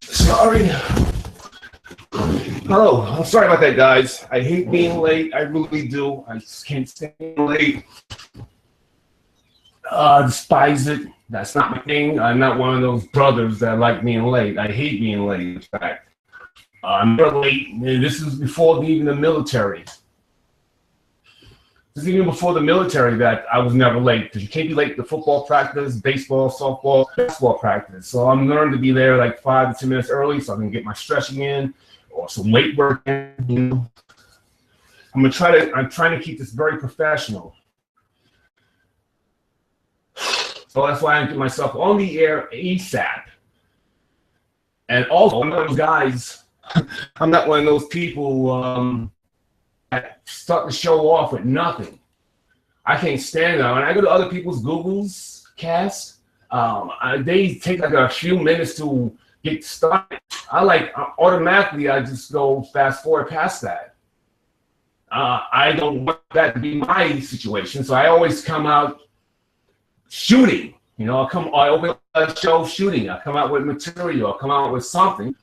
Sorry. Hello. I'm sorry about that, guys. I hate being late. I really do. I just can't stand late. Despise it. That's not my thing. I'm not one of those brothers that like being late. I hate being late, in fact. I'm never late. This is before even the military. This is even before the military that I was never late, because you can't be late to football practice, baseball, softball, basketball practice. So I'm learning to be there like 5 to 10 minutes early so I can get my stretching in or some weight work in. You know? I'm trying to keep this very professional. So that's why I get myself on the air ASAP. And also, I'm one of those guys, I'm not one of those people that start to show off with nothing. I can't stand that. When I go to other people's Google's cast, they take like a few minutes to get started. Automatically, I just go fast forward past that. I don't want that to be my situation, so I always come out shooting. You know, I open a show shooting. I come out with material. I come out with something.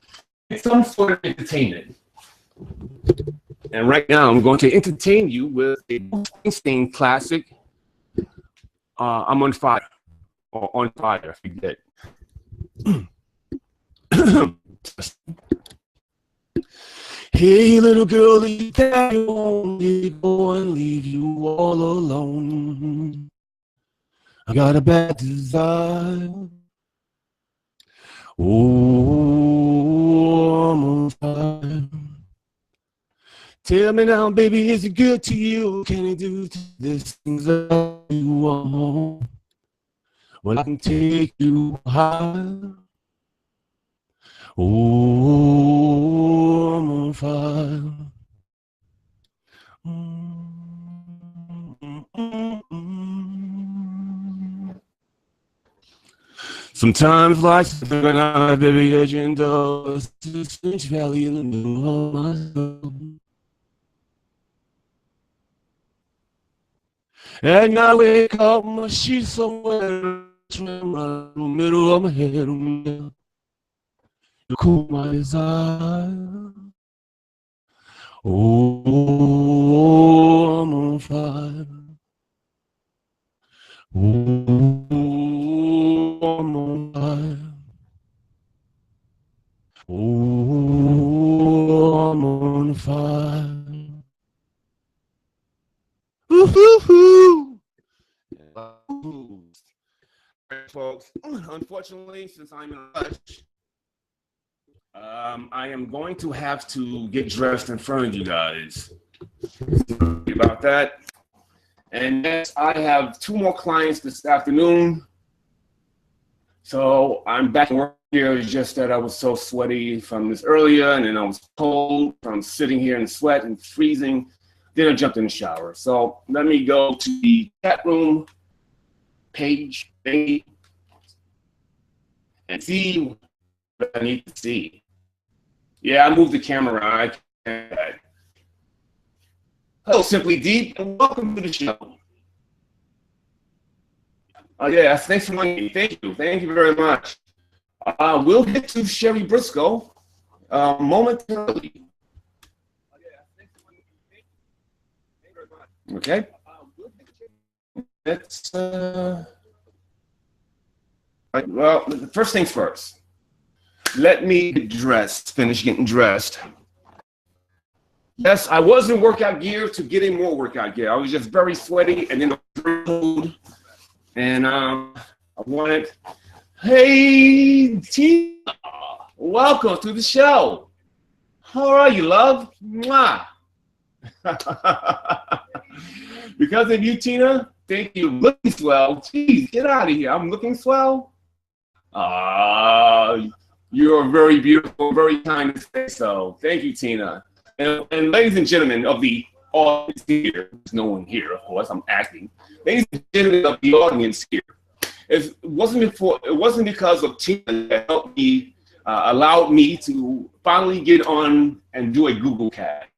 It's some sort of entertainment. And right now, I'm going to entertain you with a Springsteen classic. I'm on fire, or on fire, I forget. Hey, little girl, leave daddy won't go and leave you all alone. I got a bad desire. Oh, I'm on fire. Tell me now, baby, is it good to you? Can you do these things that you want? Well, I can take you higher. Oh, I'm on fire. Sometimes life's a very edging doors to the strange valley in the middle of my soul. And I wake up, my sheets somewhere, swim right in the middle of my head. You cool my desire. Oh, I'm on fire. Oh, I'm on fire. Oh, I'm on fire. Woo-hoo-hoo. All right, folks. Unfortunately, since I'm in a rush, I am going to have to get dressed in front of you guys. Sorry about that. And yes, I have 2 more clients this afternoon. So I'm back in work here. It's just that I was so sweaty from this earlier, and then I was cold from sitting here in sweat and freezing. Then I jumped in the shower. So let me go to the chat room page and see what I need to see. Yeah, I moved the camera around. Hello, Simply Deep, and welcome to the show. Yeah, thanks for joining me. Thank you. Thank you very much. We'll get to Cherie Briscoe momentarily. Okay. Let's, right, well, first things first. Let me get dressed, finish getting dressed. Yes, I was in workout gear to get in more workout gear. I was just very sweaty and then cold. And I wanted, hey, Tina, welcome to the show. How are you, love? Mwah. Because of you, Tina, thank you. Looking swell. Jeez, get out of here. I'm looking swell. You're very beautiful, very kind to say so. Thank you, Tina. And ladies and gentlemen of the audience here, there's no one here, of course, I'm acting. Ladies and gentlemen of the audience here, It wasn't because of Tina that helped me, allowed me to finally get on and do a Google Cat.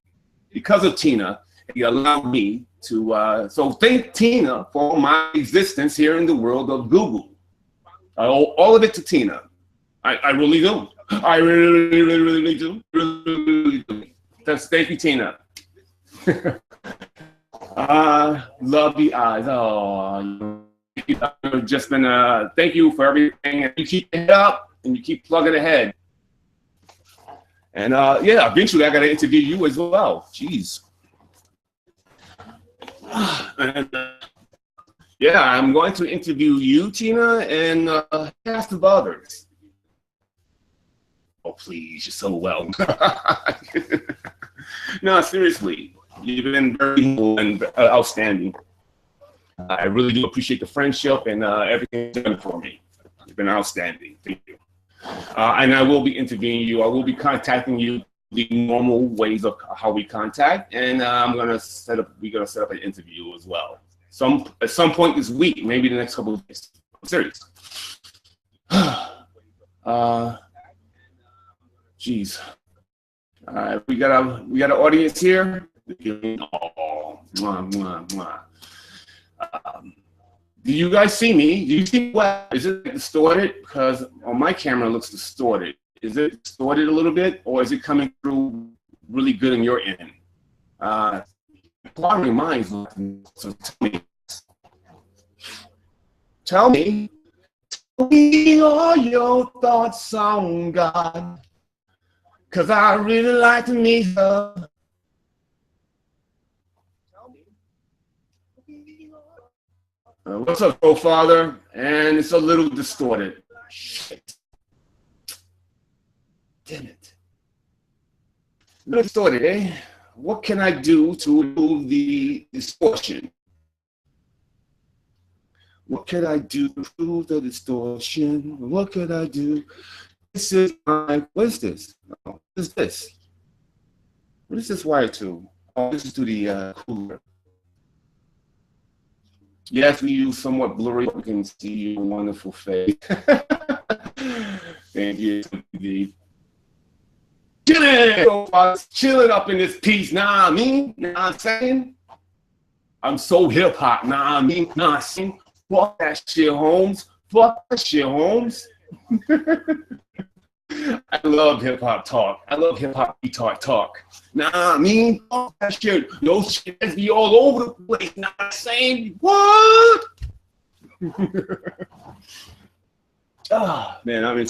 Because of Tina, it allowed me to. So thank Tina for my existence here in the world of Google. I owe all of it to Tina. I really do. I really do. Really do. Thank you, Tina. Lovely eyes. Oh, you've just been. Thank you for everything. And you keep it up and you keep plugging ahead. And yeah, eventually I got to interview you as well. Jeez. And, yeah, I'm going to interview you, Tina, and a cast of others. Oh, please, you're so well. No, seriously, you've been very cool and outstanding. I really do appreciate the friendship and everything you've done for me. You've been outstanding. Thank you. And I will be interviewing you. I will be contacting you the normal ways of how we contact, and we're gonna set up an interview as well. At some point this week, maybe the next couple of days. I'm serious. Geez. We got an audience here. Oh, mwah, mwah, mwah. Do you guys see me? Do you see what? Is it distorted? Because on my camera it looks distorted. Is it distorted a little bit, or is it coming through really good on your end? Inquiring minds. So tell me all your thoughts on God, because I really like to meet her. What's up, Father? And it's a little distorted. Shit. Damn it. A little distorted, eh? What can I do to remove the distortion? What could I do to remove the distortion? What could I do? This is my, what is this? Oh, what is this? What is this wired to? Oh, this is to the cooler. Yes, we use somewhat blurry. We can see your wonderful face. Thank you, indeed. Chilling up in this piece. Nah, I mean, nah, I'm saying. I'm so hip hop. Nah, I mean, nah, I'm saying. Fuck that shit, Holmes. Fuck that shit, Holmes. I love hip hop talk. I love hip hop talk. Nah, I mean, fuck that shit. Those shit be all over the place. Nah, I'm saying, what? Man, I'm a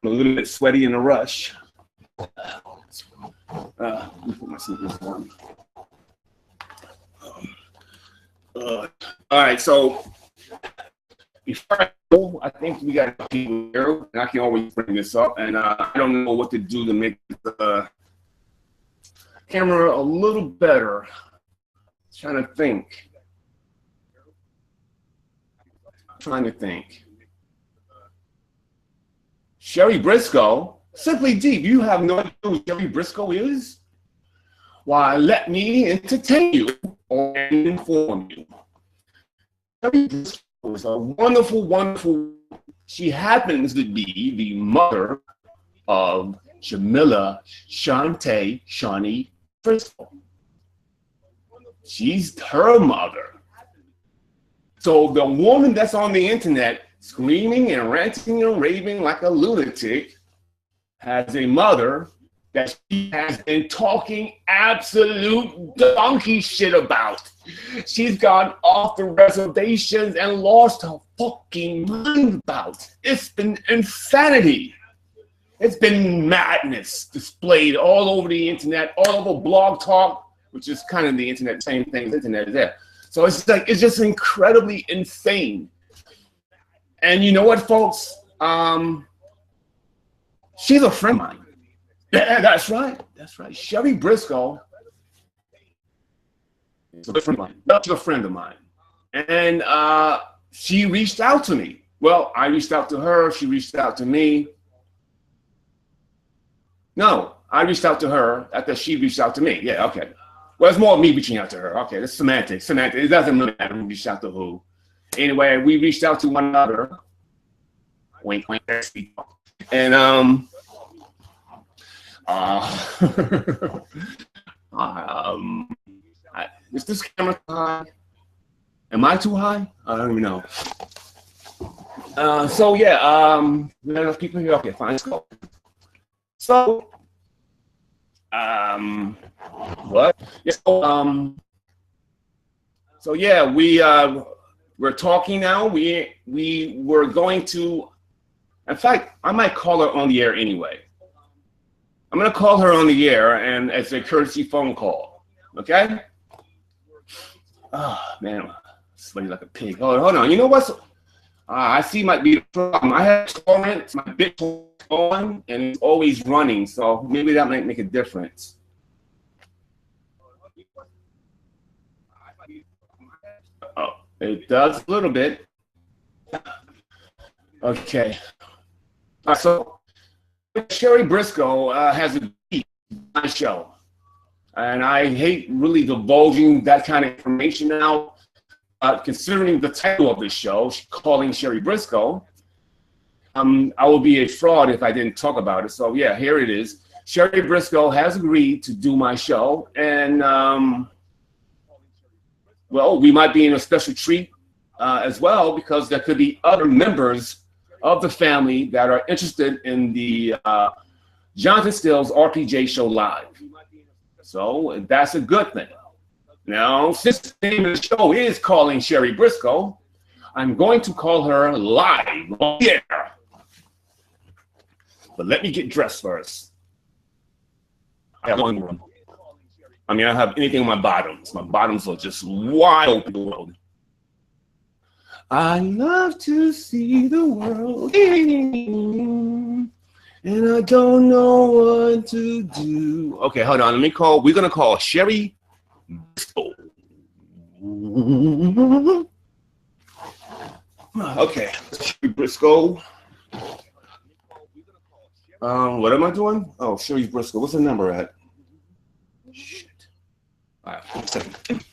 little bit sweaty in a rush. Let me put my sneakers on. All right, so before I go, I think we got people here, and I can always bring this up, and I don't know what to do to make the camera a little better. I'm trying to think. Cherie Briscoe, Simply Deep, you have no idea who Cherie Briscoe is? Why, let me entertain you or inform you. Cherie Briscoe is a wonderful, wonderful. She happens to be the mother of Jamila Shawnee Briscoe. She's her mother. So the woman that's on the internet screaming and ranting and raving like a lunatic has a mother that she has been talking absolute donkey shit about. She's gone off the reservations and lost her fucking mind about. It's been insanity. It's been madness displayed all over the internet, all over Blog Talk, which is kind of the internet, same thing as internet is there. So it's like, it's just incredibly insane. And you know what, folks? She's a friend of mine. Yeah, that's right. That's right. Cherie Briscoe is a friend of mine. She's a friend of mine. And she reached out to me. Well, I reached out to her. She reached out to me. No, I reached out to her after she reached out to me. Yeah, okay. Well, it's more me reaching out to her. Okay, that's semantics. Semantics. It doesn't really matter who reached out to who. Anyway, we reached out to one another. Wink, wink. And is this camera high? Am I too high? I don't even know. So yeah, there are enough people here. Okay, fine, let's go. So, what? Yeah, so yeah, we're talking now. We were going to. In fact, I might call her on the air anyway. I'm gonna call her on the air, and it's a courtesy phone call. Okay? Oh man, sweating like a pig. Hold on. You know what? I see might be the problem. I have torrent, my bit on, and it's always running. So maybe that might make a difference. Oh, it does a little bit. Okay. So Cherie Briscoe has a show, and I hate really divulging that kind of information now. Considering the title of this show, calling Cherie Briscoe, I would be a fraud if I didn't talk about it. So yeah, here it is. Cherie Briscoe has agreed to do my show, and well, we might be in a special treat as well, because there could be other members of the family that are interested in the Johnathan Steele's RPJ show live. So that's a good thing. Now, since the name of the show is calling Cherie Briscoe, I'm going to call her live on the air. But let me get dressed first. I have one room. I mean, I have anything on my bottoms. My bottoms are just wide open. I love to see the world, and I don't know what to do. Okay, hold on. Let me call. We're gonna call Cherie Briscoe. Okay, Cherie Briscoe. What am I doing? Oh, Cherie Briscoe. What's the number at? Shit. All right, 1 second.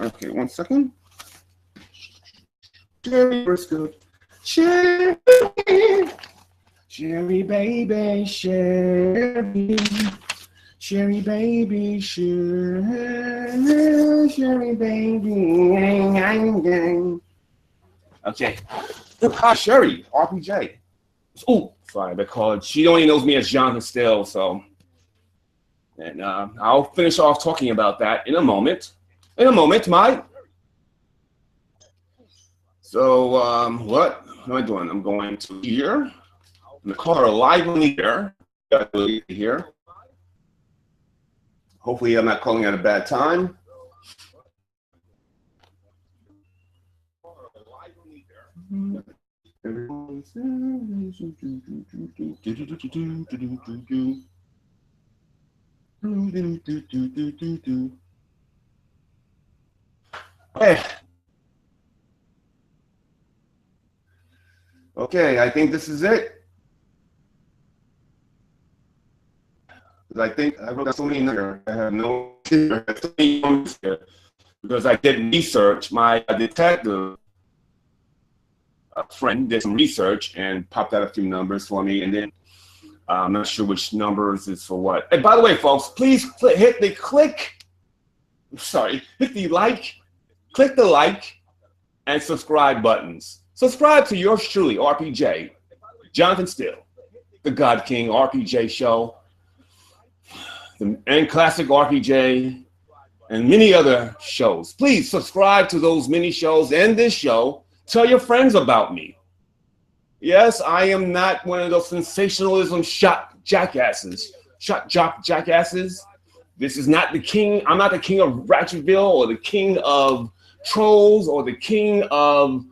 Okay, 1 second. Cherie Briscoe. Cherie. Cherie baby, Cherie. Cherie baby, Cherie. Cherie baby. Okay. Hi, Cherie, RPJ. Oh, sorry, because she only knows me as Johnathan Steele, so. And I'll finish off talking about that in a moment. Mike. So what am I doing? I'm going to here. I'm gonna call her live on the air. Here. Hopefully, I'm not calling at a bad time. Okay, I think this is it. I think I wrote so many numbers. I have no because I did research. My detective friend did some research and popped out a few numbers for me, and then I'm not sure which numbers is for what. And by the way, folks, please hit the like and subscribe buttons. Subscribe to yours truly, RPJ, Johnathan Steele, the God King RPJ show, and Classic RPJ, and many other shows. Please subscribe to those many shows and this show. Tell your friends about me. Yes, I am not one of those sensationalism jackasses. This is not the king. I'm not the king of Ratchetville or the king of trolls or the king of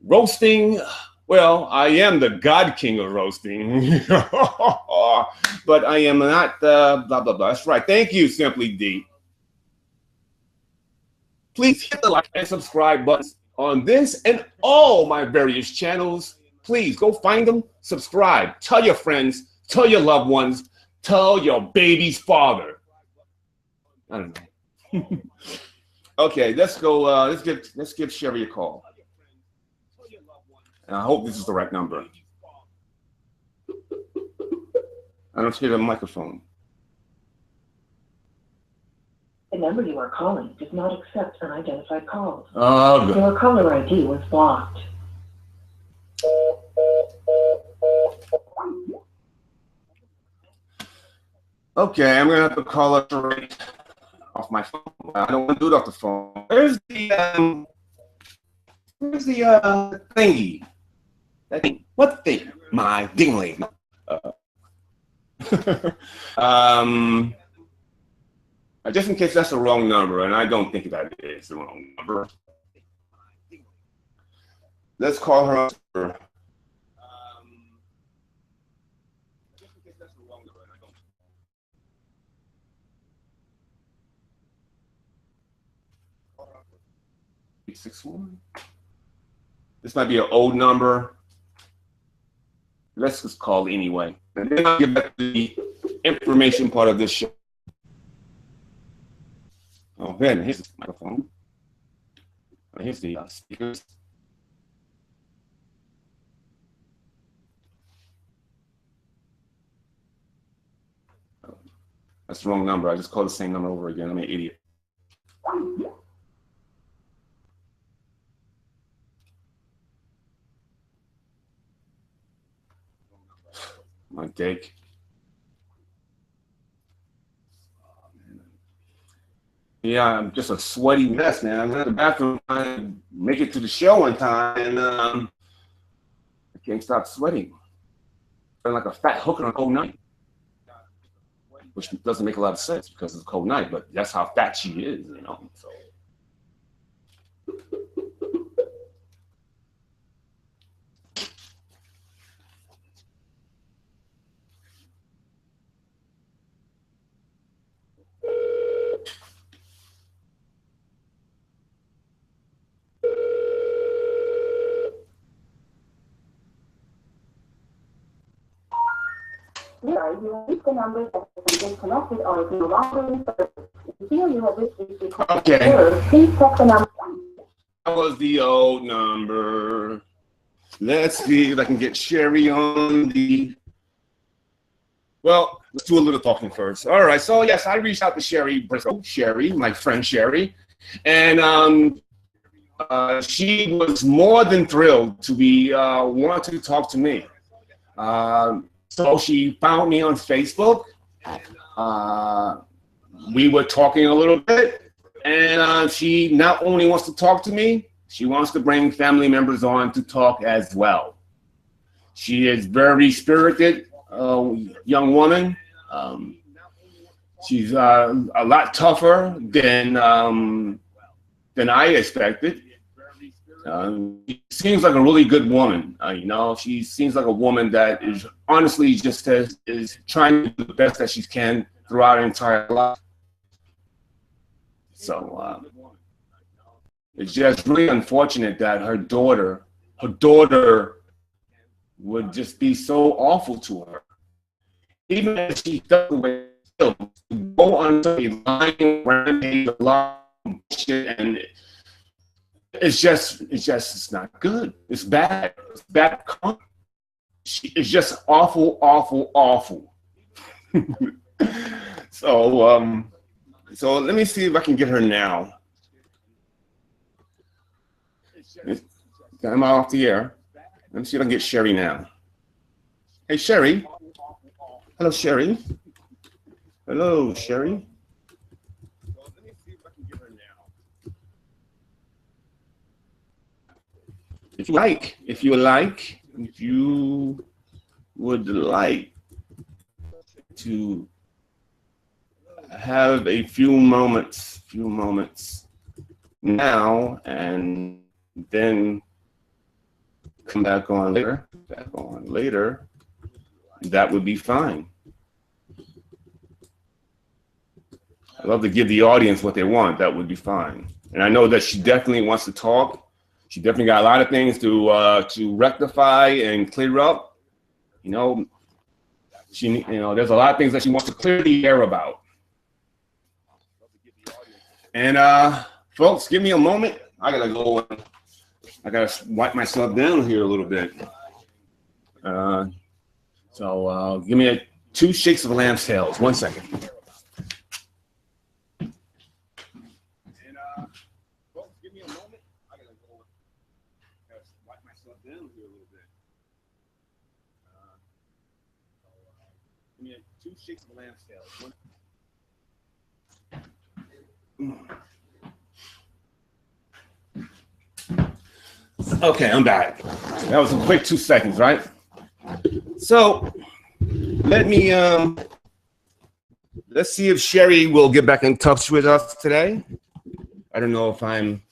roasting. Well, I am the God King of roasting, but I am not blah, blah, blah. That's right. Thank you, Simply D. Please hit the like and subscribe buttons on this and all my various channels. Please go find them, subscribe, tell your friends, tell your loved ones, tell your baby's father. I don't know. Okay, let's go. Let's give Cherie a call. And I hope this is the right number. I don't hear the microphone. The number you are calling does not accept unidentified calls. Oh, good. Your caller ID was blocked. Okay, I'm gonna have to call up right off my phone. I don't want to do it off the phone. Where's the thingy? That thing. What thing? My dingling. Just in case that's the wrong number, and I don't think that is the wrong number. Let's call her up. Just in case that's the wrong number, and I don't. 861. This might be an old number. Let's just call anyway. And then I'll get back to the information part of this show. Oh, then here's the microphone. Here's the speakers. Oh, that's the wrong number. I just called the same number over again. I'm an idiot. My dick. Yeah, I'm just a sweaty mess, man. I'm in the bathroom trying to make it to the show on time, and I can't stop sweating. I'm like a fat hooker on a cold night, which doesn't make a lot of sense because it's a cold night, but that's how fat she is, you know. So. You reached the number that has been connected or is no longer in service. If you feel you have reached this request, okay. Please check the number. That was the old number. Let's see if I can get Cherie on the. Well, let's do a little talking first. All right. So yes, I reached out to Cherie Briscoe, my friend Cherie, and she was more than thrilled to be want to talk to me. So she found me on Facebook. We were talking a little bit, and she not only wants to talk to me, she wants to bring family members on to talk as well. She is very spirited young woman. She's a lot tougher than I expected. She seems like a really good woman. You know, she seems like a woman that is honestly just is trying to do the best that she can throughout her entire life. So it's just really unfortunate that her daughter would just be so awful to her. Even if she doesn't go on a lying rampage, a lot of shit, and it's not good. It's bad. It's bad. It's just awful, awful, awful. So let me see if I can get her now. I'm off the air. Let me see if I can get Cherie now. Hey, Cherie. Hello, Cherie. Hello, Cherie. Let me see if I can get her now. If you would like to have a few moments now and then come back on later, that would be fine. I'd love to give the audience what they want. That would be fine. And I know that she definitely wants to talk. She definitely got a lot of things to rectify and clear up. You know, there's a lot of things that she wants to clear the air about. And folks, give me a moment. I gotta go. I gotta wipe myself down here a little bit. So give me 2 shakes of lamb's tails. 1 second. And folks, give me a moment. I gotta go. Gotta wipe myself down here a little bit. Give me 2 shakes of lamb's tails. Okay, I'm back. That was a quick 2 seconds, right? So let me let's see if Cherie will get back in touch with us today. I don't know if I'm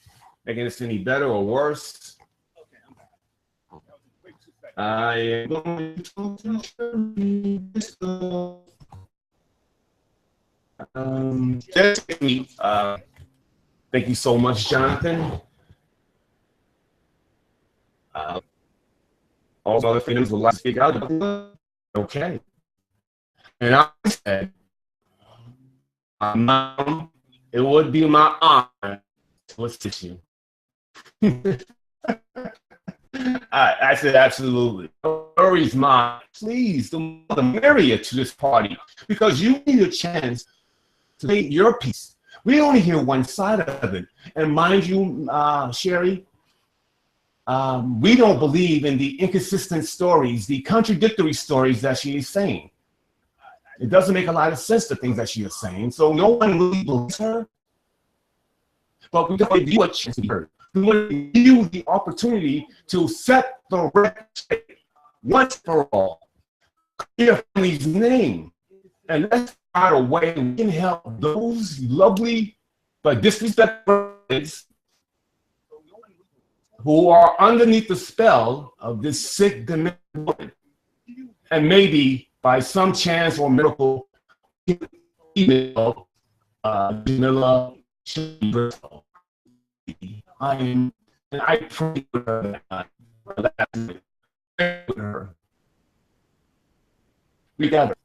making this any better or worse. Okay, I'm back. That was a quick 2 seconds. I am going to talk to Cherie Briscoe. Thank you so much, Johnathan. All other freedoms would like to speak out. Okay. And I said, Mom, it would be my honor to assist you. I said, absolutely. No worries, Mom. Please, the merrier to this party, because you need a chance to make your piece. We only hear one side of it. And mind you, Cherie, we don't believe in the inconsistent stories, the contradictory stories that she is saying. It doesn't make a lot of sense, the things that she is saying. So no one really believes her. But we don't give you a chance to be heard. We want to give you the opportunity to set the record straight once for all. Clear family's name. And let's find a way we can help those lovely but disrespectful kids who are underneath the spell of this sick, demented woman. And maybe by some chance or miracle, email Jamila Cherie Briscoe. I pray for her. Together,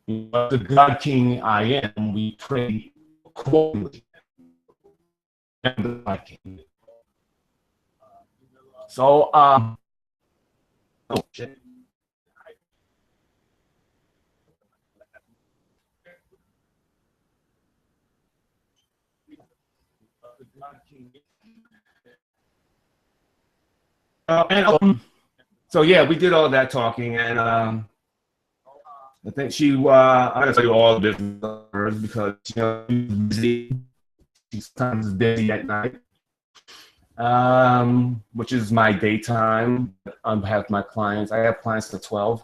the God King I am, we pray accordingly. And the God King. So, oh shit. So yeah, we did all that talking, and I think she. I'm gonna tell you all the business because she's busy. She's sometimes busy at night, which is my daytime. On behalf of my clients, I have clients till 12.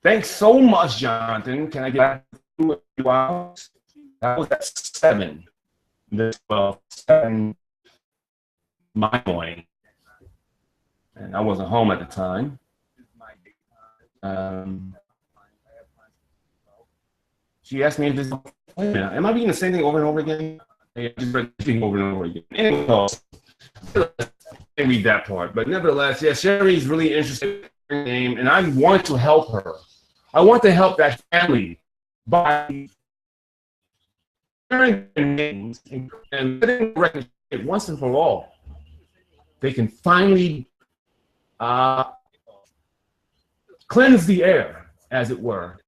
Thanks so much, Johnathan. Can I get back to a few hours? That was at 7. This 7 my morning, and I wasn't home at the time. She asked me if this. Wait a minute, am I reading the same thing over and over again? I just read the thing over and over again. Anyway, I read that part, but nevertheless, yeah, Cherie's really interested in her name, and I want to help her. I want to help that family by sharing their names and letting recognize it once and for all. They can finally cleanse the air, as it were.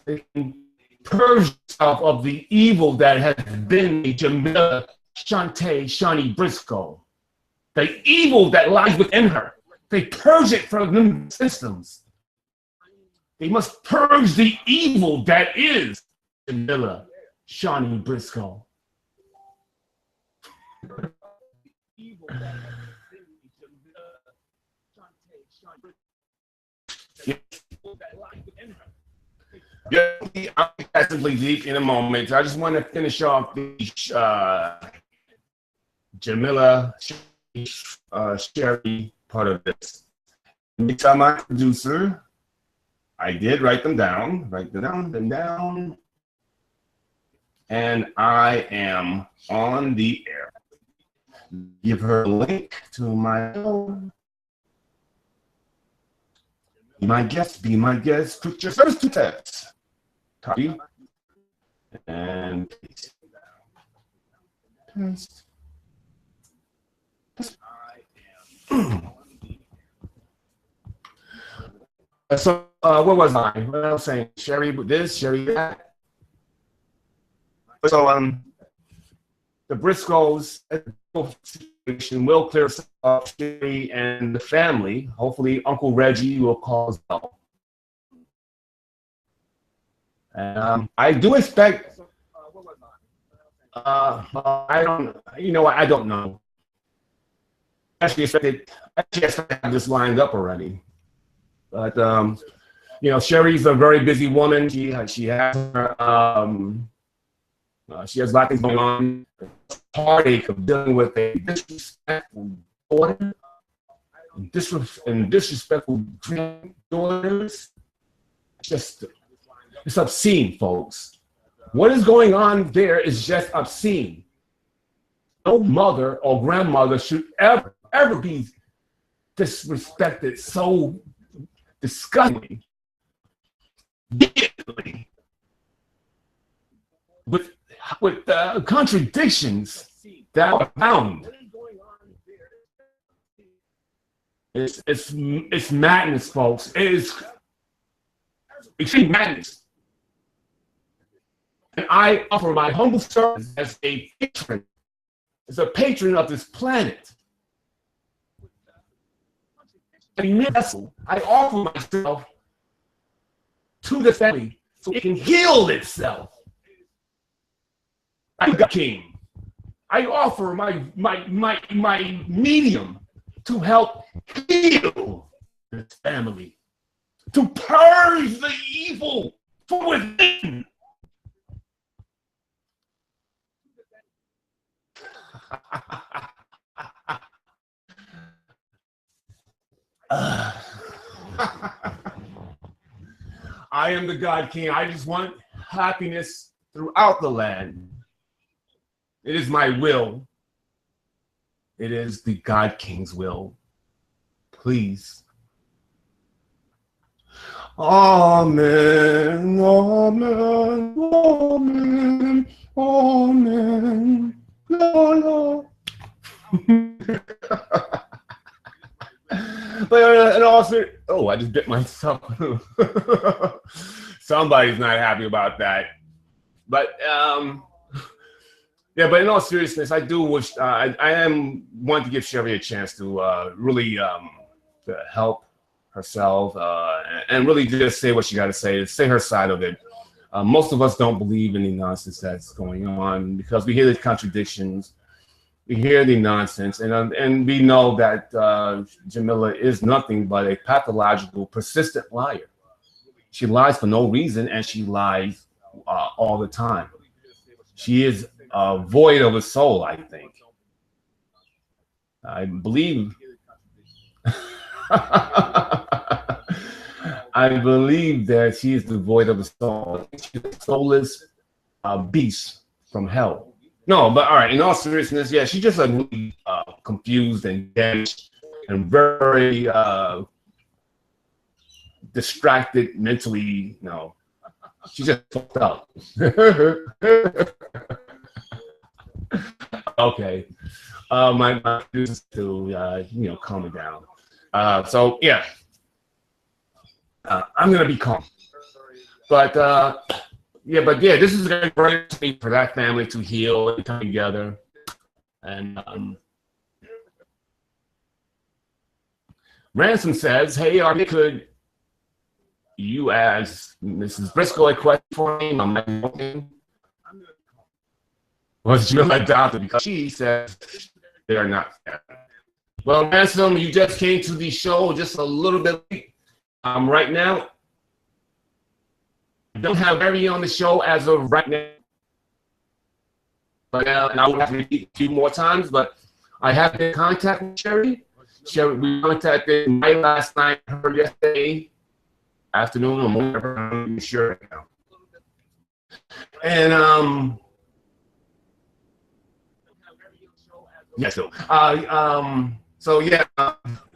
They can purge themselves of the evil that has been Jamila Cherie Briscoe. The evil that lies within her. They purge it from them systems. They must purge the evil that is Jamila Cherie Briscoe. Yeah, I'll be passively deep in a moment. I just want to finish off the Jamila Cherie part of this. Anytime my producer, I did write them down, and I am on the air. Give her a link to my own. Be my guest, quick your first 2 tabs. Copy. And paste. So what was I? What I was saying? Cherie this, Cherie that. So the Briscoes situation will clear up Cherie and the family. Hopefully, Uncle Reggie will call as well. And I do expect. I don't. You know what? I don't know. Actually, I have this lined up already. But you know, Cherie's a very busy woman. She has her, she has a lot of things going on. Heartache of dealing with a disrespectful daughter and disrespectful daughters. It's obscene, folks. What is going on there is just obscene. No mother or grandmother should ever be disrespected so disgustingly, with contradictions that are found. It's madness, folks. It is extreme madness. And I offer my humble service as a patron of this planet. I offer myself to the family so it can heal itself. I'm the king. I offer my medium to help heal this family, to purge the evil from within. I am the God King. I just want happiness throughout the land. It is my will. It is the God King's will. Please. Amen. Amen. Amen. Amen. La, la. But and also, oh, I just bit myself. Somebody's not happy about that. But yeah. But in all seriousness, I do wish I am wanting to give Cherie a chance to really to help herself and really just say what she got to say her side of it. Most of us don't believe in the nonsense that's going on because we hear the contradictions. We hear the nonsense, and we know that Jamila is nothing but a pathological, persistent liar. She lies for no reason, and she lies all the time. She is void of a soul, I think. I believe. I believe that she is devoid of a soul. She's a soulless beast from hell. No, but all right. In all seriousness, yeah, she's just really confused and damaged and very distracted mentally. No, she just fucked up. Okay, my is to calm it down. So yeah, I'm gonna be calm, but. Yeah, this is a great thing for that family to heal and come together. And Ransom says, "Hey, RP, could you ask Mrs. Briscoe a question for me? Was you let down because she says they are not fair." Well, Ransom, you just came to the show just a little bit late. Right now. I don't have Cherie on the show as of right now, but and I will have to repeat a few more times. But I have been in contact with Cherie. We contacted Mike last night, her yesterday afternoon or whatever. I'm not even sure now. And yeah, so yeah,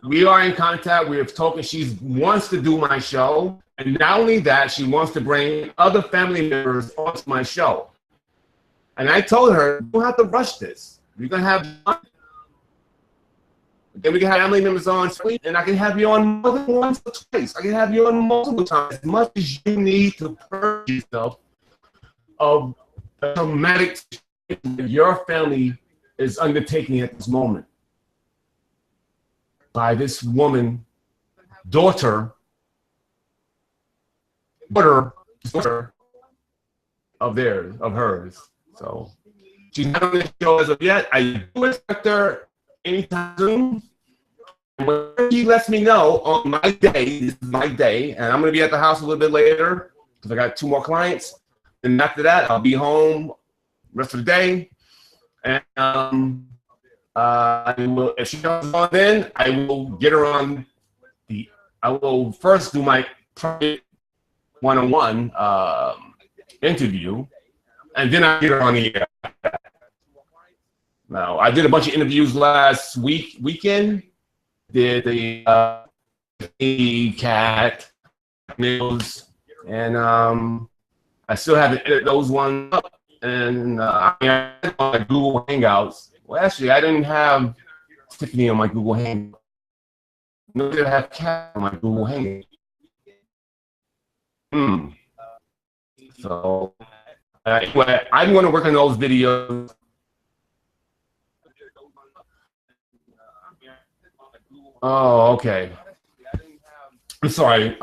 we are in contact. We have talking. She wants to do my show. And not only that, she wants to bring other family members onto my show. And I told her, you don't have to rush this. You're going to have fun. Then we can have family members on, and I can have you on more than once or twice. I can have you on multiple times, as much as you need to purge yourself of the traumatic situation that your family is undertaking at this moment by this woman, daughter of hers. So she's not on the show as of yet. I do expect her anytime soon. When she lets me know on my day, this is my day, and I'm going to be at the house a little bit later because I got 2 more clients. And after that, I'll be home the rest of the day. And I will, if she comes on then, I will get her on I will first do my private one-on-one interview, and then I get her on the air. Now, I did a bunch of interviews last weekend. Did the cat news, and I still haven't edited those ones up. And I had on my Google Hangouts. Well, actually, I didn't have Tiffany on my Google Hangout. No, I didn't have Cat on my Google Hangout. So anyway, I'm going to work on those videos. Oh, okay. I'm sorry.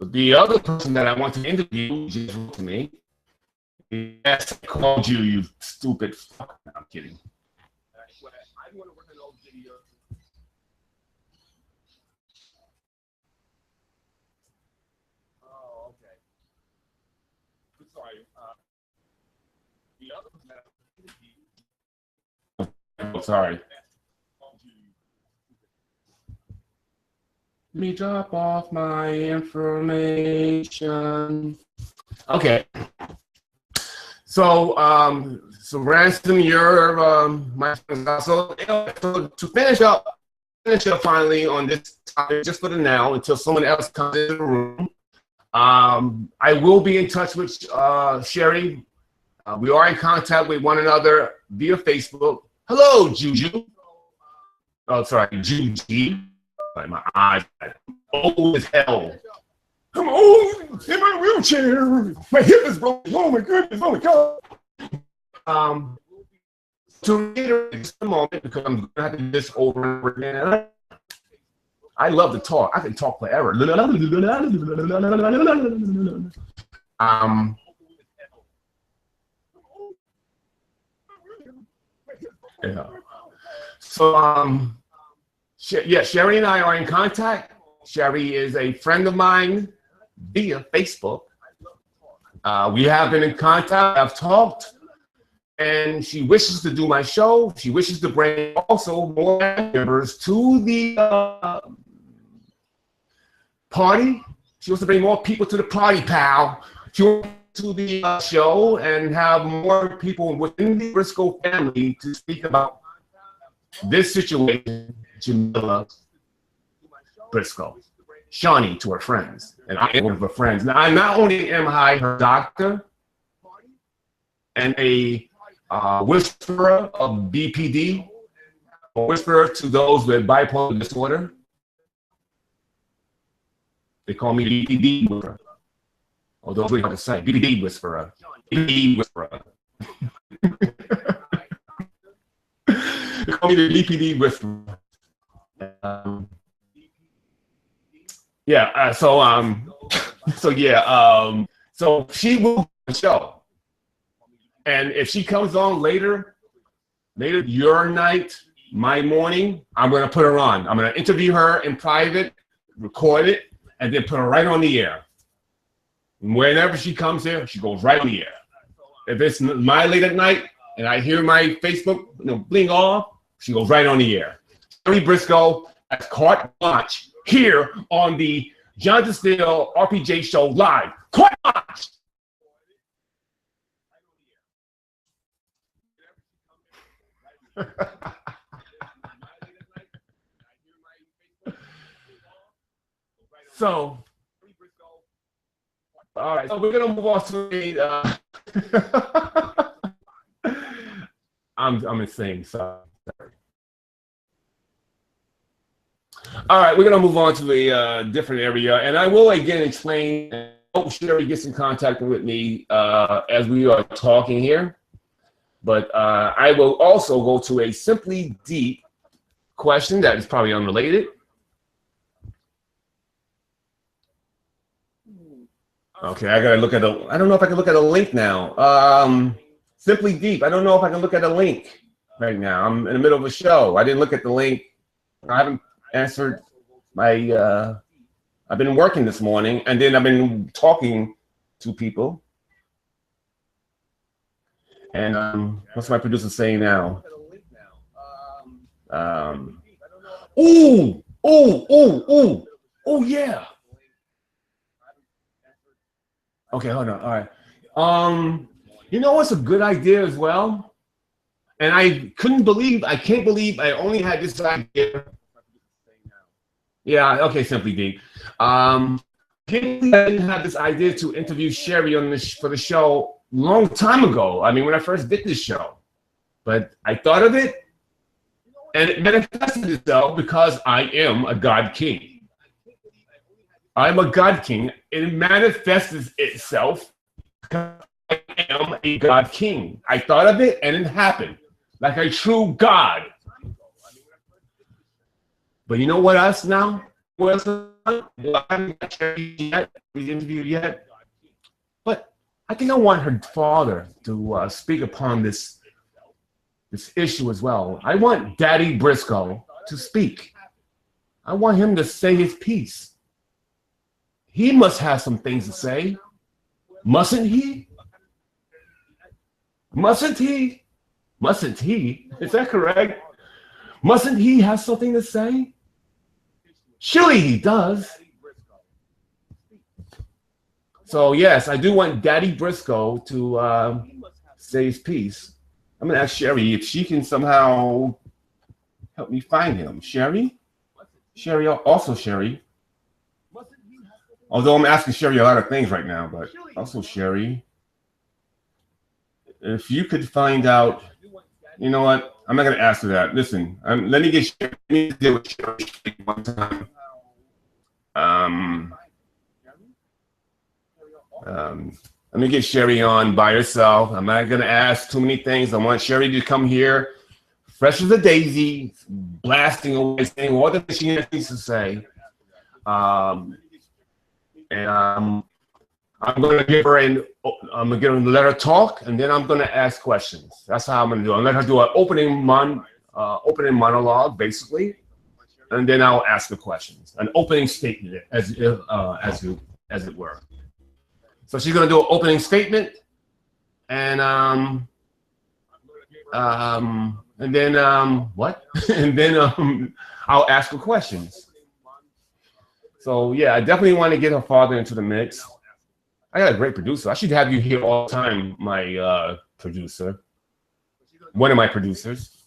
The other person that I want to interview just wrote to me. Yes, I called you, you stupid fuck. I'm kidding. I want to work on those videos. Oh, okay. I'm sorry. The other person that I want to interview. Oh, sorry. Let me drop off my information. Okay. So, Ransom, you're my so to finish up finally on this topic, just for the now, until someone else comes in the room. I will be in touch with Cherie. We are in contact with one another via Facebook. Hello, Juju. Oh, sorry, Juji. My eyes old as hell. I'm old in my wheelchair. My hip is broken. Oh my goodness! Oh my god. To reiterate just a moment, because I'm gonna have to do this over and over again. I love to talk. I can talk forever. Yeah. So yeah, Cherie and I are in contact. Cherie is a friend of mine via Facebook. We have been in contact. I've talked, and she wishes to do my show. She wishes to bring also more members to the party. She wants to bring more people to the party, pal. She wants to the show and have more people within the Briscoe family to speak about this situation. Jamila Briscoe, Shawnee to her friends, and I am one of her friends. Now, I not only am I her doctor and a whisperer of BPD, a whisperer to those with bipolar disorder. They call me BPD whisperer. Although it's really hard to say, BPD whisperer, BPD whisperer. They call me the BPD whisperer. So she will do the show, and if she comes on later your night, my morning, I'm gonna put her on. I'm gonna interview her in private, record it, and then put her right on the air. And whenever she comes here, she goes right on the air. If it's my late at night and I hear my Facebook bling off, she goes right on the air. Cherie Briscoe at carte blanche here on the Johnathan Steele RPJ show live. Carte blanche. So, all right. So we're gonna move on to the. I'm insane. Sorry. All right, we're gonna move on to a different area, and I will again explain. I hope Cherie gets in contact with me as we are talking here. But I will also go to a simply deep question that is probably unrelated. Okay, I gotta look at I don't know if I can look at a link now. Simply deep. I don't know if I can look at a link right now. I'm in the middle of a show. I didn't look at the link. I haven't answered my. I've been working this morning, and then I've been talking to people. And what's my producer saying now? Oh, yeah. Okay, hold on. All right. You know what's a good idea as well? And I can't believe I only had this idea. Yeah, okay, Simply Deep. I didn't have this idea to interview Cherie on this for the show long time ago. I mean, when I first did this show. But I thought of it, and it manifested itself because I am a God King. I'm a God King. It manifests itself because I am a God King. I thought of it, and it happened. Like a true God. But you know what else now? What else? I haven't got Cherie yet. We interviewed yet. But I think I want her father to speak upon this issue as well. I want Daddy Briscoe to speak. I want him to say his piece. He must have some things to say. Mustn't he? Mustn't he? Mustn't he? Is that correct? Mustn't he have something to say? Surely he does. So yes, I do want Daddy Briscoe to say his piece. I'm gonna ask Cherie if she can somehow help me find him. Cherie? Also Cherie. Although I'm asking Cherie a lot of things right now, but also Cherie. If you could find out, you know what? I'm not gonna ask her that. Listen, let me get Cherie. Let me deal with Cherie one time. Let me get Cherie on by herself. I'm not gonna ask too many things. I want Cherie to come here, fresh as a daisy, blasting away, saying all the things she needs to say. I'm gonna give her let her talk, and then I'm gonna ask questions. That's how I'm gonna do it. I'll let her do an opening monologue, basically, and then I'll ask the questions, an opening statement, as it were. So she's gonna do an opening statement, and then what? And then I'll ask her questions. So yeah, I definitely want to get her father into the mix. I got a great producer. I should have you here all the time, my producer. One of my producers.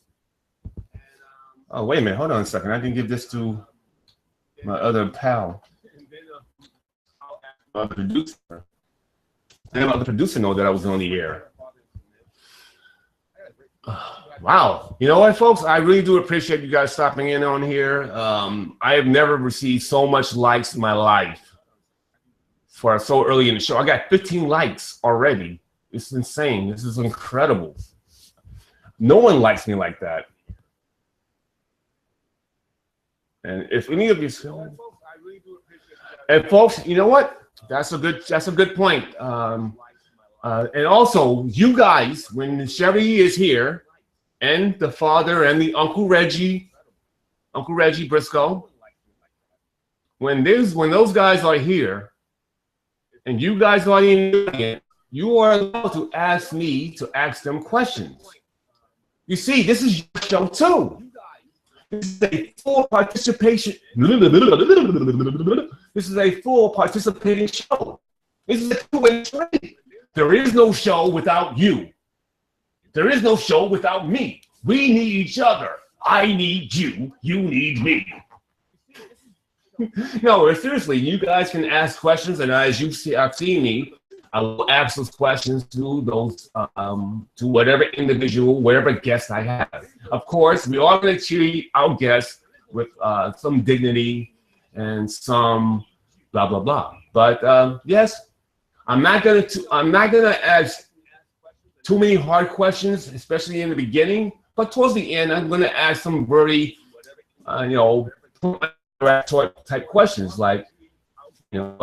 Oh, wait a minute. Hold on a second. I didn't give this to my other pal. My producer. And about the producer know that I was on the air. Wow. You know what, folks? I really do appreciate you guys stopping in on here. I have never received so much likes in my life for so early in the show. I got 15 likes already. It's insane. This is incredible. No one likes me like that. And if any of you, and folks, you know what? That's a good point. And also, you guys, when Cherie is here, and the father and the Uncle Reggie Briscoe, when those guys are here, and you guys are in the audience, you are allowed to ask me to ask them questions. You see, this is your show too. This is a full participation. This is a full participating show. This is a two-way street. There is no show without you. There is no show without me. We need each other. I need you. You need me. No, seriously, you guys can ask questions, and as you see, I've seen me, I will ask those questions to those to whatever individual, whatever guest I have. Of course, we are going to treat our guests with some dignity and some blah blah blah. But yes, I'm not gonna ask too many hard questions, especially in the beginning. But towards the end, I'm gonna ask some very you know, type questions like, you know,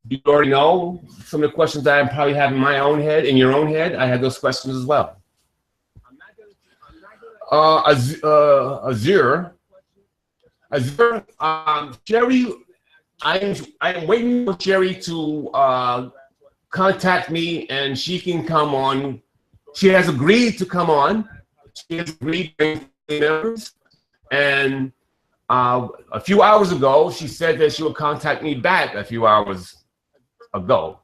you already know some of the questions that I probably have in my own head, in your own head. I had those questions as well. Azure, Cherie, I am waiting for Cherie to contact me, and she can come on. She has agreed to come on. She has agreed to be members, and a few hours ago, she said that she would contact me back a few hours ago.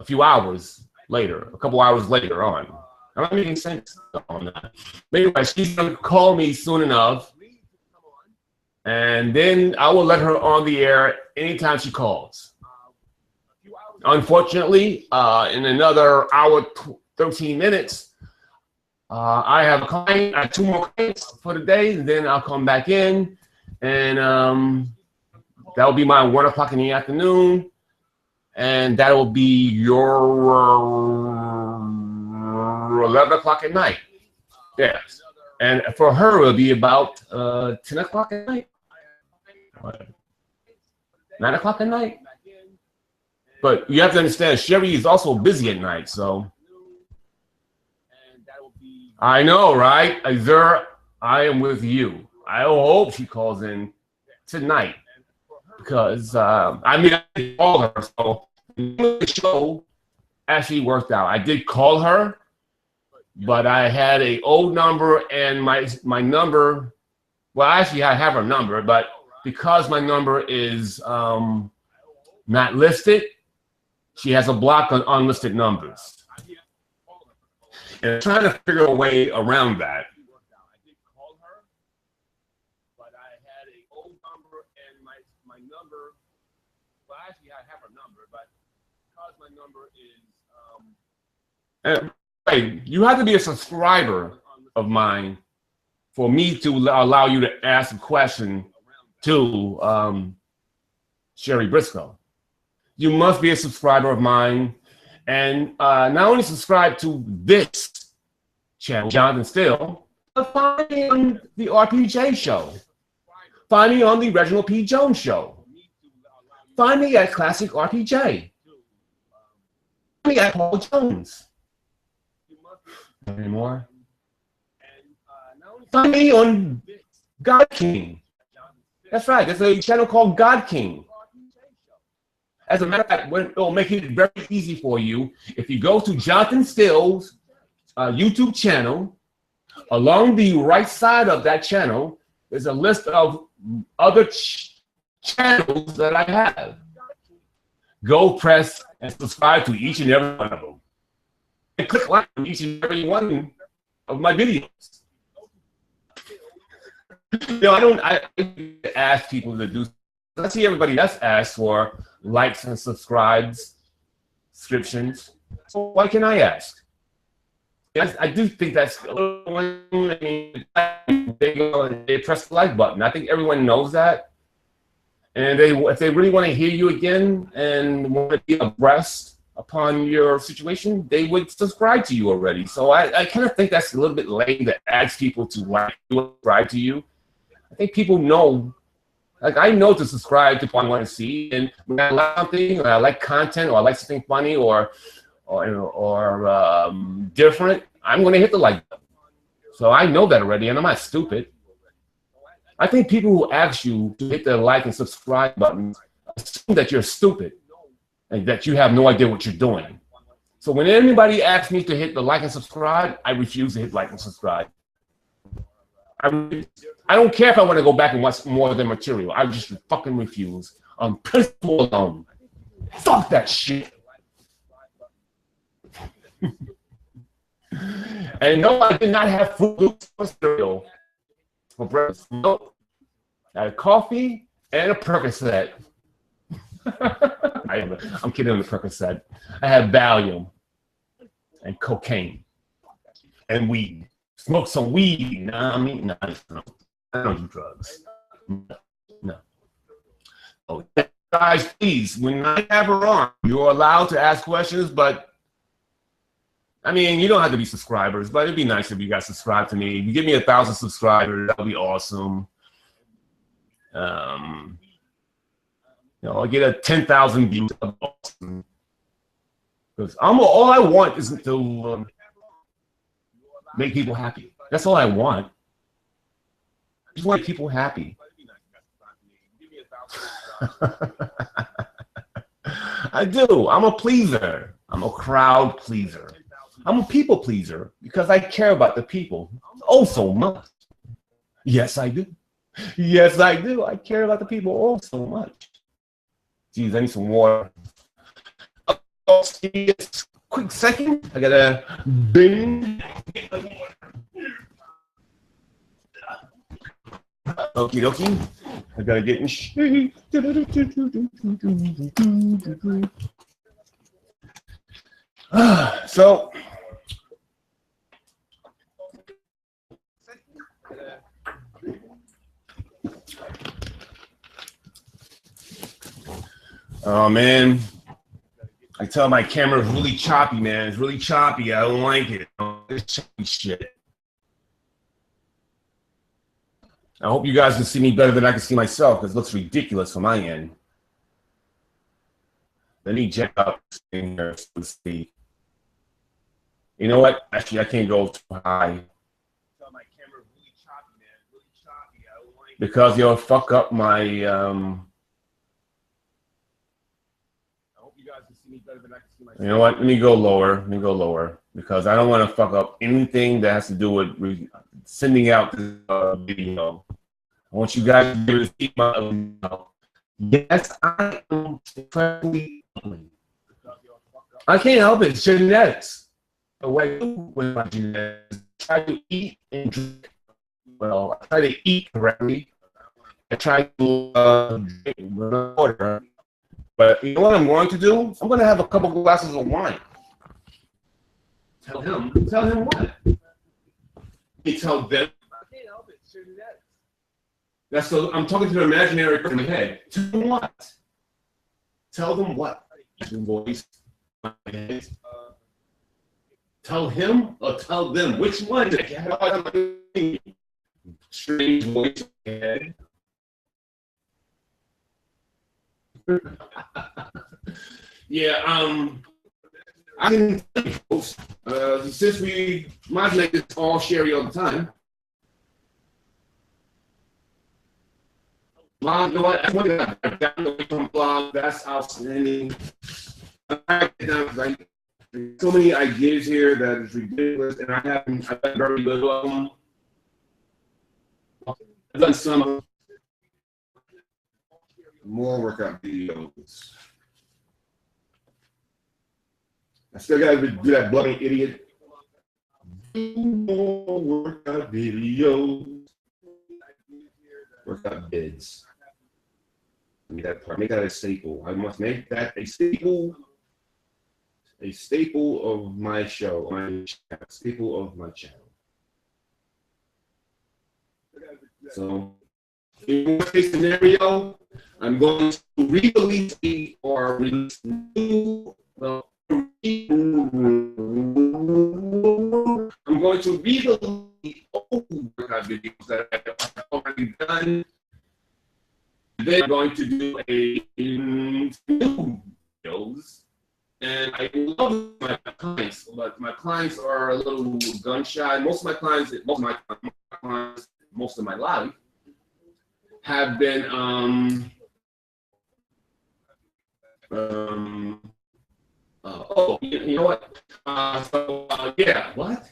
A few hours later, a couple hours later on. I'm not making sense on that. But anyway, she's going to call me soon enough, and then I will let her on the air anytime she calls. Unfortunately, in another hour, 13 minutes, I have a client. I have 2 more clients for the day, and then I'll come back in, and that'll be my 1 o'clock in the afternoon, and that will be your 11 o'clock at night. Yes, and for her it'll be about 10 o'clock at night, 9 o'clock at night. But you have to understand, Cherie is also busy at night, so. I know, right? Azure, I am with you. I hope she calls in tonight because I mean, I did call her, so the show actually worked out. I did call her, but I had an old number, and my number. Well, actually, I have her number, but because my number is not listed, she has a block on unlisted numbers. And I'm trying to figure a way around that. But I had an old number, and my number. Well, actually, I have her number, but because my number is. Hey, you have to be a subscriber of mine for me to allow you to ask a question to Cherie Briscoe. You must be a subscriber of mine. And not only subscribe to this channel, Johnathan Steele, but find me on the RPJ show. Find me on the Reginald P. Jones show. Find me at Classic RPJ. Find me at Paul Jones. Anymore? Find me on God King. That's right. There's a channel called God King. As a matter of fact, it will make it very easy for you if you go to Johnathan Steele's YouTube channel. Along the right side of that channel is a list of other channels that I have. Go press and subscribe to each and every one of them. And click like on each and every one of my videos. You know, I ask people to do. I see everybody else ask for likes and subscribes, subscriptions. So why can't I ask? I do think that's a little. I mean, they go and they press the like button. I think everyone knows that, and if they really want to hear you again and want to be abreast upon your situation, they would subscribe to you already. So I kind of think that's a little bit lame to ask people to like subscribe to you. I think people know. Like, I know to subscribe to what I want to see, and when I like something, or I like content, or I like something funny, or different, I'm going to hit the like button. So I know that already, and I'm not stupid. I think people who ask you to hit the like and subscribe buttons assume that you're stupid and that you have no idea what you're doing. So when anybody asks me to hit the like and subscribe, I refuse to hit like and subscribe. I don't care if I want to go back and watch more of their material. I just fucking refuse on principle alone. Fuck that shit. And no, I did not have Fruit Loops or cereal for breakfast. No, I had coffee and a Percocet. I'm kidding on the Percocet. I have Valium and cocaine and weed. Smoke some weed. Nah, I mean, nah, I don't do drugs. No. Oh, guys, please, when I have her on, you're allowed to ask questions, but I mean, you don't have to be subscribers, but it'd be nice if you guys subscribe to me. If you give me 1,000 subscribers, that'll be awesome. You know, I'll get a 10,000 views. Awesome. Because all I want is to make people happy. That's all I want. I just want people happy. I do. I'm a pleaser. I'm a crowd pleaser. I'm a people pleaser because I care about the people oh so much. Yes, I do. Yes, I do. I care about the people oh so much. Geez, I need some water. Oh, quick second. I gotta bing. Okie dokie. I gotta get in shape. So, oh man, I tell my camera is really choppy, man. It's really choppy. I don't like it. It's choppy shit. I hope you guys can see me better than I can see myself because it looks ridiculous on my end. Let me check out this thing here so to speak. You know what? Actually, I can't go too high. Because you'll fuck up my I hope you guys can see me better than I can see myself. You know what? Let me go lower. Let me go lower because I don't want to fuck up anything that has to do with sending out this video. I want you guys to be able to see my video. Yes, I am incredibly ugly. I can't help it. It's genetics. The way I do with my genetics, I try to eat and drink well. I try to eat correctly. I try to drink water. But you know what I'm going to do? I'm going to have a couple glasses of wine. Tell him what? You tell them. I can't help it. It's genetics. That's so. I'm talking to the imaginary person in my head. Tell them what? Tell them what? Voice. Tell him or tell them. Which one? Strange voice. Yeah. I can tell you folks. Since we might make this all Cherie all the time. Blog, you know what? From blog, that's outstanding. So many ideas here that is ridiculous, and I've done very little of them. I've done some more workout videos. I still gotta do that bloody idiot. More workout videos. Workout vids. Make that a staple. I must make that a staple of my show, staple of my channel. So, in worst case scenario, I'm going to re-release or release new. Well, I'm going to re-release old workout videos that I've already done. Then I'm going to do a new videos, and I love my clients, but my clients are a little gun shy. Most of my clients, most of my life, have been oh, you know what? Yeah, what?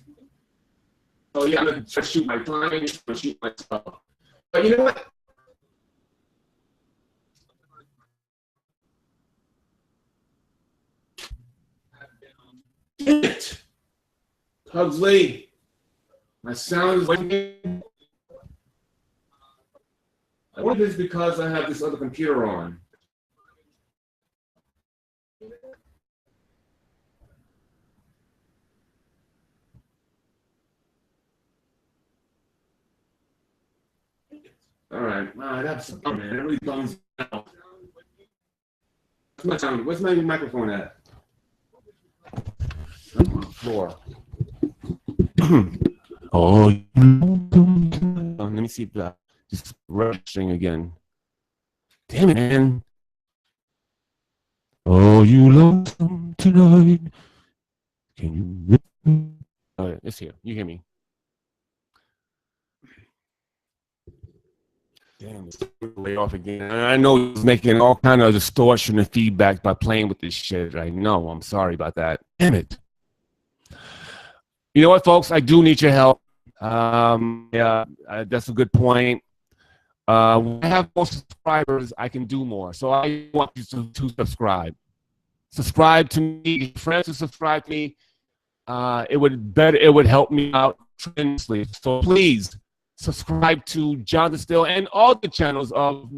Oh yeah, I'm gonna try to shoot my clients, or shoot myself. But you know what? It. Pugsley, my sound is working. I wonder if it's because I have this other computer on. All right, wow, that's man. It really bums me out. Where's my microphone at? On the floor. Oh, let me see if that just registering again. Damn it, man. Oh, you lonesome tonight. Can you? Oh, it's here. You hear me? Damn, it's way off again. And I know it's making all kind of distortion and feedback by playing with this shit. I know. I'm sorry about that. Damn it. You know what, folks? I do need your help. Yeah, that's a good point. When I have more subscribers, I can do more. So I want you to subscribe. Subscribe to me. Get friends to subscribe to me. It would help me out tremendously. So please subscribe to Johnathan Steele and all the channels of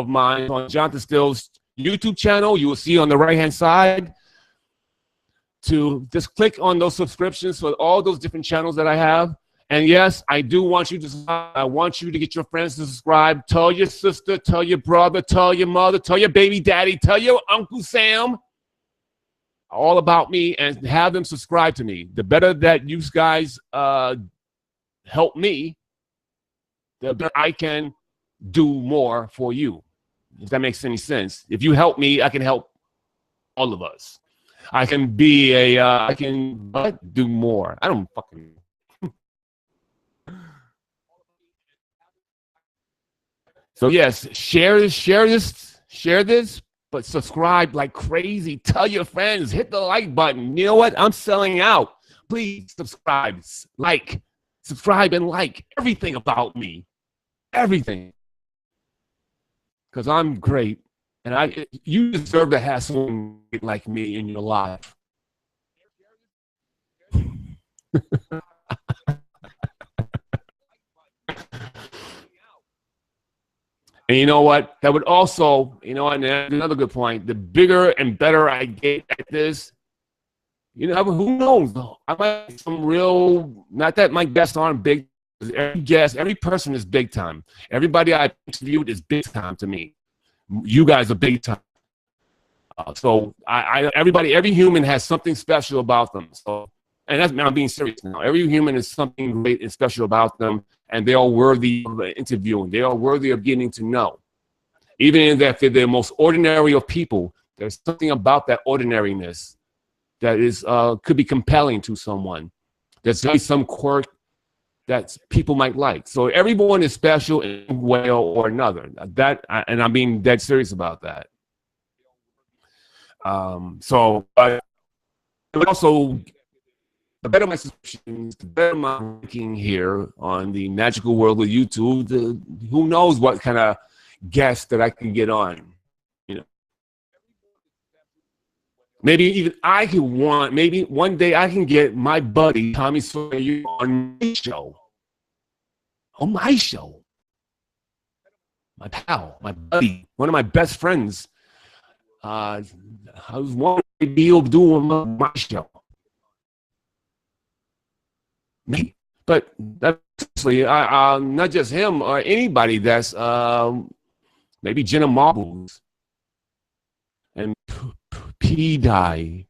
mine on Johnathan Steele's YouTube channel. You will see on the right-hand side. To just click on those subscriptions for all those different channels that I have. And yes, I do want you to. I want you to get your friends to subscribe. Tell your sister, tell your brother, tell your mother, tell your baby daddy, tell your Uncle Sam all about me and have them subscribe to me. The better that you guys help me, the better I can do more for you. If that makes any sense. If you help me, I can help all of us. I can be I can do more. I don't fucking. So yes, share this, but subscribe like crazy. Tell your friends, hit the like button. You know what? I'm selling out. Please subscribe, subscribe and like everything about me, everything. Because I'm great. And you deserve to have someone like me in your life. And you know what? That would also, you know, and another good point, the bigger and better I get at this, you know, who knows? I might have some real, not that my guests aren't big. Every guest, every person is big time. Everybody I interviewed is big time to me. You guys are big time. So every human has something special about them. So, and I'm being serious now. Every human is something great and special about them, and they are worthy of interviewing. They are worthy of getting to know. Even if they're the most ordinary of people, there's something about that ordinariness that is could be compelling to someone. There's some quirk that people might like. So everyone is special in one way or another. And I'm being dead serious about that. But also, the better my subscriptions, the better my ranking here on the magical world of YouTube. Who knows what kind of guests that I can get on? You know, maybe even I could maybe one day I can get my buddy Tommy Sawyer on my show. On my show. My pal, my buddy, one of my best friends. I was wanting to be able to do on my show. Me. But that's not just him or anybody that's maybe Jenna Marbles and P-Wee Die.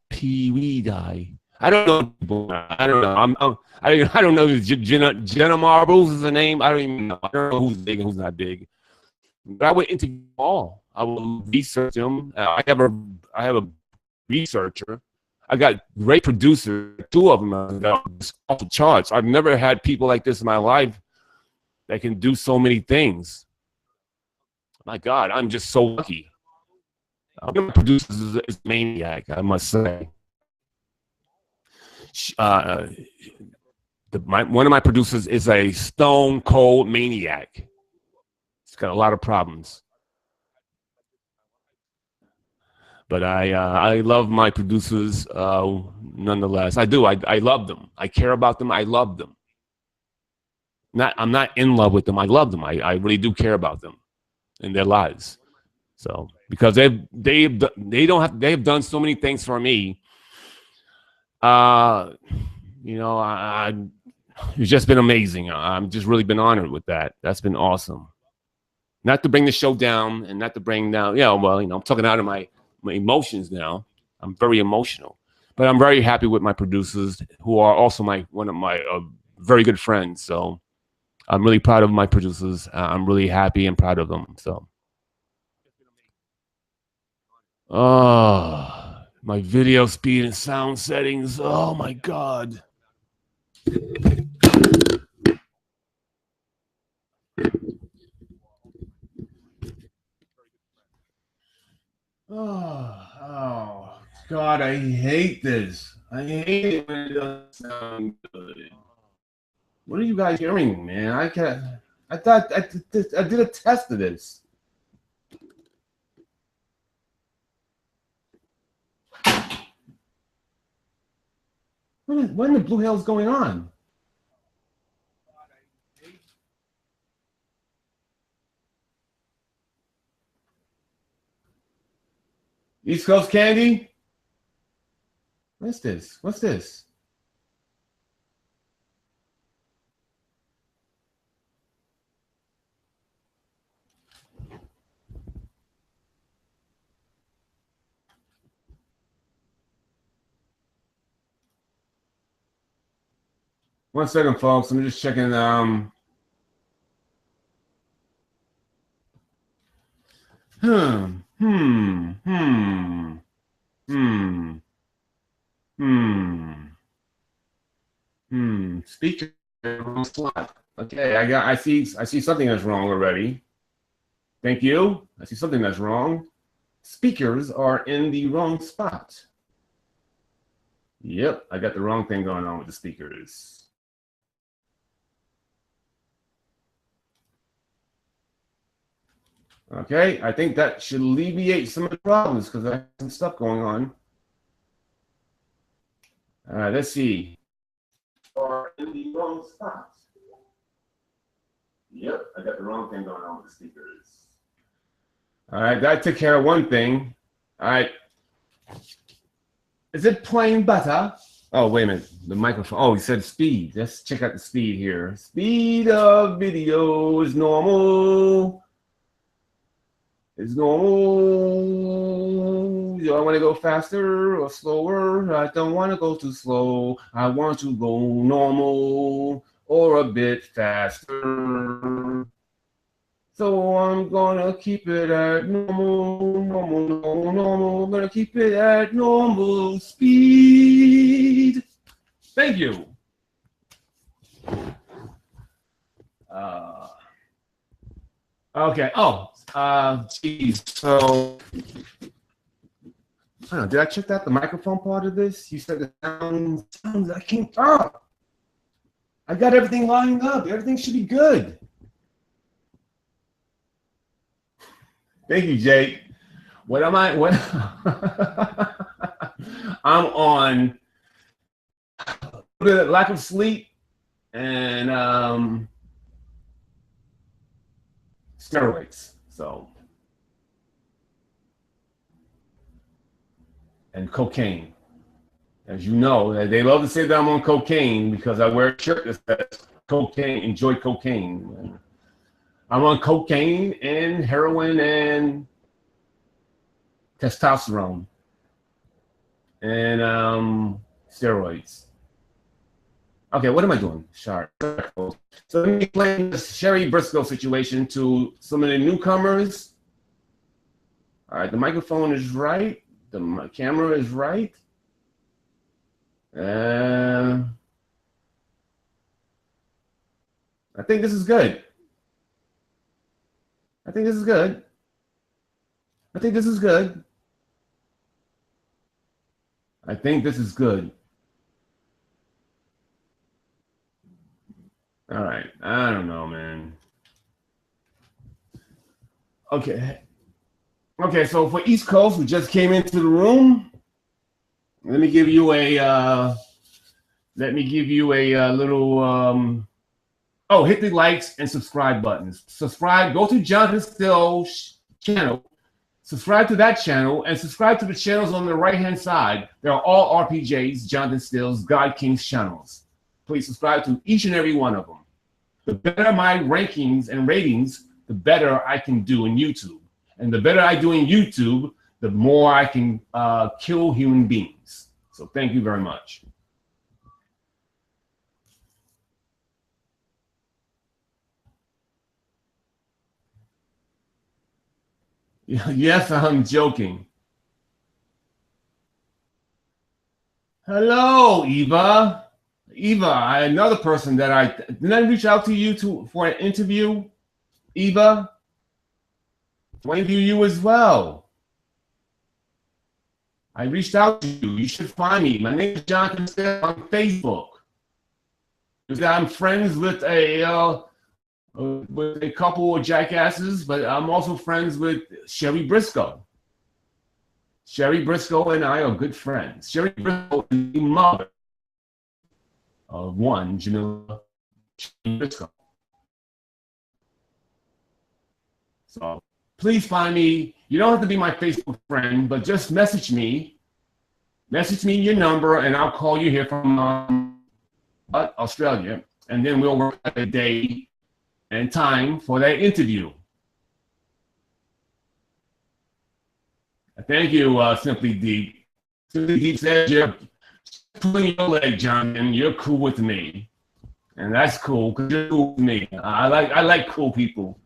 I don't know. I don't know. I don't know if Jenna Marbles is the name. I don't even know. I don't know who's big and who's not big. But I would interview them all. I will research them. I have a researcher. I got great producers. Two of them are off the charts. I've never had people like this in my life that can do so many things. My God, I'm just so lucky. One of my producers is a maniac, I must say. One of my producers is a stone cold maniac. He's got a lot of problems. But I love my producers nonetheless. I do. I love them. I care about them. I love them. I'm not in love with them. I love them. I really do care about them. in their lives. So because they have done so many things for me. You know, it's just been amazing. I've just really been honored with that. That's been awesome. Not to bring the show down and not to bring down, well, I'm talking out of my emotions now. I'm very emotional, but I'm very happy with my producers who are also one of my very good friends. So I'm really proud of my producers. I'm really happy and proud of them. So, my video speed and sound settings. Oh my God. Oh, God, I hate this. I hate it when it doesn't sound good. What are you guys hearing, man? I thought I did a test of this. What in the blue hell is going on? East Coast Candy? What's this? What's this? One second, folks. I'm just checking. Speaker wrong slot. Okay, I see something that's wrong already. Thank you. I see something that's wrong. Speakers are in the wrong spot. Yep, I got the wrong thing going on with the speakers. Okay, I think that should alleviate some of the problems because I have some stuff going on. All right, let's see. Are in the wrong spot. Yep, I got the wrong thing going on with the speakers. All right, that took care of one thing. All right. Is it playing better? Oh, wait a minute. The microphone. Oh, he said speed. Let's check out the speed here. Speed of video is normal. It's normal. Do I want to go faster or slower? I don't want to go too slow. I want to go normal or a bit faster. So I'm gonna keep it at normal. I'm gonna keep it at normal speed. Thank you. Okay. Oh, geez. So, I don't know. Did I check out the microphone part of this? You said the sounds. I can't. I got everything lined up. Everything should be good. Thank you, Jake. What am I? What? I'm on lack of sleep and steroids. So, and cocaine. As you know, they love to say that I'm on cocaine because I wear a shirt that says cocaine, enjoy cocaine. I'm on cocaine and heroin and testosterone and steroids. Okay, what am I doing? Sharp. So let me explain the Cherie Briscoe situation to some of the newcomers. All right, the microphone is right. The camera is right. I think this is good. I think this is good. I think this is good. I think this is good. All right. I don't know, man. Okay. Okay, so for East Coast, who just came into the room, let me give you a little Oh, hit the likes and subscribe buttons. Subscribe. Go to Johnathan Steele's channel. Subscribe to that channel and subscribe to the channels on the right-hand side. They're all RPJs, Johnathan Steele's God King's channels. Please subscribe to each and every one of them. The better my rankings and ratings, the better I can do in YouTube. And the better I do in YouTube, the more I can kill human beings. So thank you very much. Yes, I'm joking. Hello, Eva. Eva, another person that didn't I reach out to you for an interview? Eva, I want to interview you as well. I reached out to you. You should find me. My name is Johnathan Steele on Facebook. I'm friends with a couple of jackasses, but I'm also friends with Cherie Briscoe. Cherie Briscoe and I are good friends. Cherie Briscoe is the mother of one Jamila Briscoe. So please find me. You don't have to be my Facebook friend, but just message me. Message me your number, and I'll call you here from Australia, and then we'll work out a day and time for that interview. Thank you, Simply Deep. Simply Deep says you're pulling your leg, John, and you're cool with me, and that's cool because you're cool with me. I like cool people.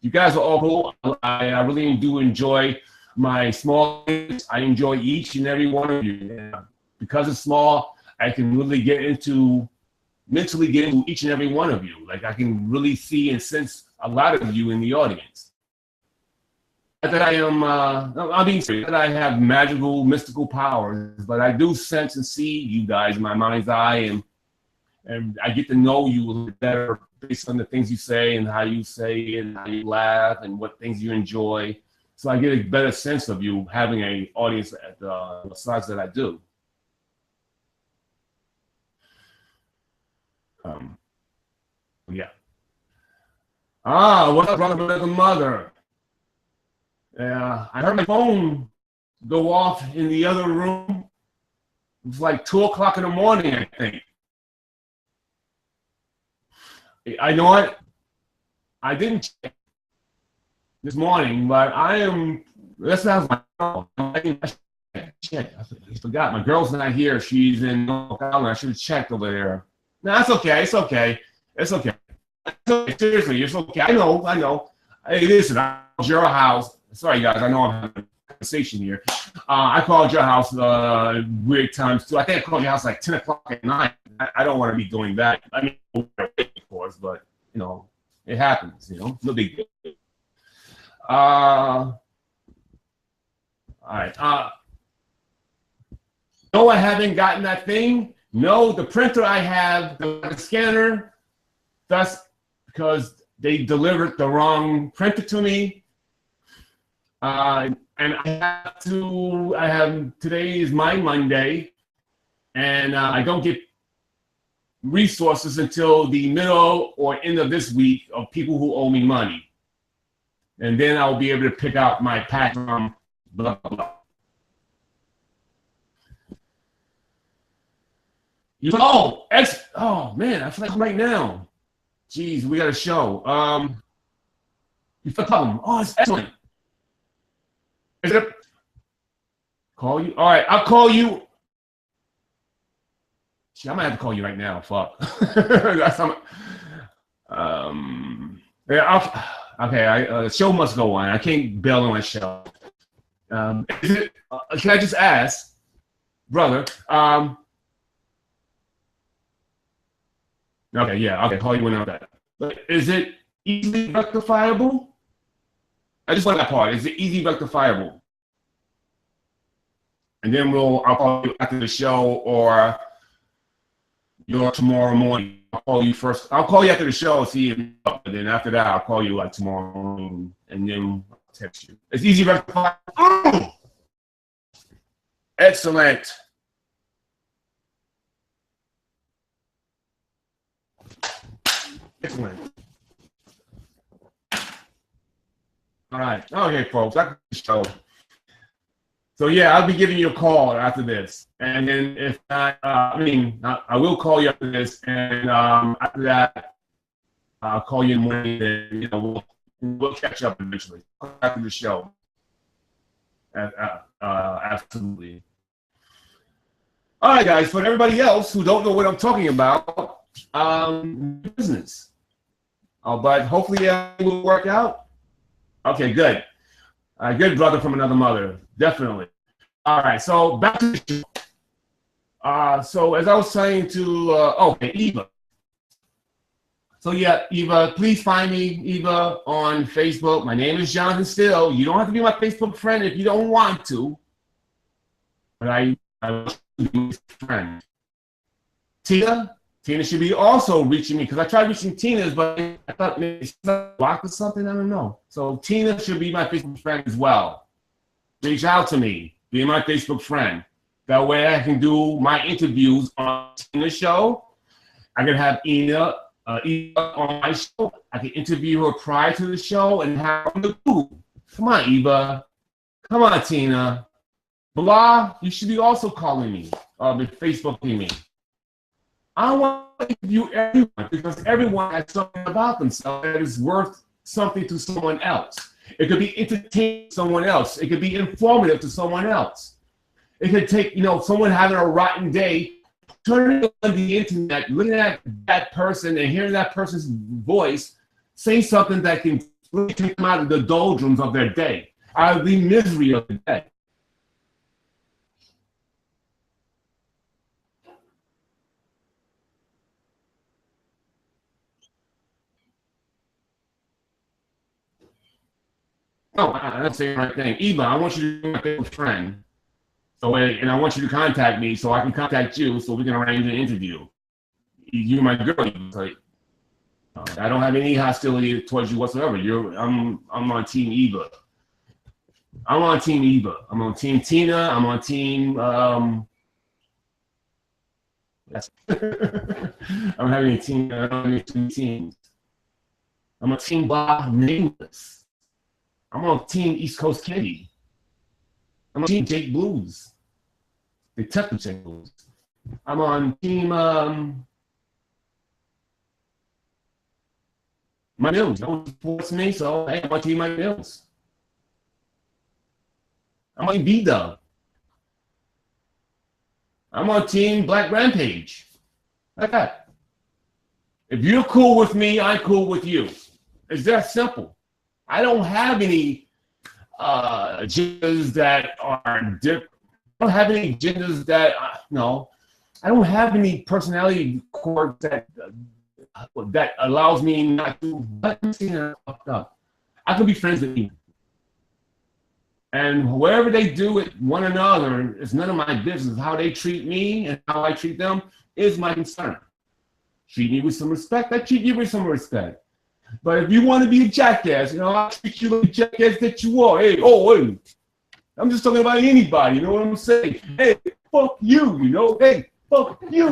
You guys are all cool. I really do enjoy my small things. I enjoy each and every one of you. And because it's small, I can really mentally get into each and every one of you. Like I can really see and sense a lot of you in the audience. Not that I am, I'm being serious, that I have magical, mystical powers, but I do sense and see you guys in my mind's eye, and I get to know you a little better based on the things you say and how you say it and how you laugh and what things you enjoy. So I get a better sense of you having an audience at the size that I do. Yeah. What's up, brother, mother? I heard my phone go off in the other room. It was like 2 o'clock in the morning, I think. I know what? I didn't check this morning, but this sounds my phone. I forgot. My girl's not here. She's in North Carolina. I should have checked over there. No, it's okay. It's okay. It's okay. Seriously, it's okay. I know. Hey, listen, I called your house. Sorry, guys. I know I'm having a conversation here. I called your house weird times, too. I think I called your house like 10 o'clock at night. I don't want to be doing that. I mean, of course, but, it happens, no big deal. All right. No, I haven't gotten that thing. No, the printer I have, the scanner, that's because they delivered the wrong printer to me. And today is my Monday, and I don't get resources until the middle or end of this week of people who owe me money. And then I'll be able to pick out my pack from blah, blah, blah. Oh man, I feel like right now. Jeez, we got a show. You feel problem. Oh, it's excellent. Is it? Call you? All right, I'll call you. Shit, I might have to call you right now. Fuck. Yeah. Okay. The show must go on. I can't bail on my show. Can I just ask, brother? Okay. Yeah. Okay. Call you when I'm that. But is it easily rectifiable? I just want that part. Is it easy rectifiable? And then I'll call you after the show, or tomorrow morning. I'll call you first. I'll call you after the show, see if you're up, and then after that, I'll call you like tomorrow morning, and then I'll text you. It's easy rectifiable. Oh! Excellent. Excellent. All right. Okay, folks. That's the show. So yeah, I'll be giving you a call after this, and then if not, I will call you after this, and after that, I'll call you in the morning, and we'll catch up eventually after the show. Absolutely. All right, guys. For everybody else who don't know what I'm talking about, business. But hopefully it will work out. Okay, good. Good brother from another mother, definitely. All right, so back to the show. So as I was saying to, okay, Eva. So yeah, Eva, please find me, Eva, on Facebook. My name is Johnathan Steele. You don't have to be my Facebook friend if you don't want to, but I want you to be my friend. Tina should be also reaching me because I tried reaching Tina's, but I thought maybe she's blocked or something. I don't know. So Tina should be my Facebook friend as well. Reach out to me, be my Facebook friend. That way I can do my interviews on Tina's show. I can have Eva on my show. I can interview her prior to the show and have her on the group. Come on, Eva. Come on, Tina. Blah, you should be also calling me or Facebooking me. I want to interview everyone because everyone has something about themselves that is worth something to someone else. It could be entertaining to someone else. It could be informative to someone else. It could take, someone having a rotten day, turning on the internet, looking at that person and hearing that person's voice, say something that can really take them out of the doldrums of their day, out of the misery of the day. No, that's the right thing. Eva, I want you to be my favorite friend. And I want you to contact me so I can contact you so we can arrange an interview. You're my girl. I don't have any hostility towards you whatsoever. I'm on Team Eva. I'm on Team Eva. I'm on Team Tina. I'm on Team. I'm having a team. I don't have two teams. I'm a Team Bob Nameless. I'm on Team East Coast Kitty. I'm on Team Jake Blues. Detective Jake Blues. I'm on Team My Mills. No one supports me, so hey, I'm on Team My Mills. I'm on B-Dub. I'm on Team Black Rampage. Like that. If you're cool with me, I'm cool with you. It's that simple. I don't have any agendas that are different. I don't have any agendas that, no. I don't have any personality quirks that allows me not to. I can be friends with you. And wherever they do with one another, it's none of my business. How they treat me and how I treat them is my concern. Treat me with some respect, I treat you with some respect. But if you want to be a jackass, I'll treat you like a jackass that you are. Hey, hey. I'm just talking about anybody, you know what I'm saying? Hey, fuck you, Hey, fuck you,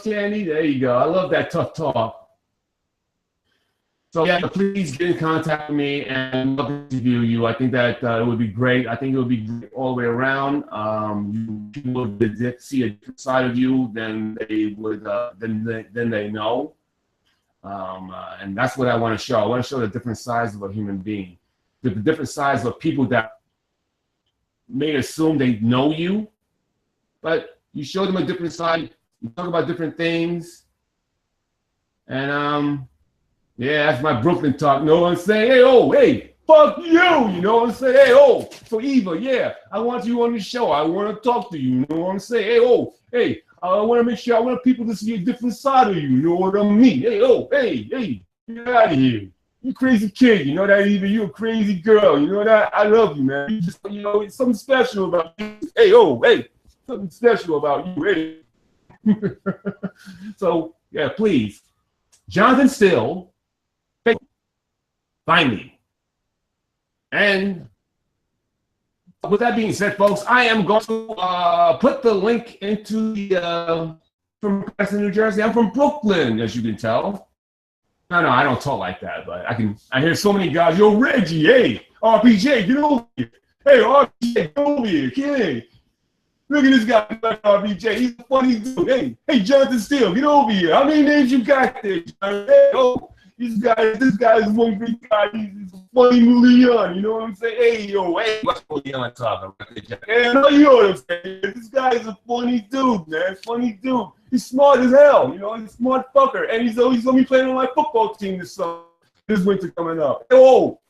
Candy, there you go. I love that tough talk. So yeah, please get in contact with me and love to interview you. I think that it would be great. I think it would be great all the way around. People would see a different side of you than they would than they know, and that's what I want to show. I want to show the different sides of a human being, the different sides of people that may assume they know you, but you show them a different side. You talk about different things, and yeah, that's my Brooklyn talk. You know what I'm saying? Hey, hey, fuck you. You know what I'm saying? Hey, so Eva, yeah, I want you on the show. I want to talk to you. You know what I'm saying? Hey, I want to make sure I want people to see a different side of you. You know what I mean? Hey, get out of here. You crazy kid. You know that, Eva? You a crazy girl. You know that? I love you, man. You just, it's something special about you. Hey, something special about you. Hey. So, yeah, please. Johnathan Steele. Find me. And with that being said, folks, I am going to put the link into the from Preston, New Jersey. I'm from Brooklyn, as you can tell. No, I don't talk like that, but I hear so many guys, yo, Reggie, hey, RPJ, get over here. Hey, RPJ, get over here, kid. Look at this guy, RPJ. He's a funny dude. Hey, Johnathan Steele, get over here. How many names you got there, John? Hey, oh, this guy is one big guy. He's a funny Leon. You know what I'm saying? Hey, what's Leon talking about? Hey, I know you know what I'm saying. This guy is a funny dude, man. Funny dude. He's smart as hell. You know, he's a smart fucker. And he's going to be playing on my football team this winter coming up. Oh.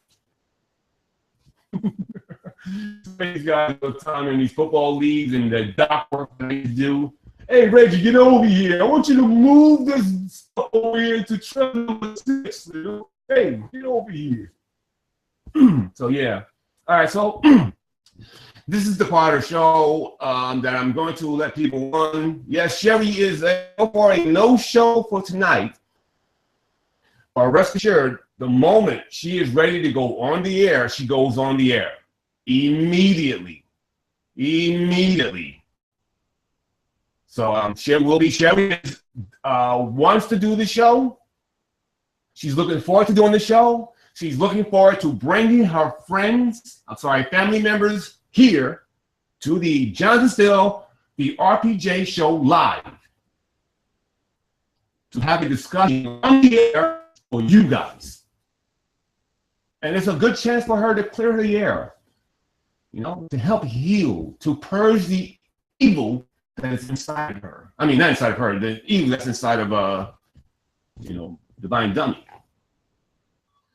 These guys all the time in these football leagues and the doc work that they do. Hey, Reggie, get over here. I want you to move this stuff over here to track number 6. Dude. Hey, get over here. So, yeah. All right, so this is the part of the show that I'm going to let people on. Yes, Cherie is for a no-show for tonight. But rest assured, the moment she is ready to go on the air, she goes on the air. Immediately. So Cherie wants to do the show. She's looking forward to doing the show. She's looking forward to bringing her family members here to the Johnathan Steele The RPJ show live to have a discussion on the air for you guys. And it's a good chance for her to clear the air. You know, to help heal, to purge the evil that is inside of her. I mean, not inside of her, the evil that's inside of, Divine Dummy.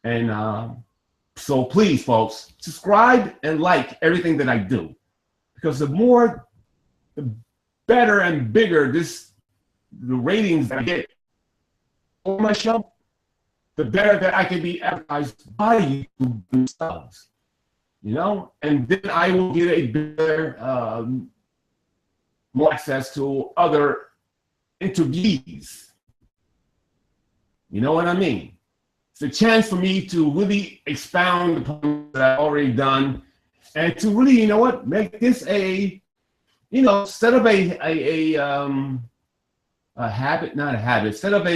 And so please, folks, subscribe and like everything that I do. Because the better and bigger the ratings that I get on my show, the better that I can be advertised by you themselves. You know, and then I will get a better, more access to other interviewees. You know what I mean? It's a chance for me to really expound upon what I've already done, and to really, you know what, make this instead of a habit, not a habit, instead of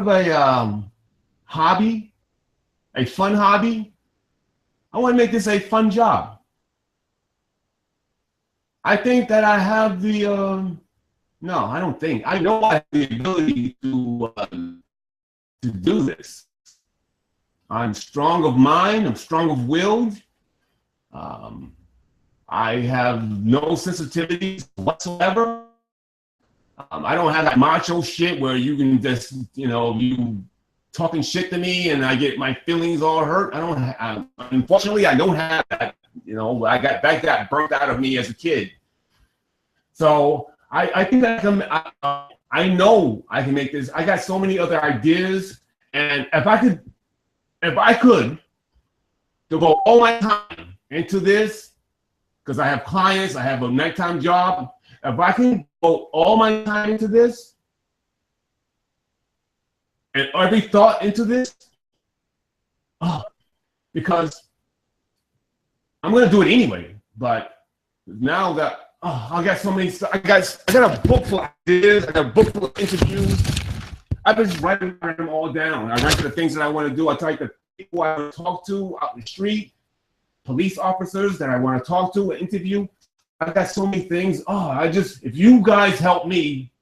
a hobby. A fun hobby. I want to make this a fun job. I think that I have the, no, I don't think. I know I have the ability to do this. I'm strong of mind. I'm strong of will. I have no sensitivities whatsoever. I don't have that macho shit where you can just, you talking shit to me and I get my feelings all hurt. Unfortunately, I don't have that. That got burnt out of me as a kid. So I think that I know I can make this. I got so many other ideas, and if I could devote all my time into this, because I have clients, I have a nighttime job. If I can devote all my time into this, and every thought into this, because I'm gonna do it anyway. But now that I got so many, I got a book full of ideas, I got a book full of interviews. I've been just writing them all down. I write the things that I want to do. I type the people I want to talk to out in the street, police officers that I want to talk to, and interview. I got so many things. If you guys help me,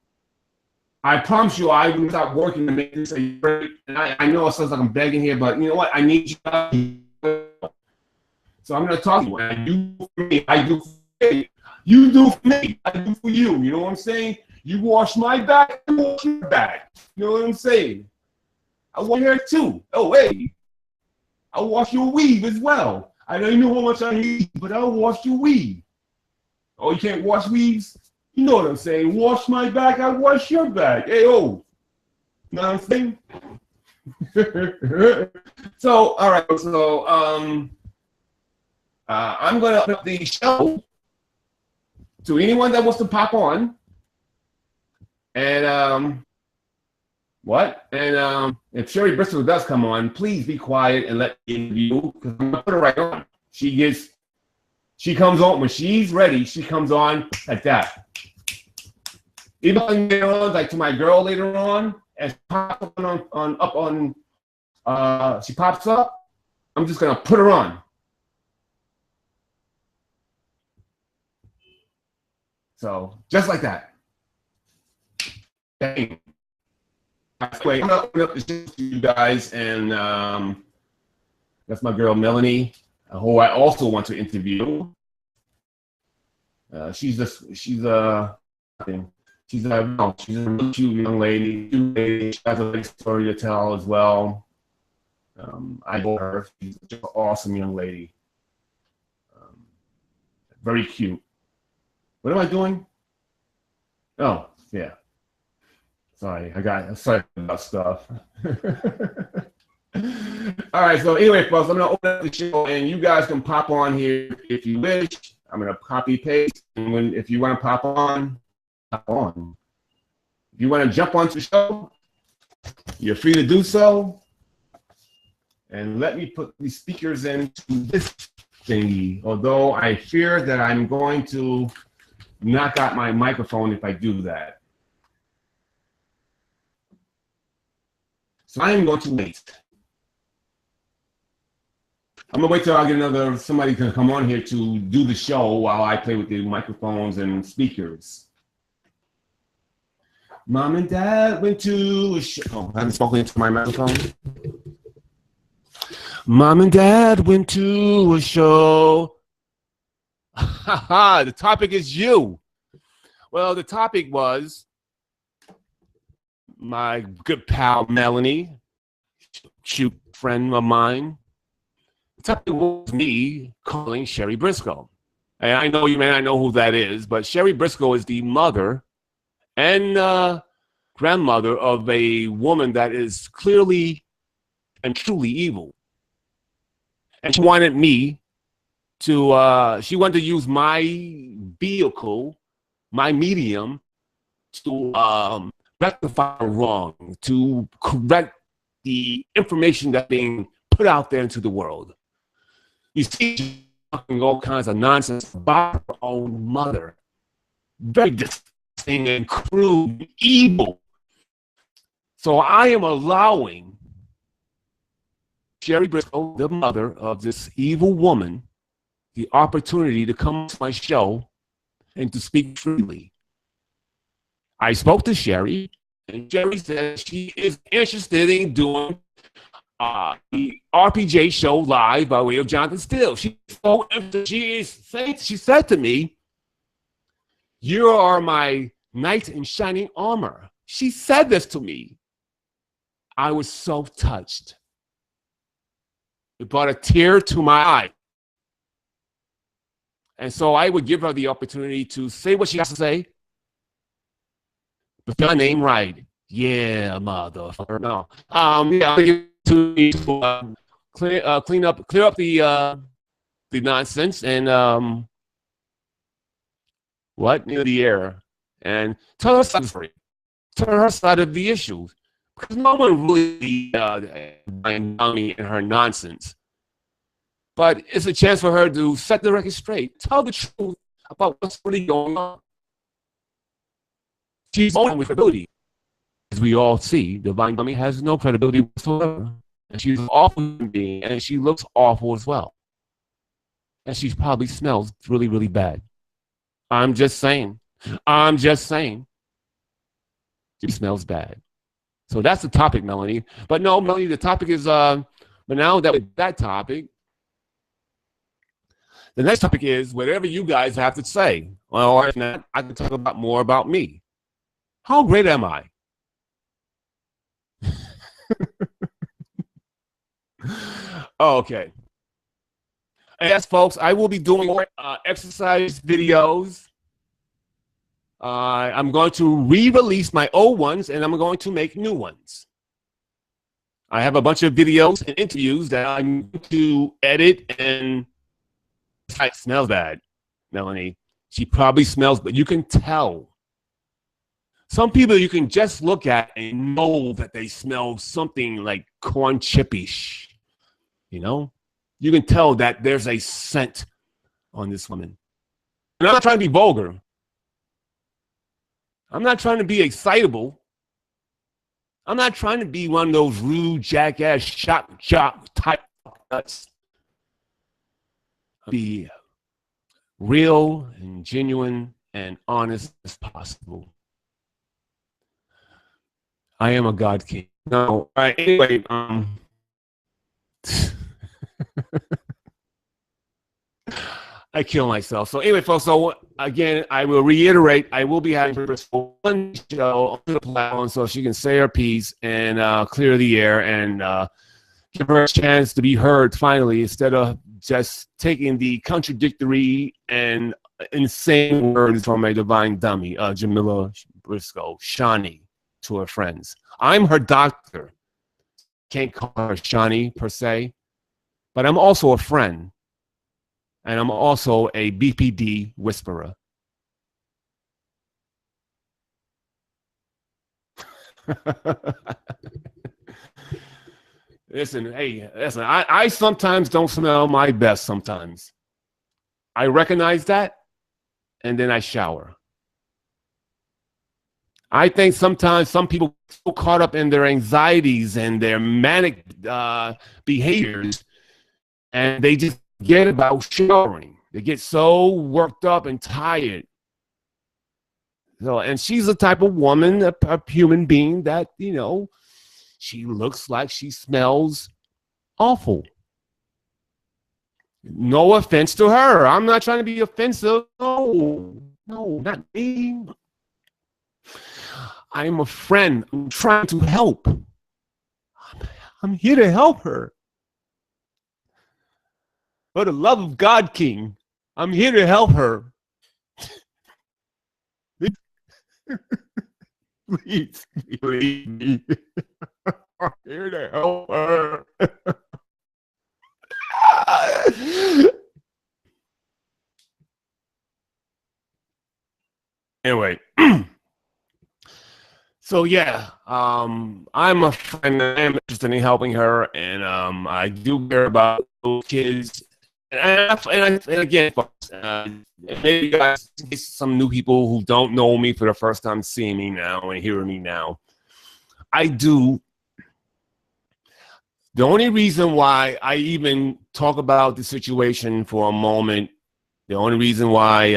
I promise you, I will stop working to make this a great. And I know it sounds like I'm begging here, but you know what? I need you guys. So I'm going to talk to you. And you do for me. I do for you. You do for me. I do for you. You know what I'm saying? You wash my back, I wash your back. You know what I'm saying? I wash your hair too. Oh, hey. I wash your weave as well. I don't know how much I need, but I'll wash your weave. Oh, you can't wash weaves? You know what I'm saying? Wash my back, I wash your back. Hey, oh. You know what I'm saying? So, all right. So, I'm going to open up the show to anyone that wants to pop on. And What? And if Cherie Briscoe does come on, please be quiet and let me interview, because I'm gonna put her right on. She comes on when she's ready. She comes on like that. Even later on, like to my girl later on, and she pops up she pops up. I'm just gonna put her on. So just like that. Dang. Anyway, I'm gonna open up the show to you guys, and that's my girl Melanie, who I also want to interview. She's a really cute young lady. She has a big story to tell as well. I adore her. She's just an awesome young lady. Very cute. What am I doing? Oh, yeah. Sorry about stuff. All right, so anyway, folks, I'm gonna open up the show, and you guys can pop on here if you wish. I'm gonna copy paste, and if you want to pop on, hop on. If you want to jump onto the show, you're free to do so. And let me put these speakers into this thingy, although I fear that I'm going to knock out my microphone if I do that. So I am going to wait. I'm gonna wait till I get somebody can come on here to do the show while I play with the microphones and speakers. Mom and Dad went to a show. Oh, I haven't spoken into my microphone. Mom and Dad went to a show. The topic is you. Well, the topic was my good pal Melanie, cute friend of mine. The topic was me calling Cherie Briscoe. And I know you may not know who that is, but Cherie Briscoe is the mother and grandmother of a woman that is clearly and truly evil. And she wanted me to, she wanted to use my vehicle, my medium, to rectify wrong, to correct the information that's being put out there into the world. You see, she's talking all kinds of nonsense about her own mother. Very disgusting and crude, and evil. So I am allowing Cherie Briscoe, the mother of this evil woman, the opportunity to come to my show and to speak freely. I spoke to Cherie, and Cherie said she is interested in doing the RPJ show live by way of Johnathan Steele. She said to me, "You are my knight in shining armor." She said this to me. I was so touched. It brought a tear to my eye. And so I would give her the opportunity to say what she has to say. But my name right. Yeah, motherfucker. No. Yeah, I'll give to clear up the nonsense and the air, and tell her side of the story. Tell her side of the issues. Because no one really me and her nonsense. But it's a chance for her to set the record straight. Tell the truth about what's really going on. She's on with credibility. As we all see, Divine Dummy has no credibility whatsoever. And she's an awful being, and she looks awful as well. And she probably smells really, really bad. I'm just saying. She smells bad. So that's the topic, Melanie. But no, Melanie, the topic is, but now that with that topic, the next topic is whatever you guys have to say. Or if not, I can talk about more about me. How great am I? Okay. Yes, folks, I will be doing more exercise videos. I'm going to re-release my old ones, and I'm going to make new ones. I have a bunch of videos and interviews that I'm going to edit, and it smells bad, Melanie. She probably smells, but you can tell Some people you can just look at and know that they smell something like corn chippish. You know, you can tell that there's a scent on this woman. And I'm not trying to be vulgar. I'm not trying to be excitable. I'm not trying to be one of those rude, jackass, shock jock type nuts. Be real and genuine and honest as possible. I am a God king. No, all right, anyway, I kill myself. So anyway, folks, so again, I will reiterate, I will be having one show on the platform so she can say her piece and clear the air and give her a chance to be heard finally, instead of just taking the contradictory and insane words from a divine dummy, Cherie Briscoe, Shawnee, to her friends. I'm her doctor. Can't call her Shawnee per se, but I'm also a friend. And I'm also a BPD whisperer. Listen, hey, listen, I sometimes don't smell my best sometimes. I recognize that, and then I shower. I think sometimes some people get so caught up in their anxieties and their manic behaviors, and they just forget about showering. They get so worked up and tired. So, and she's the type of woman, a human being that, you know, she looks like she smells awful. No offense to her. I'm not trying to be offensive. No, not me. I'm a friend. I'm trying to help. I'm here to help her. For the love of God, King, I'm here to help her. Please believe me. I'm here to help her. Anyway. So yeah, I'm a friend. I am interested in helping her, and I do care about those kids. And again, folks, maybe you guys, some new people who don't know me for the first time seeing me now and hearing me now. I do. The only reason why I even talk about the situation for a moment, the only reason why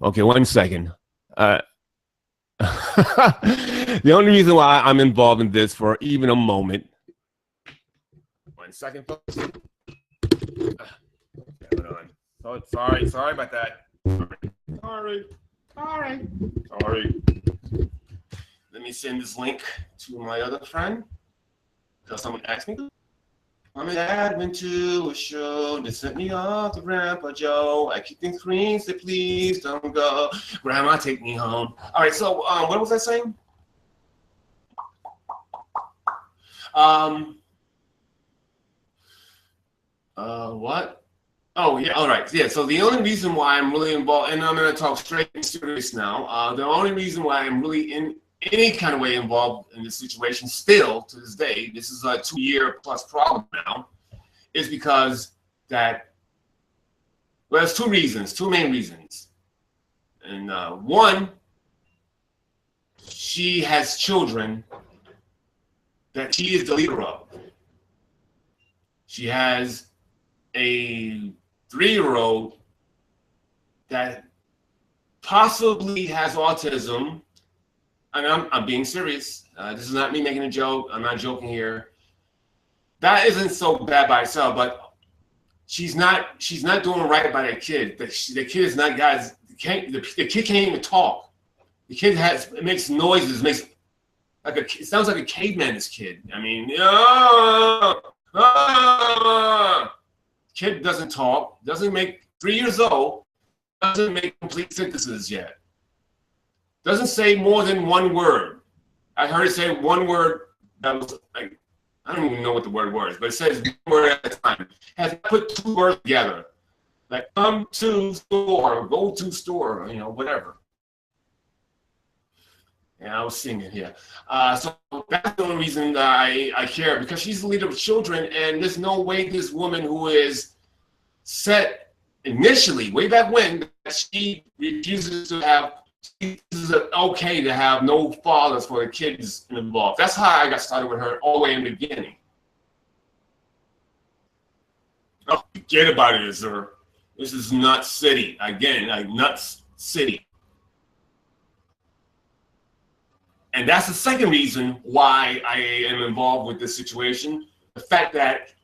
okay, 1 second. The only reason why I'm involved in this for even a moment. 1 second, folks. Hold on. Sorry about that. Sorry. Let me send this link to my other friend, because someone asked me. My dad went to a show. They sent me off to Grandpa Joe. I keep things clean, say please don't go. Grandma, take me home. All right, so what was I saying? What? Oh, yeah, all right. Yeah, so the only reason why I'm really involved, and I'm going to talk straight and serious now, the only reason why I'm really in any kind of way involved in this situation still to this day, this is a 2-year plus problem now, is because that, well, there's two main reasons. And one, she has children that she is the leader of. She has a 3-year-old that possibly has autism. And I'm being serious. This is not me making a joke. I'm not joking here. That isn't so bad by itself, but she's not doing right by that kid. The kid is not, guys. The kid can't even talk. The kid makes noises. It sounds like a caveman. This kid. I mean, kid doesn't talk. Doesn't make 3 years old. Doesn't make complete sentences yet. Doesn't say more than one word. I heard it say one word that was like, I don't even know what the word was, but it says one word at a time. Has put 2 words together. Like, come to store, go to store, you know, whatever. Yeah, I was singing here. So that's the only reason that I care, because she's the leader of children, and there's no way this woman who is set initially, way back when, that she refuses to have, it's okay to have no fathers for the kids involved. That's how I got started with her all the way in the beginning. Oh, forget about it, sir. This is Nut City. Again, like Nuts City. And that's the second reason why I am involved with this situation. The fact that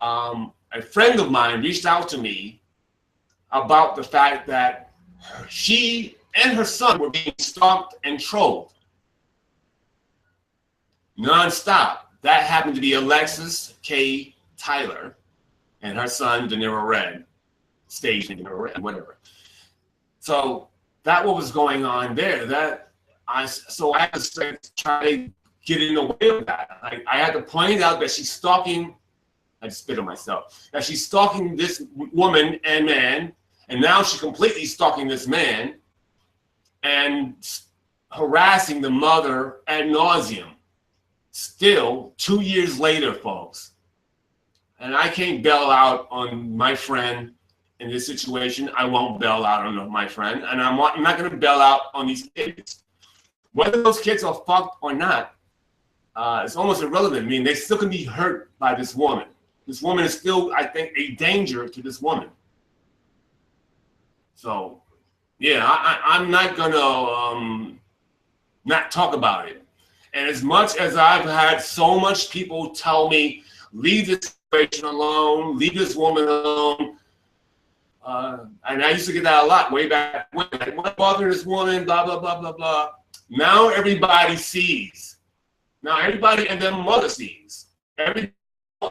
a friend of mine reached out to me about the fact that she and her son were being stalked and trolled nonstop. That happened to be Alexis K. Tyler and her son, De Niro Red, staged De Niro Red, whatever. So that what was going on there. So I had to try to get in the way of that. I had to point out that she's stalking, I just spit on myself, that she's stalking this woman and man, and now she's completely stalking this man and harassing the mother ad nauseum. Still, 2 years later, folks. And I can't bail out on my friend in this situation. I won't bail out on my friend, and I'm not going to bail out on these kids. Whether those kids are fucked or not, it's almost irrelevant. I mean, they still can be hurt by this woman. This woman is still, I think, a danger to this woman. So, yeah, I'm not gonna not talk about it. And as much as I've had so much people tell me, leave this situation alone, leave this woman alone, and I used to get that a lot way back when, like, what's bothering this woman, blah, blah, blah, blah, blah. Now everybody sees. Now everybody and their mother sees. Everybody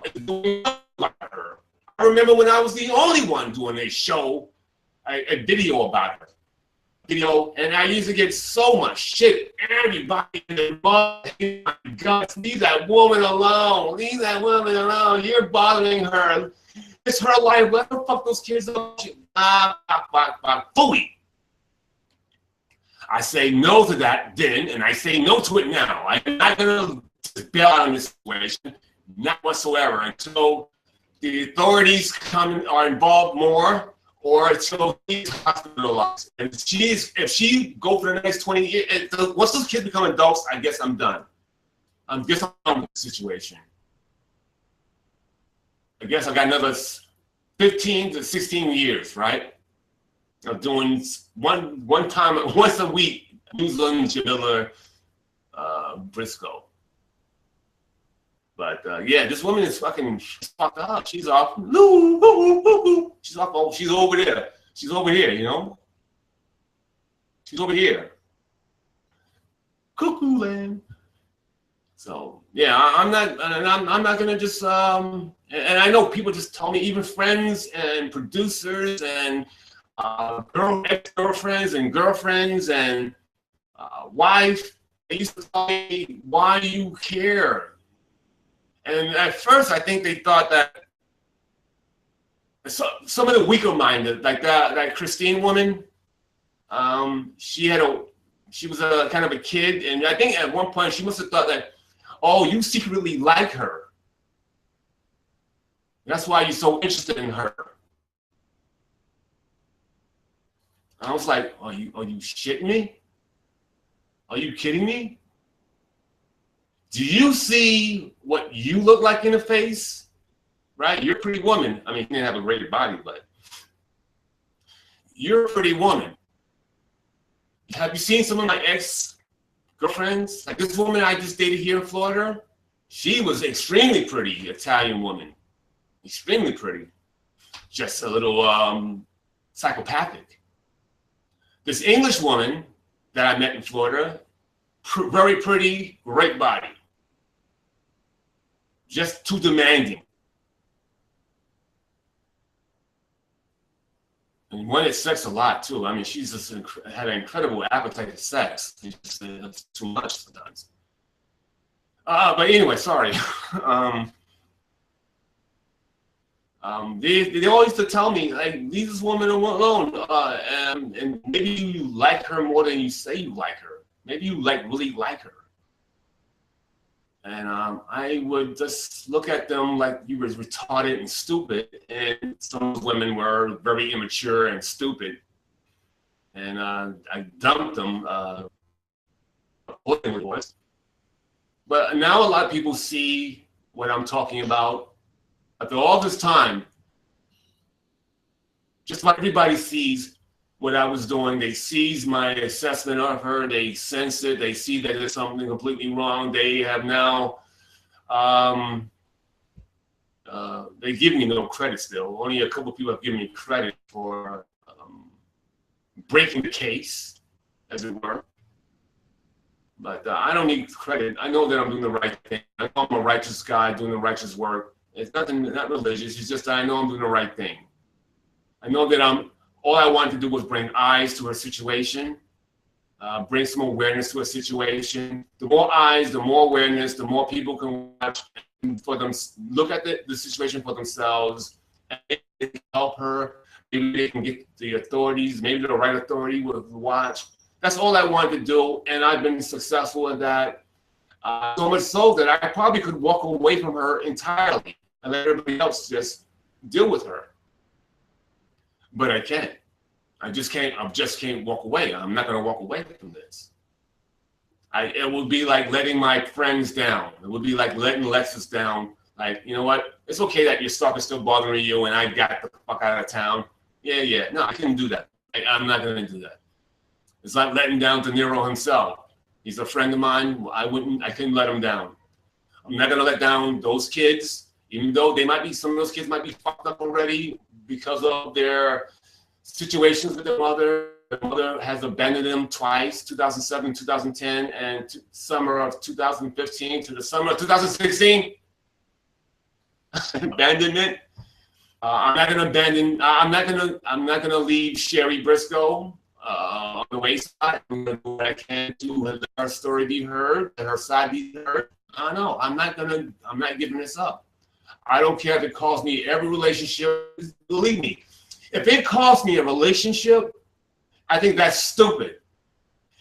is doing like her. I remember when I was the only one doing a show, a video about her. And I used to get so much shit. Everybody in their mother, my guts, leave that woman alone. Leave that woman alone. You're bothering her. It's her life. Let her fuck those kids up. Fooey. I say no to that then, and I say no to it now. I'm not going to bail out on this situation, not whatsoever, until the authorities are involved more, or until she's hospitalized. And if she go for the next 20 years, once those kids become adults, I guess I'm done. I guess I'm done with the situation. I guess I got another 15 to 16 years, right? Of doing one time, once a week, Newsland Cherie Briscoe. But yeah, this woman is fucking fucked up. She's off. She's off. Oh, she's over there. She's over here. You know. She's over here. Cuckoo land. So yeah, I'm not gonna just and I know people just tell me, even friends and producers and ex-girlfriends and girlfriends and wife, they used to tell me, why do you care? And at first I think they thought that some of the weaker minded, like that Christine woman, she was a kind of a kid, and I think at one point she must have thought that, oh, you secretly like her. That's why you're so interested in her. I was like, are you shitting me? Are you kidding me? Do you see what you look like in the face? Right? You're a pretty woman. I mean, you didn't have a great body, but you're a pretty woman. Have you seen some of my ex-girlfriends? Like this woman I just dated here in Florida, she was extremely pretty, Italian woman. Extremely pretty. Just a little psychopathic. This English woman that I met in Florida, very pretty, great body. Just too demanding. And wanted sex a lot too. I mean, she's just had an incredible appetite for sex. It's too much sometimes. But anyway, sorry. They always used to tell me, like, leave this woman alone, and maybe you like her more than you say you like her. Maybe you really like her. And I would just look at them like you were retarded and stupid, and some women were very immature and stupid. And I dumped them. But now a lot of people see what I'm talking about. After all this time, just like everybody sees what I was doing, they sees my assessment of her, they sense it, they see that there's something completely wrong. They have now, they give me no credit still. Only a couple of people have given me credit for breaking the case, as it were. But I don't need credit. I know that I'm doing the right thing. I know I'm a righteous guy doing the righteous work. It's nothing, not religious. It's just that I know I'm doing the right thing. I know that all I wanted to do was bring eyes to her situation, bring some awareness to her situation. The more eyes, the more awareness, the more people can watch for them, look at the situation for themselves, and help her. Maybe they can get the authorities, maybe the right authority will watch. That's all I wanted to do, and I've been successful at that. So much so that I probably could walk away from her entirely and let everybody else just deal with her. But I can't. I just can't walk away. I'm not going to walk away from this. It would be like letting my friends down. It would be like letting Lexus down. Like, you know what? It's okay that your stuff is still bothering you and I got the fuck out of town. Yeah. No, I couldn't do that. I'm not going to do that. It's like letting down De Niro himself. He's a friend of mine. I couldn't let him down. I'm not going to let down those kids, even though some of those kids might be fucked up already because of their situations with their mother. Their mother has abandoned them twice, 2007, 2010, and summer of 2015 to the summer of 2016. Abandonment. I'm not gonna abandon. I'm not gonna leave Cherie Briscoe on the wayside. I'm gonna do what I can to let her story be heard, let her side be heard. No, I'm not giving this up. I don't care if it costs me every relationship. Believe me, if it costs me a relationship, I think that's stupid.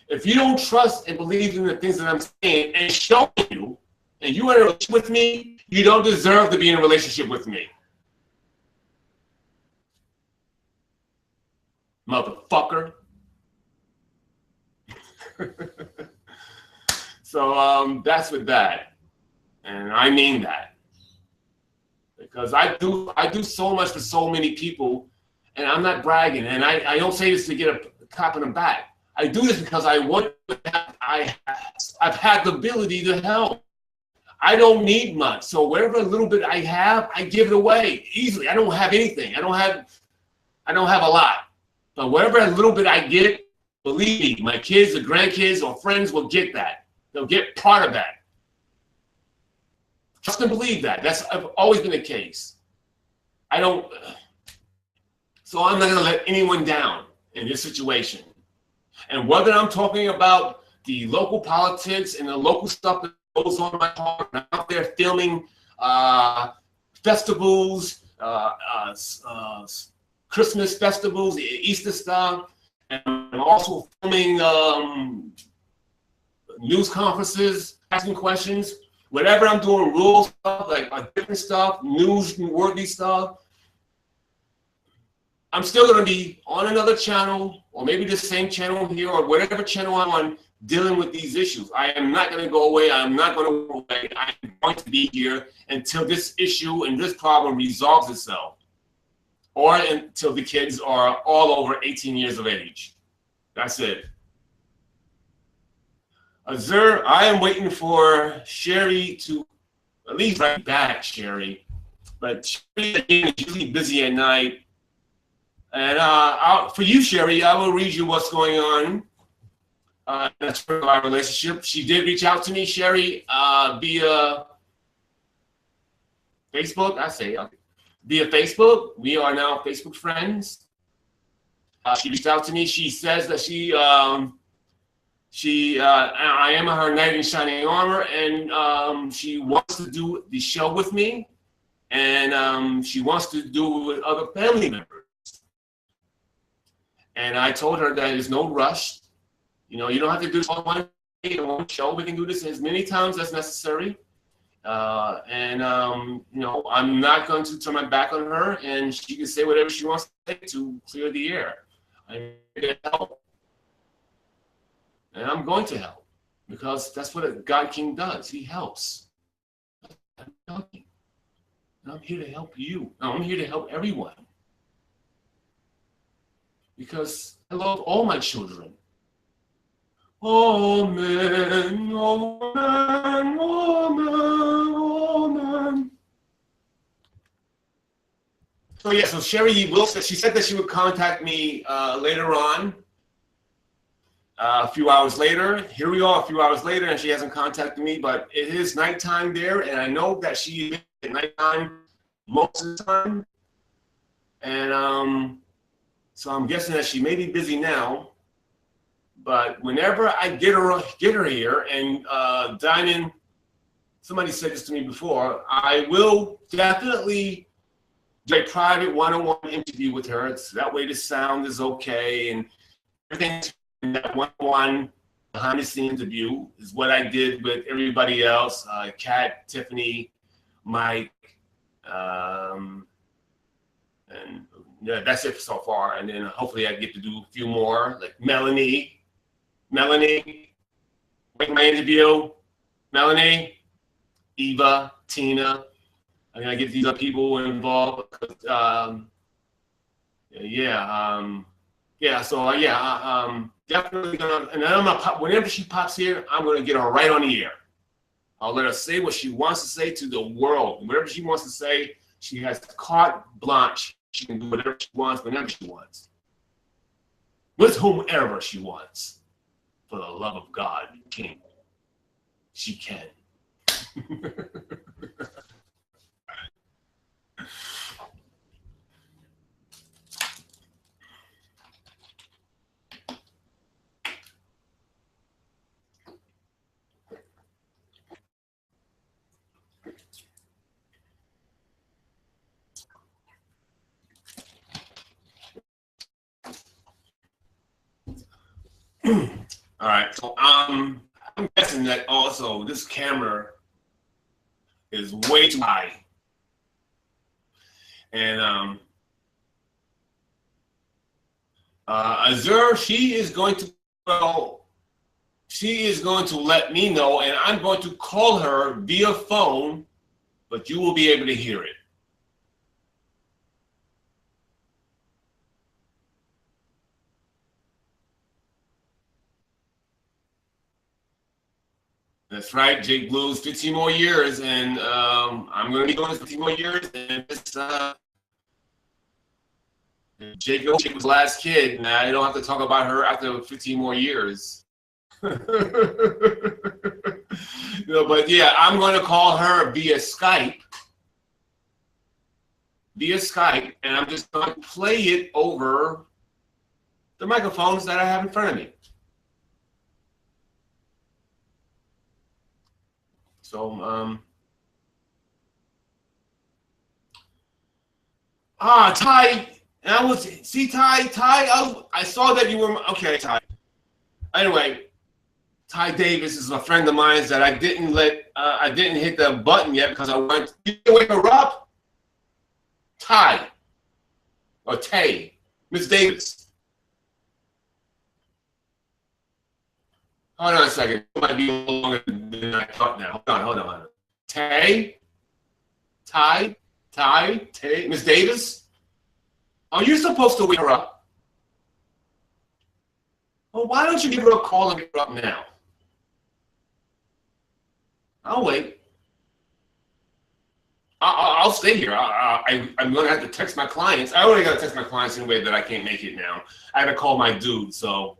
If you don't trust and believe in the things that I'm saying and showing you, and you are in a relationship with me, you don't deserve to be in a relationship with me. Motherfucker. So that's with that. And I mean that. Because I do so much for so many people, and I'm not bragging, and I don't say this to get a clap on the back. I do this because I've had the ability to help. I don't need much, so whatever little bit I have, I give it away easily. I don't have anything. I don't have a lot, but whatever little bit I get, believe me, my kids or grandkids or friends will get that. They'll get part of that. Trust and believe that. That's always been the case. So I'm not going to let anyone down in this situation. And whether I'm talking about the local politics and the local stuff that goes on in my heart, I'm out there filming festivals, Christmas festivals, Easter stuff, and I'm also filming news conferences, asking questions. Whatever I'm doing, rules stuff, like different stuff, news-worthy stuff, I'm still going to be on another channel, or maybe the same channel here, or whatever channel I'm on, dealing with these issues. I am not going to go away. I'm not going to go away. I'm going to be here until this issue and this problem resolves itself, or until the kids are all over 18 years of age. That's it. Azur, I am waiting for Cherie to at least write back, Cherie. But Cherie is usually busy at night. And for you, Cherie, I will read you what's going on. That's for our relationship. She did reach out to me, Cherie, via Facebook. Via Facebook. We are now Facebook friends. She reached out to me. She says that I am her knight in shining armor, and she wants to do the show with me. and she wants to do it with other family members. And I told her that there's no rush. You know, you don't have to do this all one day or one show. We can do this as many times as necessary. You know, I'm not going to turn my back on her, and she can say whatever she wants to say to clear the air. I'm here to help. And I'm going to help, because that's what a God King does. He helps. I'm helping. And I'm here to help you. I'm here to help everyone. Because I love all my children. Amen, amen, amen, amen. So yeah, so Cherie Wilson, she said that she would contact me later on. A few hours later, here we are a few hours later, and she hasn't contacted me, but it is nighttime there, and I know that she is at nighttime most of the time. And so I'm guessing that she may be busy now. But whenever I get her here and dine in, somebody said this to me before, I will definitely do a private one-on-one interview with her. It's, that way the sound is okay and everything's in that one-on-one behind-the-scenes interview is what I did with everybody else, Kat, Tiffany, Mike, and yeah, that's it so far. And then hopefully I get to do a few more, like Melanie, make my interview. Melanie, Eva, Tina. I'm gonna get these other people involved. Definitely gonna. And I'm gonna pop, whenever she pops here, I'm gonna get her right on the air. I'll let her say what she wants to say to the world. Whatever she wants to say, she has carte blanche. She can do whatever she wants, whenever she wants, with whomever she wants. For the love of God, King, she can. All right, so I'm guessing that also this camera is way too high, and Azure, she is going to let me know, and I'm going to call her via phone, but you will be able to hear it. That's right, Jake Blues, 15 more years, and I'm going to be doing this 15 more years, and it's, Jake was the last kid, and I don't have to talk about her after 15 more years. But yeah, I'm going to call her via Skype, and I'm just going to play it over the microphones that I have in front of me. So, Ty, and I was, see, Ty, I saw that you were, okay, Ty. Anyway, Ty Davis is a friend of mine that I didn't hit the button yet because I wanted to wake her up. Ty, or Tay, Miss Davis. Hold on a second. It might be a little longer than I thought now. Hold on. Tay, Miss Davis? Are you supposed to wake her up? Well, why don't you give her a call and wake her up now? I'll wait. I'll stay here. I'm going to have to text my clients. I already got to text my clients in a way that I can't make it now. I had to call my dude, so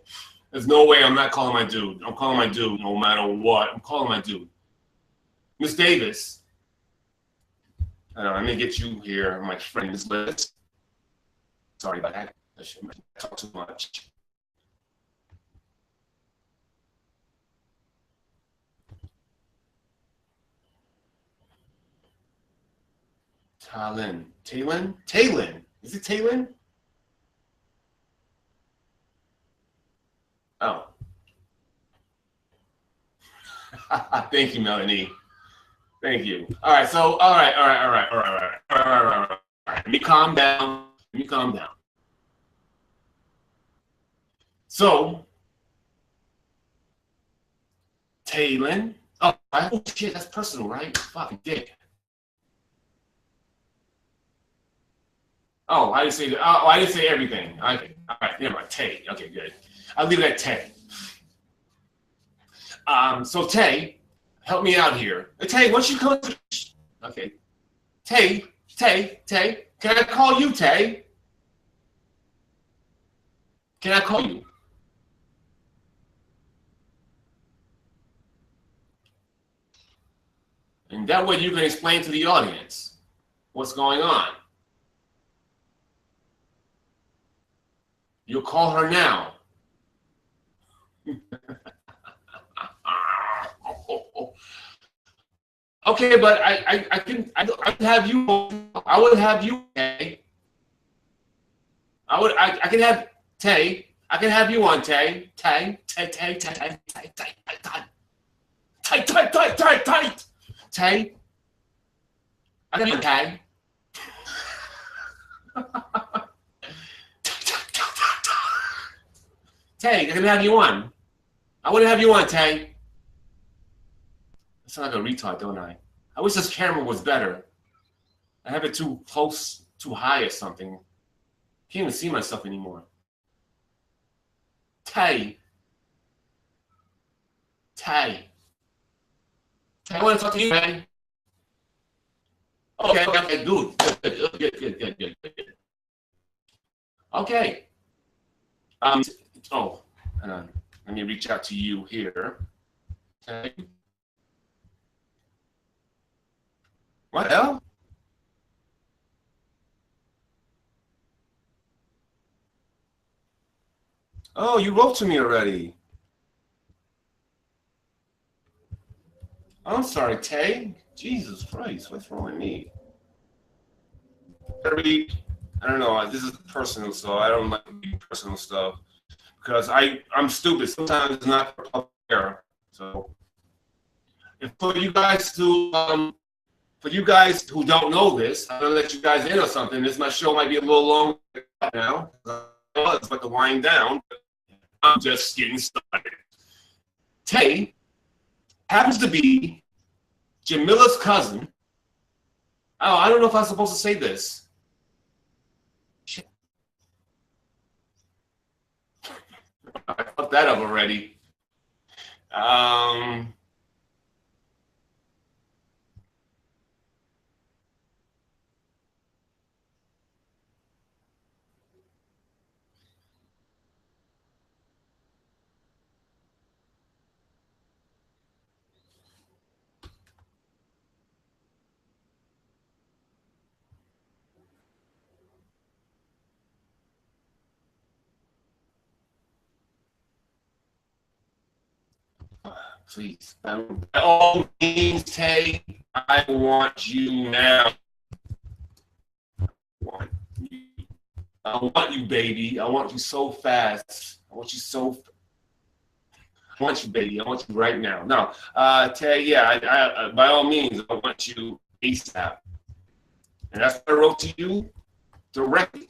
there's no way I'm not calling my dude. I'm calling my dude no matter what. I'm calling my dude. Miss Davis. Let me get you here, my friend's list. Sorry about that. I shouldn't talk too much. Talon. Talon? Talon. Is it Talon? Oh. Thank you, Melanie. Thank you. All right, so, all right. Let me calm down. So, Talon. Oh shit, that's personal, right? Fucking dick. Oh, I didn't say that. Oh, I didn't say everything. Okay, all right, never mind. Tay. Okay, good. I'll leave it at Tay. So Tay, help me out here. Tay, why don't you come? Okay, Tay. Can I call you Tay? Can I call you? And that way you can explain to the audience what's going on. You'll call her now. Okay, but I can have you. I would have you, Tay. I can have Tay. I can have you on Tay. Tay. Tay. I can have Tay. Tay, I can have you on. I want to have you on, Tay. I sound like a retard, don't I? I wish this camera was better. I have it too close, too high or something. Can't even see myself anymore. Tay. I want to talk to you, man. Okay, good. Okay. Oh, let me reach out to you here. Okay. What the hell? Oh, you wrote to me already. I'm sorry, Tay. Jesus Christ, what's wrong with me? I don't know. This is personal, so I don't like personal stuff because I'm stupid. Sometimes it's not for air. So, for you guys who don't know this, I'm gonna let you guys in or something. My show might be a little long now. It's about to wind down. I'm just getting started. Tay happens to be Jamila's cousin. Oh, I don't know if I'm supposed to say this. Shit. I fucked that up already. Please. By all means, Tay, I want you now. I want you, baby. I want you so fast. I want you, baby. I want you right now. No, Tay, yeah, by all means, I want you ASAP. And that's what I wrote to you directly.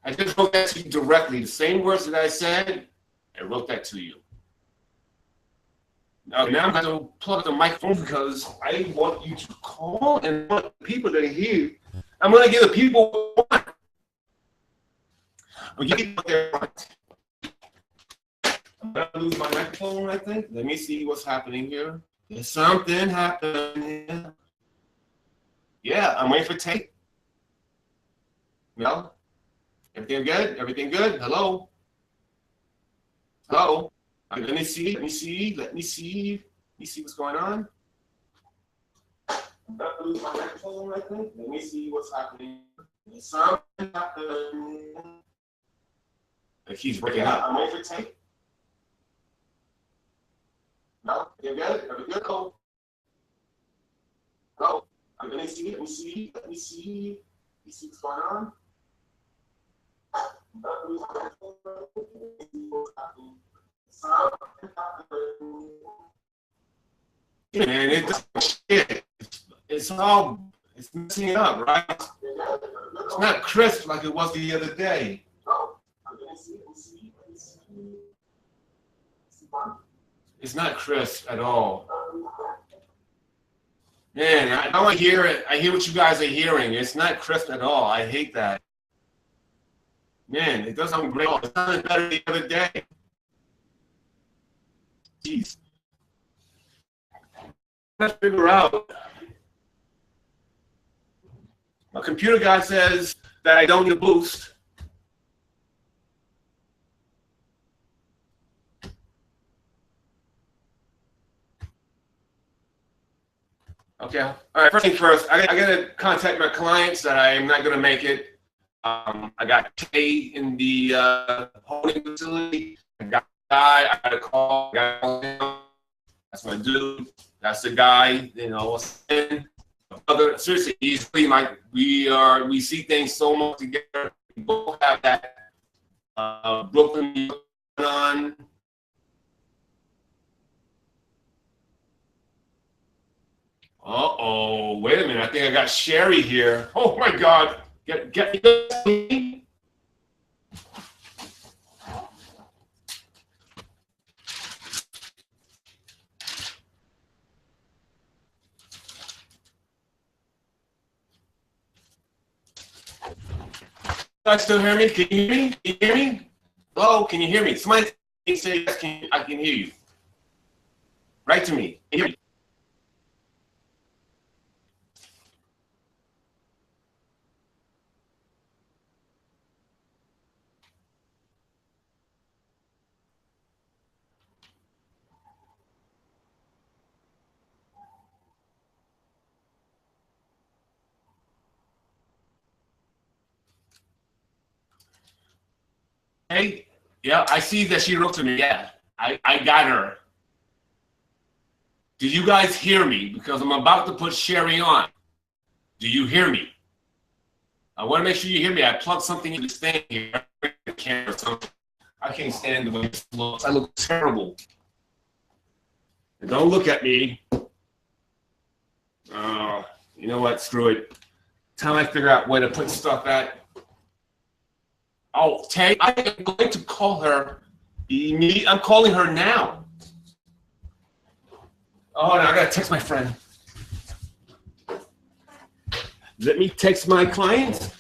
I just wrote that to you directly. The same words that I said, I wrote that to you. Now I'm going to plug the microphone because I want you to call and want people to hear. I'm going to give the people what they want. I'm going to give what they want. I'm going to lose my microphone, I think. Let me see what's happening here. There's something happening. Yeah, I'm waiting for tape. No? Everything good? Everything good? Hello? Hello? Let me see what's going on. I'm about to lose my microphone, I think. Let me see what's happening. There's something happening. It keeps breaking up. I'm waiting for tape. No? Everything good? Everything good? Hello? Hello? Let me see. Let me see. Let me see. You see what's going on? Man, it's messing up, right? It's not crisp like it was the other day. It's not crisp at all. Man, I know I hear it. I hear what you guys are hearing. It's not crisp at all. I hate that. Man, it doesn't sound great. It sounded better the other day. Jeez. Let's figure out. My computer guy says that I don't need a boost. Okay. All right. First thing first, I got to contact my clients that I am not going to make it. I got Kay in the holding facility. I got a guy. I got a call. That's my dude. That's the guy. You know. Seriously, he's really like we see things so much together. We both have that Brooklyn on. Uh-oh, wait a minute. I think I got Cherie here. Oh my God. Get me. You still hear me? Can you hear me? Can you hear me? Hello, can you hear me? Somebody say yes, I can hear you. Write to me. Can you hear me? Hey, yeah, I see that she wrote to me. Yeah, I got her. Do you guys hear me? Because I'm about to put Cherie on. Do you hear me? I want to make sure you hear me. I plugged something in this thing here. I can't stand the way this looks. I look terrible. And don't look at me. You know what? Screw it. Time I figure out where to put stuff at. Oh, Tay, I am going to call her. I'm calling her now. Oh, no, I got to text my friend. Let me text my client.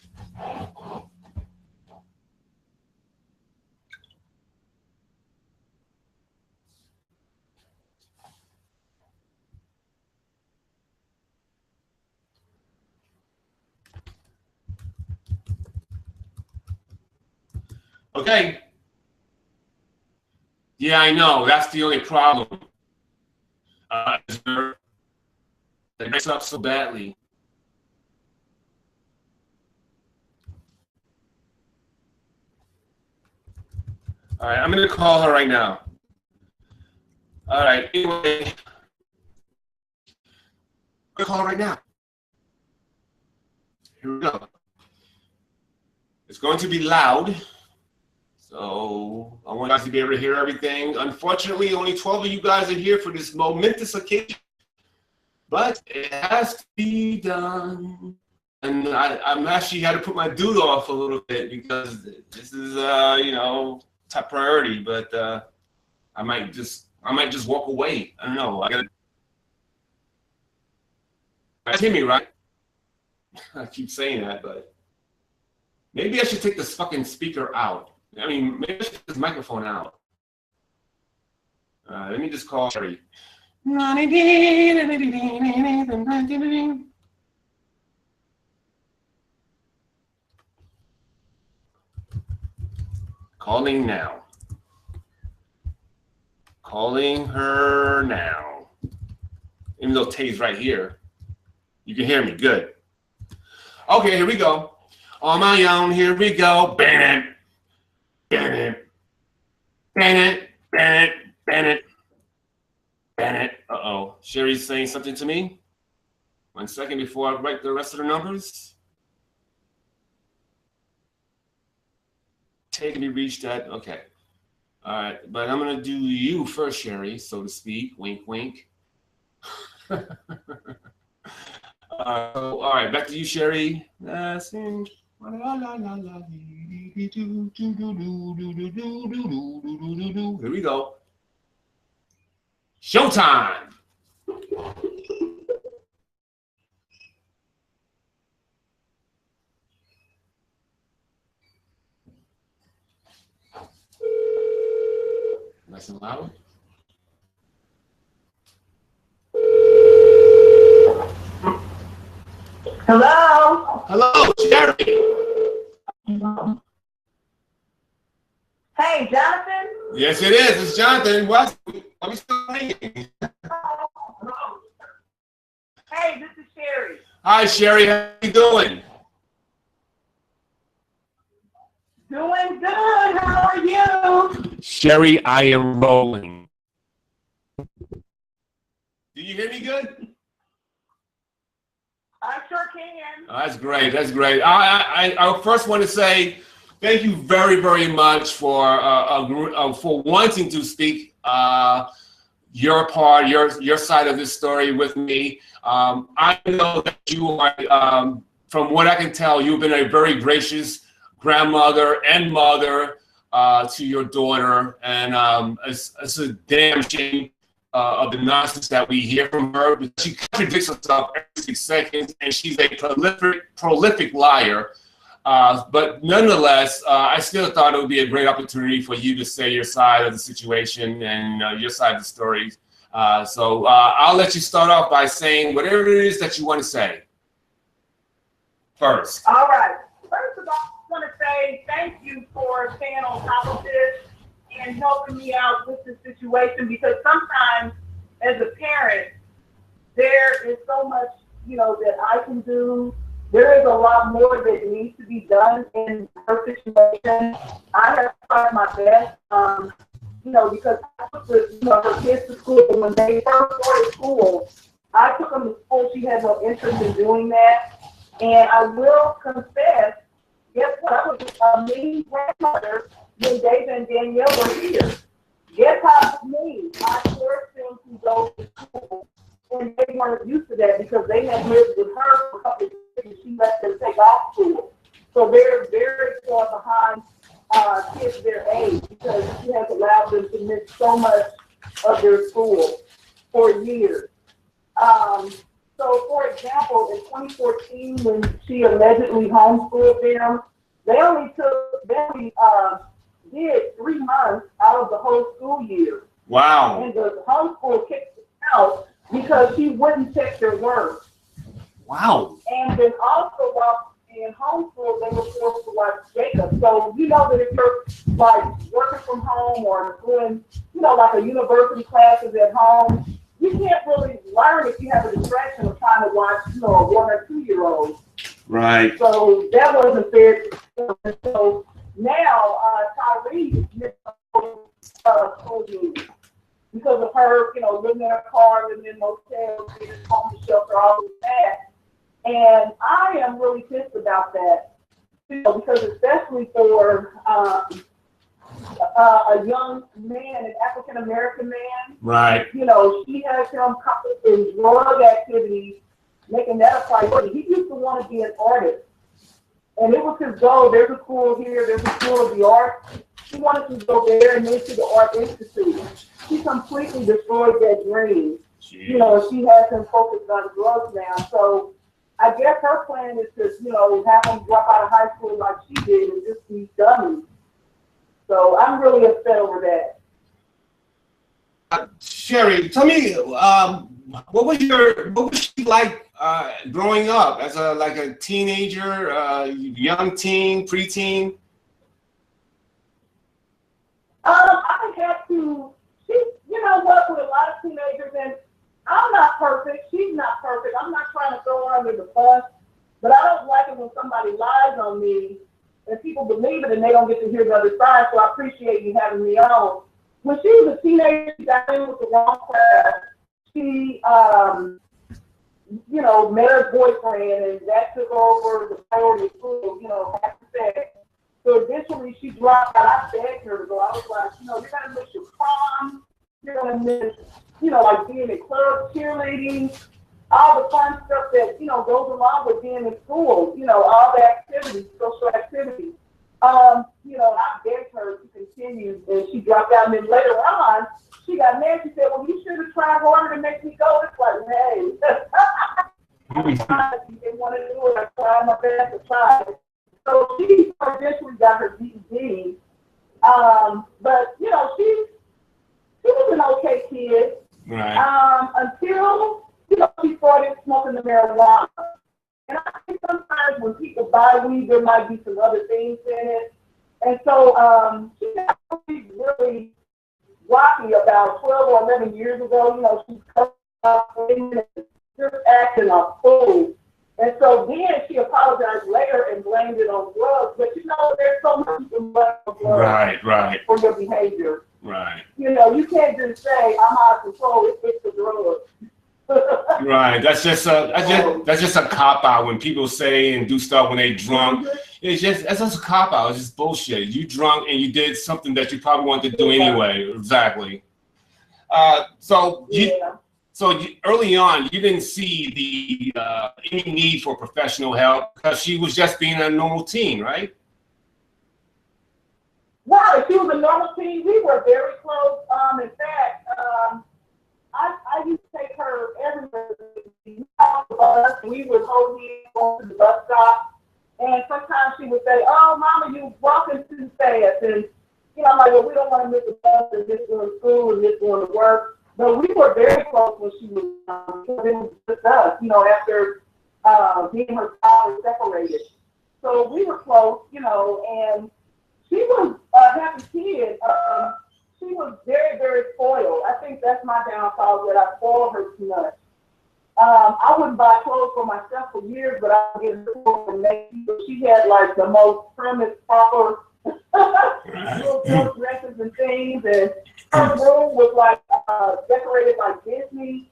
Okay. Yeah, I know. That's the only problem. They mess up so badly. All right, I'm going to call her right now. All right, anyway. I'm going to call her right now. Here we go. It's going to be loud. So I want you guys to be able to hear everything. Unfortunately, only 12 of you guys are here for this momentous occasion. But it has to be done. And I'm actually had to put my dude off a little bit because this is, you know, top priority. But I might just walk away. I don't know. I gotta. You hear me, right? I keep saying that, but maybe I should take this fucking speaker out. I mean, maybe I should take this microphone out. Let me just call Cherie. Calling now. Calling her now. Even though Tay's right here, you can hear me. Good. Okay, here we go. On my own, here we go. Bennett. Bennett. Bennett. Bennett. Bennett. Bennett. Uh-oh. Cherie's saying something to me? 1 second before I write the rest of the numbers. Take me reach that. Okay. All right, but I'm gonna do you first, Cherie, so to speak. Wink, wink. All right, back to you, Cherie. Here we go. Showtime. Nice and loud. Hello? Hello, Cherie. Hey, Johnathan? Yes, it is. It's Johnathan. What? Are we still hanging? Hey, this is Cherie. Hi, Cherie. How you doing? Doing good. How are you? Cherie, I am rolling. Do you hear me good? I sure can. Oh, that's great. That's great. I first want to say thank you very, very much for wanting to speak your part, your side of this story with me. I know that you are, from what I can tell, you've been a very gracious grandmother and mother to your daughter, and it's a damn shame of the nonsense that we hear from her. She contradicts herself every 6 seconds, and she's a prolific liar. But nonetheless, I still thought it would be a great opportunity for you to say your side of the situation and your side of the story. So I'll let you start off by saying whatever it is that you want to say first. All right. First of all, I want to say thank you for staying on top of this and helping me out with the situation, because sometimes as a parent, there is so much, that I can do. There is a lot more that needs to be done in her situation. I have tried my best, because I took her kids to school. When they first started school, I took them to school. She had no interest in doing that. And I will confess, guess what? I was a mean grandmother when David and Danielle were here. Guess how me? I forced them to go to school. And they weren't used to that because they had lived with her for a couple of years and she let them take off school. So they're very far behind kids their age because she has allowed them to miss so much of their school for years. So, for example, in 2014, when she allegedly homeschooled them, they only did 3 months out of the whole school year. Wow. And the homeschool kicked her out because she wouldn't check their work. Wow. And then also while in homeschool, they were forced to watch Jacob. So you know that if you're like working from home or doing, like a university classes at home, you can't really learn if you have a distraction of trying to watch, a 1 or 2 year old. Right. So that wasn't fair. So now Cherie missed school years because of her, living in her car, living in motels, being home shelter, all of that. And I am really pissed about that, because especially for a young man, an African American man. Right. She has him in drug activities, making that a priority. He used to want to be an artist. And it was his goal. There's a school here, there's a school of the arts. He wanted to go there and into the Art Institute. She completely destroyed that dream. Jeez. She has him focused on drugs now. So I guess her plan is to, have him drop out of high school like she did and just be dummies. So I'm really upset over that. Cherie, tell me, what was she like growing up as a teenager, young teen, preteen? I had to. What with a lot of teenagers, and I'm not perfect. She's not perfect. I'm not trying to throw her under the bus, but I don't like it when somebody lies on me and people believe it and they don't get to hear the other side. So I appreciate you having me on. When she was a teenager, she got in with the wrong crowd. She you know, met her boyfriend, and that took over the priority of school, you know, after that. So eventually she dropped out. I begged her to go. I was like, you know, you're going to miss your prom. You're going to miss, you know, like being in clubs, cheerleading, all the fun stuff that, you know, goes along with being in school, you know, all the activities, social activities. You know, I begged her to continue, and she dropped out. And then later on, she got mad. She said, well, you should have tried harder to make me go. It's like, hey, I didn't want to do it. I tried my best to try it. So she eventually got her GED. But, you know, she was an okay kid. Right. Until, you know, she started smoking the marijuana. And I think sometimes when people buy weed, there might be some other things in it. And so she got really rocky about 12 or 11 years ago. You know, she's just acting a fool. And so then she apologized later and blamed it on drugs. But you know, there's so much you can blame on drugs for your behavior. Right. You know, you can't just say, I'm out of control, it's the drugs. Right. That's just a cop out when people say and do stuff when they drunk. That's just a cop out. It's just bullshit. You drunk and you did something that you probably wanted to do anyway. Exactly. So early on, you didn't see the any need for professional help because she was just being a normal teen, right? Right. She was a normal teen. We were very close. In fact, I used to take her everywhere. We would hold hands on to the bus stop. And sometimes she would say, oh, Mama, you're walking too fast. And, you know, I'm like, well, we don't want to miss the bus and miss going to school and miss going to work. But we were very close when she was, because it was just us, you know, after me and her father separated. So we were close, you know, and she was a happy kid. She was very, very spoiled. I think that's my downfall, that I spoiled her too much. I wouldn't buy clothes for myself for years, but I would get her clothes from Macy's. She had like the most primitive, proper little dresses and things, and her room was like decorated like Disney.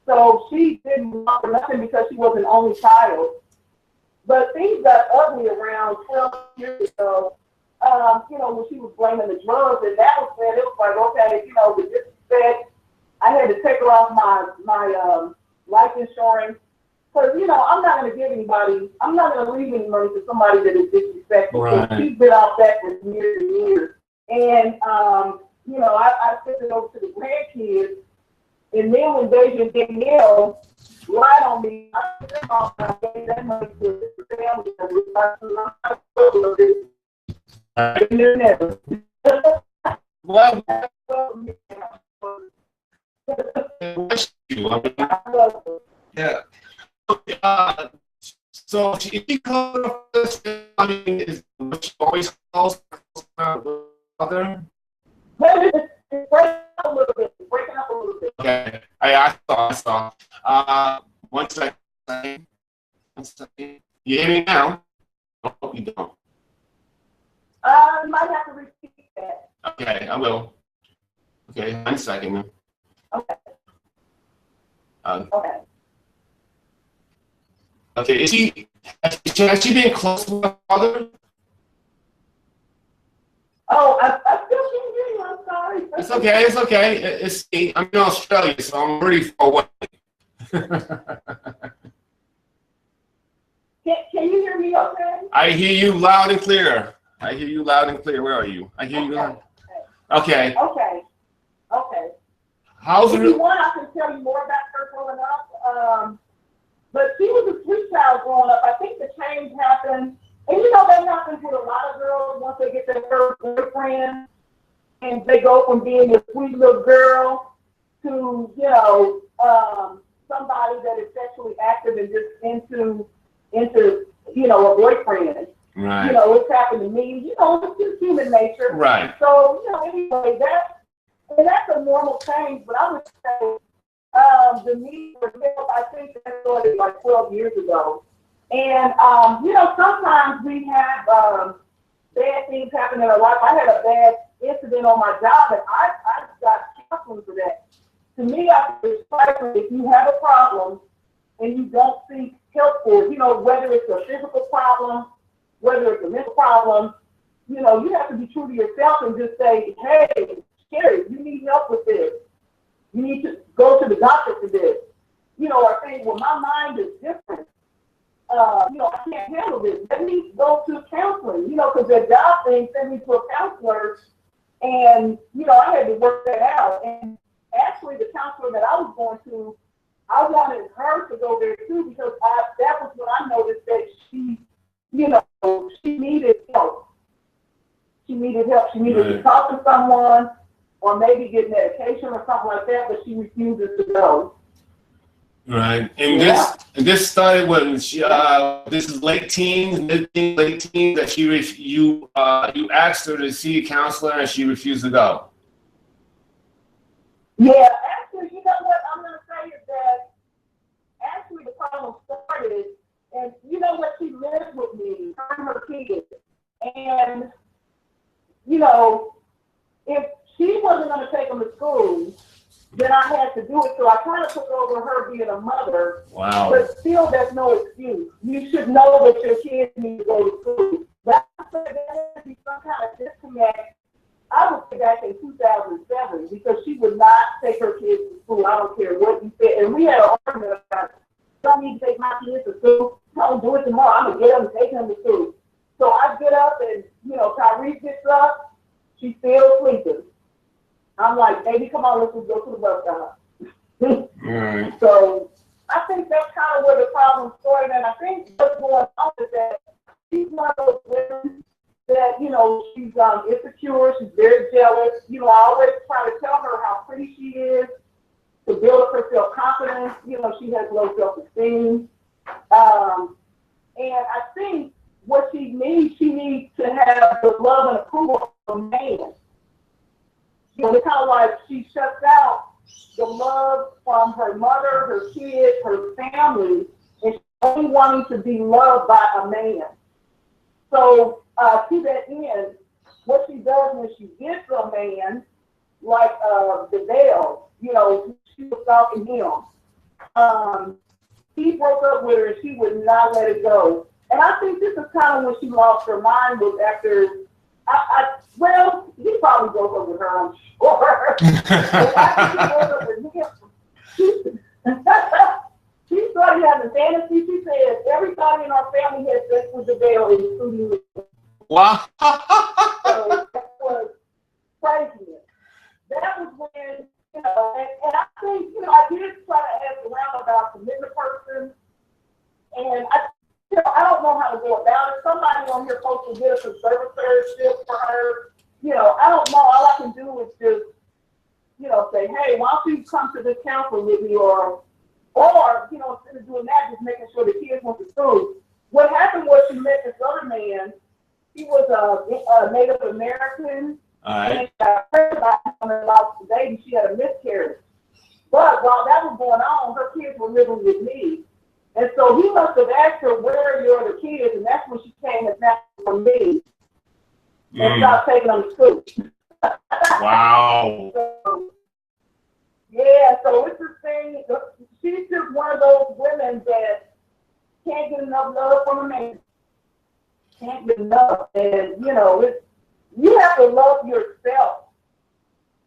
So she didn't want for nothing because she was an only child. But things got ugly around 12 years ago. You know, when she was blaming the drugs, and that was when it was like, okay, you know, the disrespect. I had to take her off my life insurance, because, you know, I'm not going to give anybody, I'm not going to leave any money to somebody that is disrespectful. Right. So she's been off that for years and years. And, you know, I sent it over to the grandkids, and then when Deja and Danielle lied on me, I took them off and I gave that money to the family. Well, yeah. So she comes is she always calls her mother. Breaking up a little bit. Okay, I saw. 1 second. 1 second. You hear me now? No, you don't. You might have to repeat that. Okay, I will. Okay, 1 second. Okay. Okay. Okay, has she been close to her father? Oh, I still can't hear you. I'm sorry. It's okay. I'm in Australia, so I'm pretty far away. Can you hear me okay? I hear you loud and clear. Where are you? I hear you loud. Okay. How's if you want, I can tell you more about her growing up. But she was a sweet child growing up. I think the change happened, and you know that happens with a lot of girls once they get their first boyfriend, and they go from being a sweet little girl to, you know, somebody that is sexually active and just into you know, a boyfriend. Right. You know, it's happened to me. You know, it's just human nature. Right. So, you know, anyway, that's a normal change, but I would say the need for help, I think that started like 12 years ago. And, you know, sometimes we have bad things happen in our life. I had a bad incident on my job, and I got counseling for that. To me, I think it's if you have a problem and you don't seek help for it, whether it's a physical problem, whether it's a mental problem, you have to be true to yourself and just say, hey, Cherie, you need help with this. You need to go to the doctor for this. Or say, well, my mind is different. I can't handle this. Let me go to counseling, because their job thing sent me to a counselor, and, I had to work that out. And actually, the counselor that I was going to, I wanted her to go there too, because that was when I noticed that she needed help. She needed help. She needed to talk to someone or maybe get medication or something like that, but she refuses to go. Right. And this started when she, this is late teens, mid-teens, late teens, that you asked her to see a counselor and she refused to go. Yeah, actually, you know what I'm going to say is that actually the problem started, and she lived with me, her and her kids. And, if she wasn't going to take them to school, then I had to do it. So I kind of took over her being a mother. Wow. But still, there's no excuse. You should know that your kids need to go to school. But I said there had to be some kind of disconnect. I would say back in 2007, because she would not take her kids to school. I don't care what you said. And we had an argument about it. I don't need to take my kids to school. Don't do it tomorrow. I'm going to get them and take them to school. So I get up and, Tyrese gets up. She's still sleeping. I'm like, baby, come on, let's just go to the bus stop. Right. So I think that's kind of where the problem started. And I think what's going on is that she's one of those women that, she's insecure, she's very jealous. I always try to tell her how pretty she is to build up her self-confidence. She has low self-esteem. And I think what she needs to have the love and approval of a man. It's kind of like she shuts out the love from her mother, her kids, her family, and she's only wanting to be loved by a man. So to that end, what she does when she gets a man, like DeVale, she was stalking him. He broke up with her and she would not let it go. And I think this is kind of when she lost her mind, was after, well, he probably broke up with her, I'm sure. But after he broke up with him, she started having fantasy. She said everybody in our family had sex with DeVale, including me. Wow. So that was crazy. That was when, and I think, I did try to ask around about committing a person, and I don't know how to go about it. Somebody on here supposed to get a conservatorship for her. I don't know. All I can do is just, say, hey, why don't you come to this council with me, or instead of doing that, just making sure the kids went to school. What happened was she met this other man. He was a Native American. All right. And I heard about him when they lost the baby. She had a miscarriage. But while that was going on, her kids were living with me. And so he must have asked her, where are your other kids? And that's when she came and asked for me and stopped taking them to school. Wow. So, yeah, so it's the thing. She's just one of those women that can't get enough love from a man. Can't get enough. And, you have to love yourself.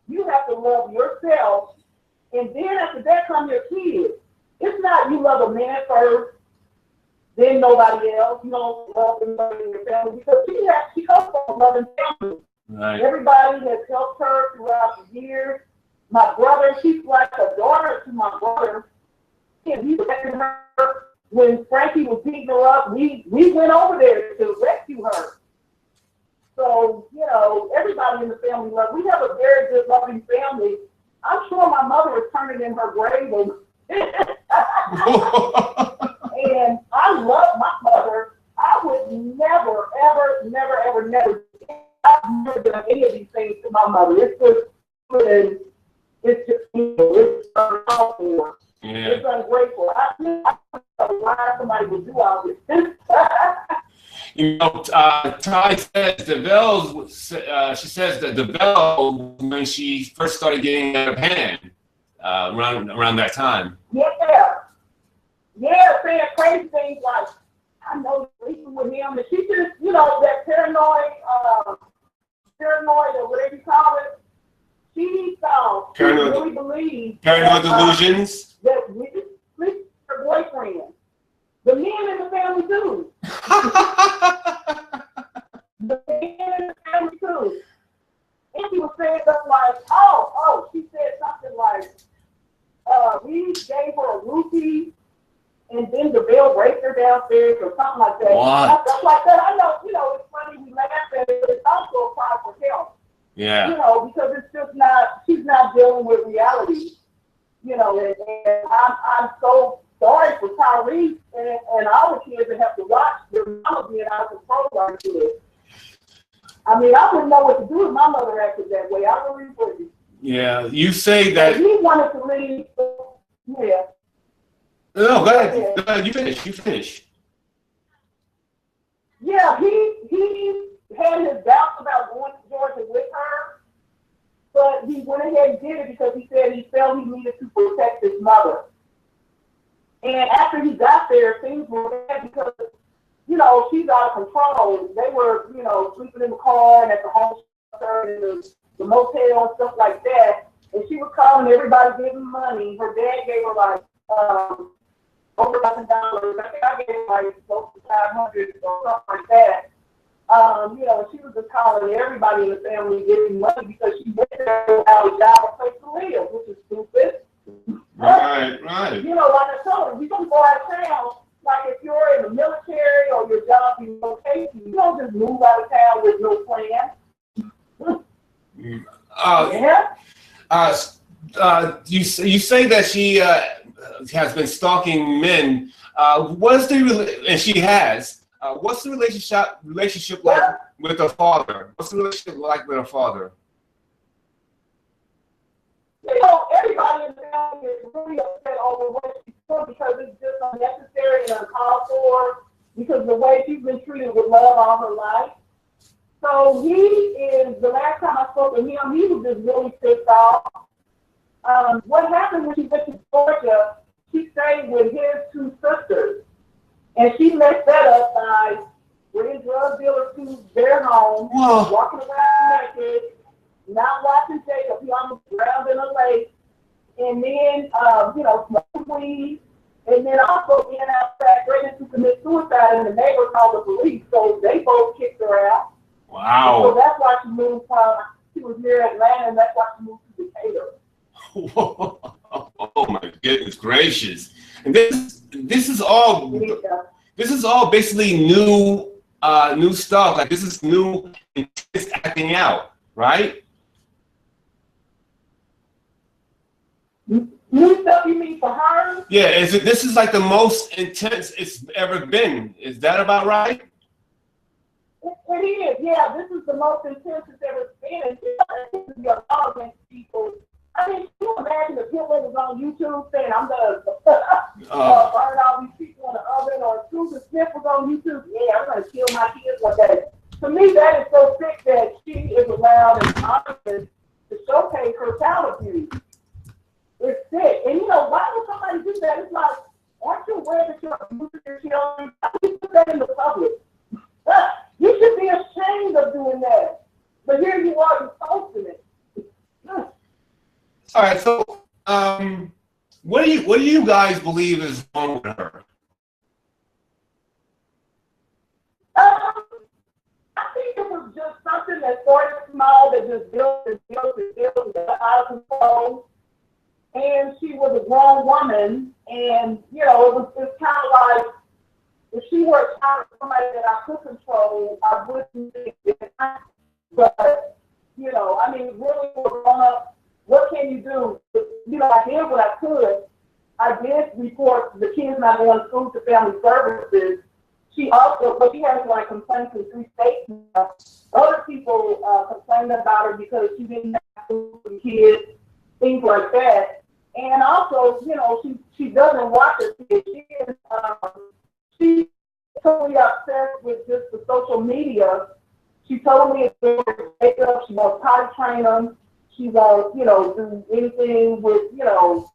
You have to love yourself. And then after that come your kids. It's not you love a man first, then nobody else. You don't love anybody in your family, because she comes from a loving family. Right. Everybody has helped her throughout the years. My brother, she's like a daughter to my brother. And he protected her when Frankie was beating her up. We went over there to rescue her. So, everybody in the family loves. We have a very good, loving family. I'm sure my mother is turning in her grave. And I love my mother. I would never, ever, never, ever, never. I've never done any of these things to my mother. It's uncalled. It's ungrateful. I don't know why somebody would do all this. Ty says she says that DeVale, when she first started getting out of hand, around that time. Yeah. yeah, saying crazy things like, I know you're sleeping with him, and she just, you know, that paranoid or whatever you call it. She thought, she really believed paranoid delusions. That we just sleep with her boyfriend. The men in the family too. The men in the family too. And she was saying stuff like, she said something like, we gave her a roofie, and then the bell raped her downstairs or something like that. What? Stuff like that. I know, you know, it's funny, we laugh at it, but it's also a cry for help. Yeah. You know, because it's just not, she's not dealing with reality. You know, and I'm so sorry for Tyrese and our kids that have to watch their mama being out of control like this. I mean, I wouldn't know what to do if my mother acted that way. I really wouldn't. Yeah, you say that. He wanted to leave. Yeah. No, go ahead. Go ahead. You finish. Yeah, he had his doubts about going to Georgia with her, but he went ahead and did it because he said he felt he needed to protect his mother. And after he got there, things were bad because, you know, she's out of control. They were, you know, sleeping in the car and at the home shelter and the motel and stuff like that. And she was calling everybody, giving money. Her dad gave her like over $1,000. I think I gave her like close to $500 or something like that. You know, she was just calling everybody in the family giving money because she went there without a job or place to live, which is stupid. Right. You know, like I told her, you don't go out of town. Like if you're in the military or your job is location, you don't just move out of town with no plan. You say that she has been stalking men. And she has. What's the relationship like with her father? What's the relationship like with her father? You know, everybody in the family is really upset over what she's doing because it's just unnecessary and uncalled for because the way she's been treated with love all her life. So the last time I spoke to him, he was just really pissed off. What happened when she went to Georgia, she stayed with his two sisters. And she messed that up by bringing drug dealers to their home, walking around naked, not watching Jacob. He almost drowned in a lake. And then, you know, smoking weed. And then also being outside, threatening to commit suicide, and the neighbors called the police. So they both kicked her out. Wow. So that's why she moved she was near Atlanta, and that's why she moved to Decatur. Oh my goodness gracious! And this is all basically new stuff. Like this is new acting out, right? New stuff you mean for her? Yeah. This is like the most intense it's ever been. Is that about right? It is, yeah. This is the most intense it's ever been. And this is your law against people. I mean, can you imagine if Hitler was on YouTube saying, I'm going to burn all these people in the oven, or if Susan Smith was on YouTube, I'm going to kill my kids one day. To me, that is so sick that she is allowed and honest to showcase her child abuse. It's sick. And, you know, why would somebody do that? It's like, aren't you aware that you're abusing your children? How do you put that in the public? You should be ashamed of doing that. But here you are, you're posting it. All right, so what do you guys believe is wrong with her? I think it was just something that started small, that just built and got out of control. And she was a grown woman, and you know, it's kind of like if she were a child of somebody that I could control, I wouldn't think that. But you know, I mean, really, for grown up. What can you do? You know, I did what I could. I did report the kids not going to school to family services. She also, but she has like complaints in 3 states now. Other people complained about her because she didn't have school for the kids, things like that. And also, you know, she doesn't watch her kids. She's totally obsessed with just the social media. She totally is doing makeup. She wants potty train them. She won't, you know, do anything with, you know,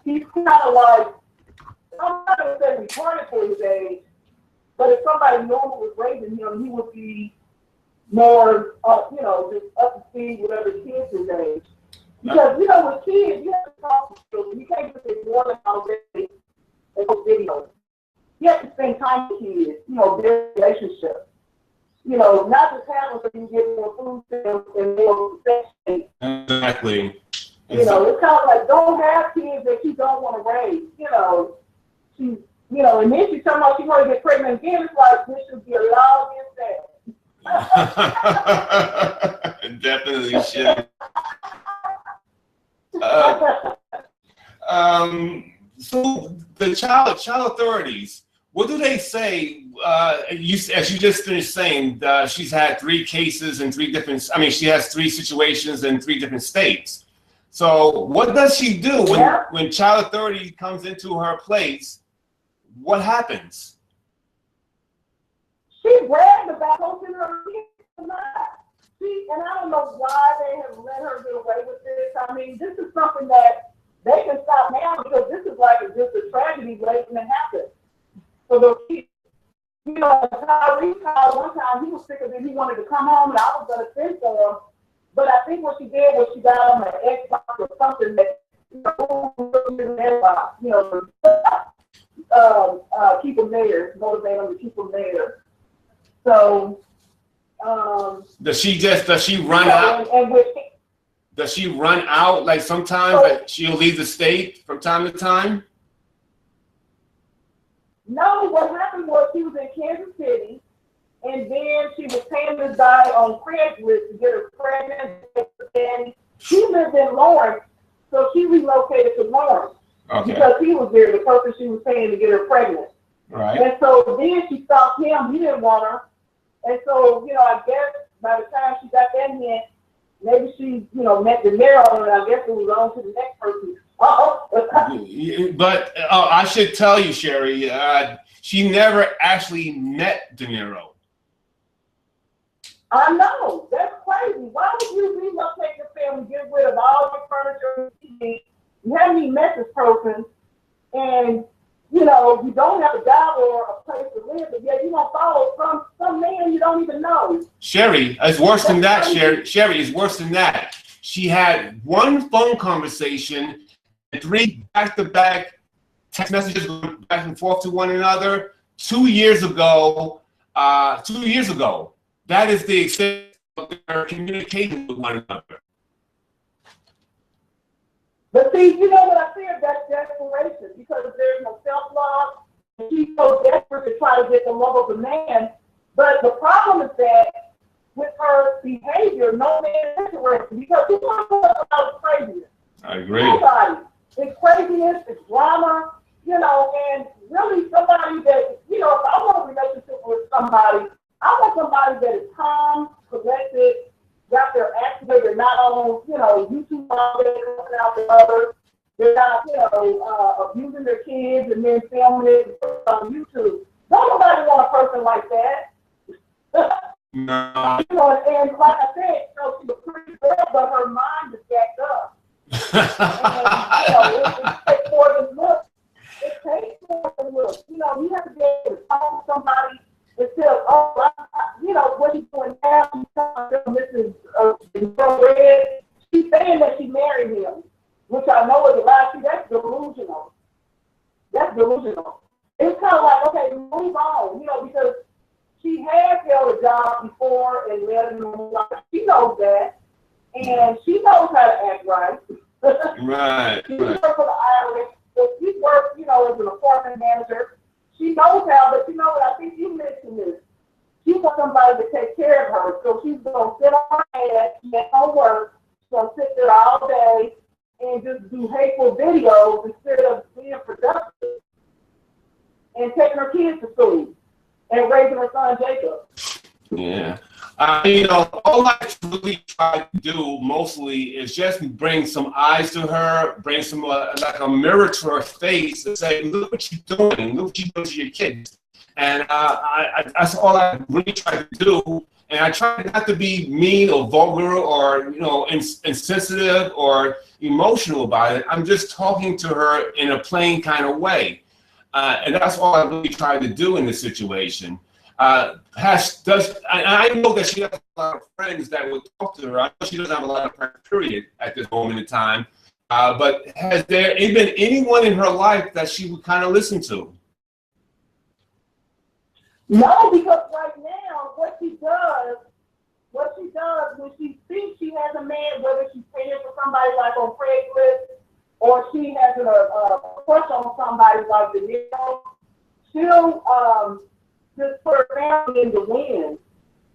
she's kind of like, I'm not going to say retarded for his age, but if somebody normal was raising him, he would be more, just up to speed with other kids his age. Because, with kids, you have to talk to children. You can't just ignore them all day and those videos. You have to spend time with kids, build relationships. Not just have them so you can get more food stamps and more sex. Exactly. It's kind of like, don't have kids that you don't want to raise. She's, and then she's talking about she want to get pregnant again. It's like, this should be allowed in that. Definitely should. So the child authorities, what do they say? As you just finished saying, she's had 3 cases in 3 different. I mean, she has 3 situations in 3 different states. So what does she do when child authority comes into her place? What happens? She bragged about hosting her kids tonight. And I don't know why they have let her get away with this. I mean, this is something that they can stop now because this is like just a tragedy waiting to happen. So the kids, Tyree called one time, he was sick of it, he wanted to come home, and I was going to send for him. But I think what she did was she got on an Xbox or something that, keep them there, motivate them to keep them there. So, does she run out? Does she run out like sometimes like she'll leave the state from time to time? No, what happened was she was in Kansas City, and then she was paying this guy on Craigslist to get her pregnant, and she lived in Lawrence, so she relocated to Lawrence because he was there, the person she was paying to get her pregnant. Right. And so then she stopped him, he didn't want her, and so, I guess by the time she got that hint, maybe she, met De Niro, and I guess it was on to the next person. But I should tell you, Cherie, she never actually met De Niro. I know. That's crazy. Why would you relocate your family, get rid of all your furniture? You haven't even met this person, and, you don't have a job or a place to live, but yet you don't follow some man you don't even know. Cherie, it's worse than that, Cherie, it's worse than that. She had 1 phone conversation and 3 back-to-back text messages going back and forth to one another 2 years ago. 2 years ago. That is the extent of their communication with one another. But see, what I fear? That's desperation because there's no self-love. She's so desperate to try to get the love of the man. But the problem is that with her behavior, no man is interested because she's not about craziness. I agree. Nobody. It's craziness, it's drama, and really somebody that, if I want a relationship with somebody, I want somebody that is calm, collected, got their act together. They're not on, YouTube all day, looking out for others. They're not, abusing their kids and then filming it on YouTube. Don't nobody want a person like that. No. And like I said, she's a pretty girl, but her mind is jacked up. And, it takes more than looks. It takes more than looks. You have to be able to talk to somebody instead of, what she's doing now, she's telling this is red. She's saying that she married him, which I know is a lie. See, that's delusional. That's delusional. It's kind of like, okay, move on, because she has held a job before and led a normal life. She knows that. And she knows how to act right. Right. She worked for the IRS. So she worked, as an apartment manager. She knows how, but what? I think you mentioned this. She wants somebody to take care of her. So she's going to sit on her ass, get no work. She's going to sit there all day and just do hateful videos instead of being productive and taking her kids to school and raising her son Jacob. Yeah. All I really try to do mostly is just bring some eyes to her, bring some like a mirror to her face and say, look what you're doing, look what you're doing to your kids. And that's all I really try to do. And I try not to be mean or vulgar or, insensitive or emotional about it. I'm just talking to her in a plain kind of way. And that's all I really tried to do in this situation. I know that she has a lot of friends that would talk to her. I know she doesn't have a lot of friends, period, at this moment in time. But has there been anyone in her life that she would kind of listen to? No, because right now, what she does when she thinks she has a man, whether she's paying for somebody like on Craigslist or she has a crush on somebody like the Nero, she'll just put her family in the wind.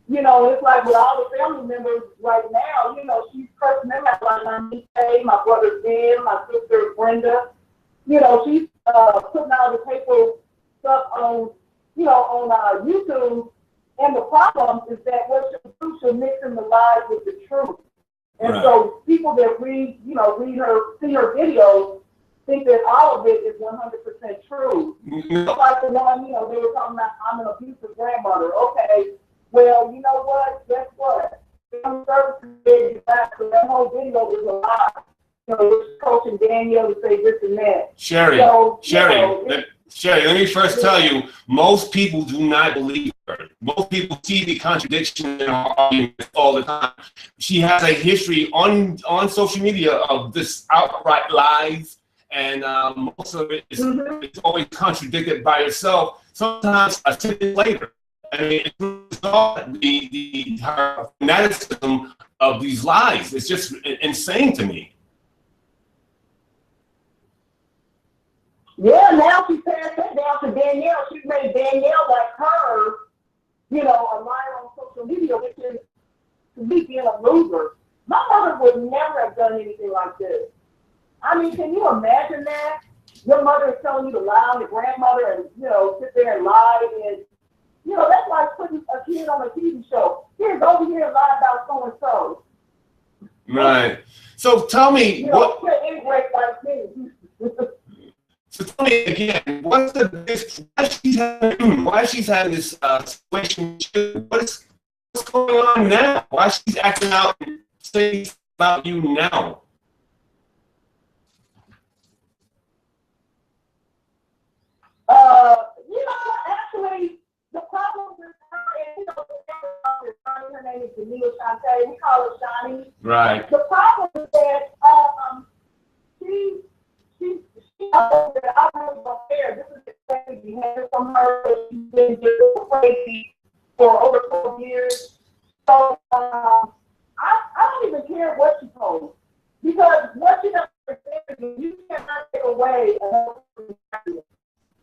You know, it's like with all the family members right now, you know, she's cursing them out like my niece, my brother Ben, my sister Brenda. You know, she's putting all the paper stuff on, you know, on YouTube. And the problem is that what she'll do, she'll mix in the lies with the truth. And so people that see her videos, think that all of it is 100% true. Like the one, you know, they were talking about, I'm an abusive grandmother. Okay, well, you know what? Guess what? Family services gave you back, so that whole video was a lie. You know, it was coaching Danielle to say this and that. Cherie, so, Cherie, let me first tell you, most people do not believe her. Most people see the contradiction in her arguments all the time. She has a history on social media of this outright lies, and most of it is it's always contradicted by herself. Sometimes a sentence later. I mean, it's all her fanaticism of these lies. It's just insane to me. Yeah, now she passed that down to Danielle. She's made Danielle like her, you know, a liar on social media, which is to me being a loser. My mother would never have done anything like this. I mean, can you imagine that? Your mother is telling you to lie on your grandmother and, you know, sit there and lie. And, you know, that's like putting a kid on a TV show. Here's over here and lie about so-and-so. Right. So tell me, what... Like me. So tell me again, what's the biggest, why she's having this situation? What's going on now? Why she's acting out and saying about you now? You know, actually, the problem with her, and you know, her name is Janelle Shante. We call her Shani. Right. The problem is that she knows that I really don't care. This is the crazy behavior from her. She's been doing crazy for over 12 years. So I don't even care what she told, because what she doesn't understand is you cannot take away another.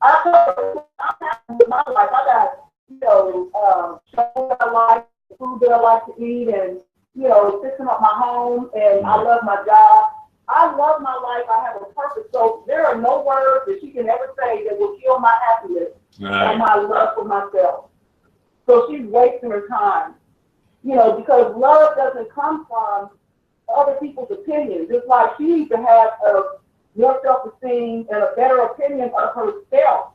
I told her, I'm happy with my life. I got, you know, shows I like, food that I like to eat, and, you know, fixing up my home, and I love my job. I love my life. I have a purpose. So there are no words that she can ever say that will kill my happiness and my love for myself. So she's wasting her time. You know, because love doesn't come from other people's opinions. It's like she needs to have more self-esteem and a better opinion of herself,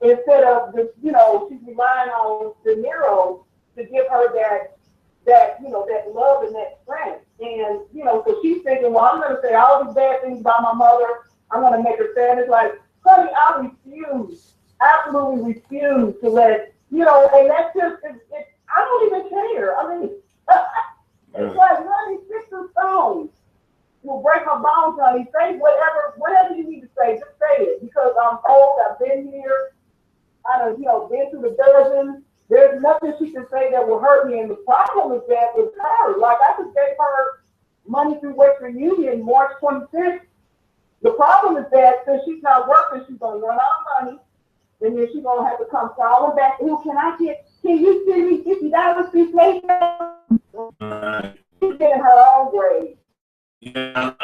instead of, you know, she's relying on De Niro to give her that, you know, that love and that strength. And, you know, so she's thinking, well, I'm going to say all these bad things about my mother. I'm going to make her sad. It's like, honey, I refuse, absolutely refuse to let, you know, and that's just, I don't even care. I mean, it's like, honey, fix her stones. You'll break her bones, honey. Say whatever you need to say, just say it. Because I'm old, I've been here, I've, you know, been through the dozens. There's nothing she can say that will hurt me. And the problem is that with her, like I just gave her money through Western Union March 26th. The problem is that since she's not working, she's going to run out of money. And then she's going to have to come crawling back. Oh, can you send me $50 to pay? She's getting her own grade. Yeah,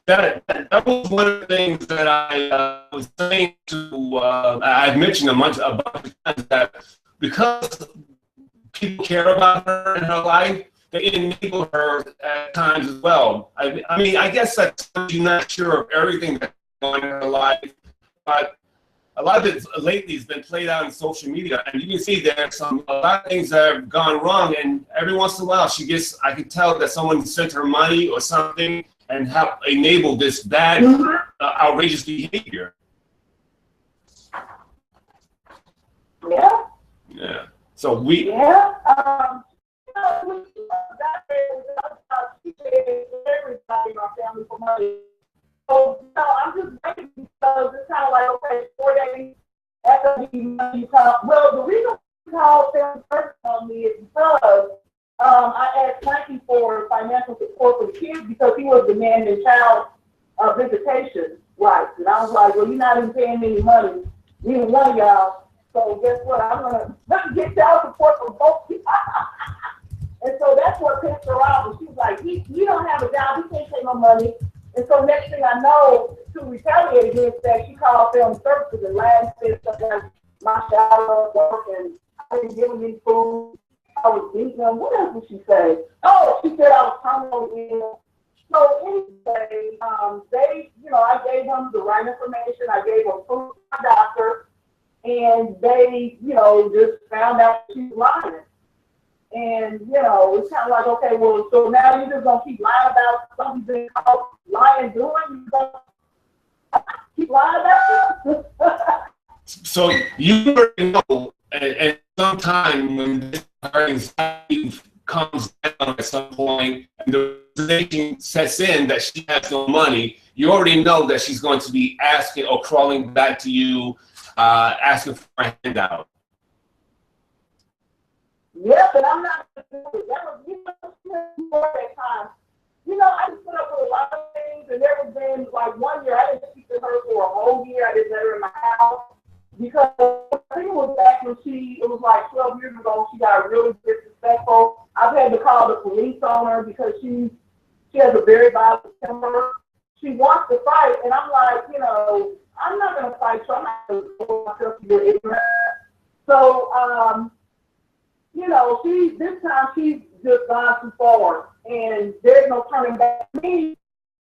that was one of the things that I was saying to, I've mentioned a bunch of times that because people care about her in her life, they enable her at times as well. I mean, I guess that's you're not sure of everything that's going on in her life, but a lot of it lately has been played out in social media, and you can see there's a lot of things that have gone wrong, and every once in a while I can tell that someone sent her money or something and helped enable this bad, outrageous behavior. Yeah. Yeah. So we. Yeah. When she got there, she said everybody in my family for money. So, I'm just waiting because it's kind of like, okay, 4 days after you call. Well, the reason we called them first on me is because I asked Frankie for financial support for the kids because he was demanding child visitation rights. And I was like, well, you're not even paying me any money, neither one of y'all. So guess what? I'm going to get child support from both people. And so that's what pissed her off. And she was like, he don't have a job. He can't pay no money. And so next thing I know, to retaliate against that, she called family services and laughed and said stuff like, my child work and I didn't give him any food. I was beating him. What else did she say? Oh, she said I was terminally ill. So anyway, I gave them the right information. I gave them food to my doctor, and they, just found out she was lying. And, it's kind of like, okay, well, so now you're just going to keep lying about something being called lying doing? You're going to keep lying about it? So you already know, and sometime when this anxiety comes down at some point, and the realization sets in that she has no money, you already know that she's going to be asking or crawling back to you, asking for a handout. Yes, and I'm not going to do it. That was, before that time. I just put up with a lot of things, and there was been, like, 1 year, I didn't speak to her for a whole year. I didn't let her in my house, because I think it was back when it was like 12 years ago, she got really disrespectful. I've had to call the police on her because she has a very violent temper. She wants to fight, and I'm like, I'm not going to fight you. I'm not going to go myself to your ignorance. So, this time she's just gone too far, and there's no turning back. Me,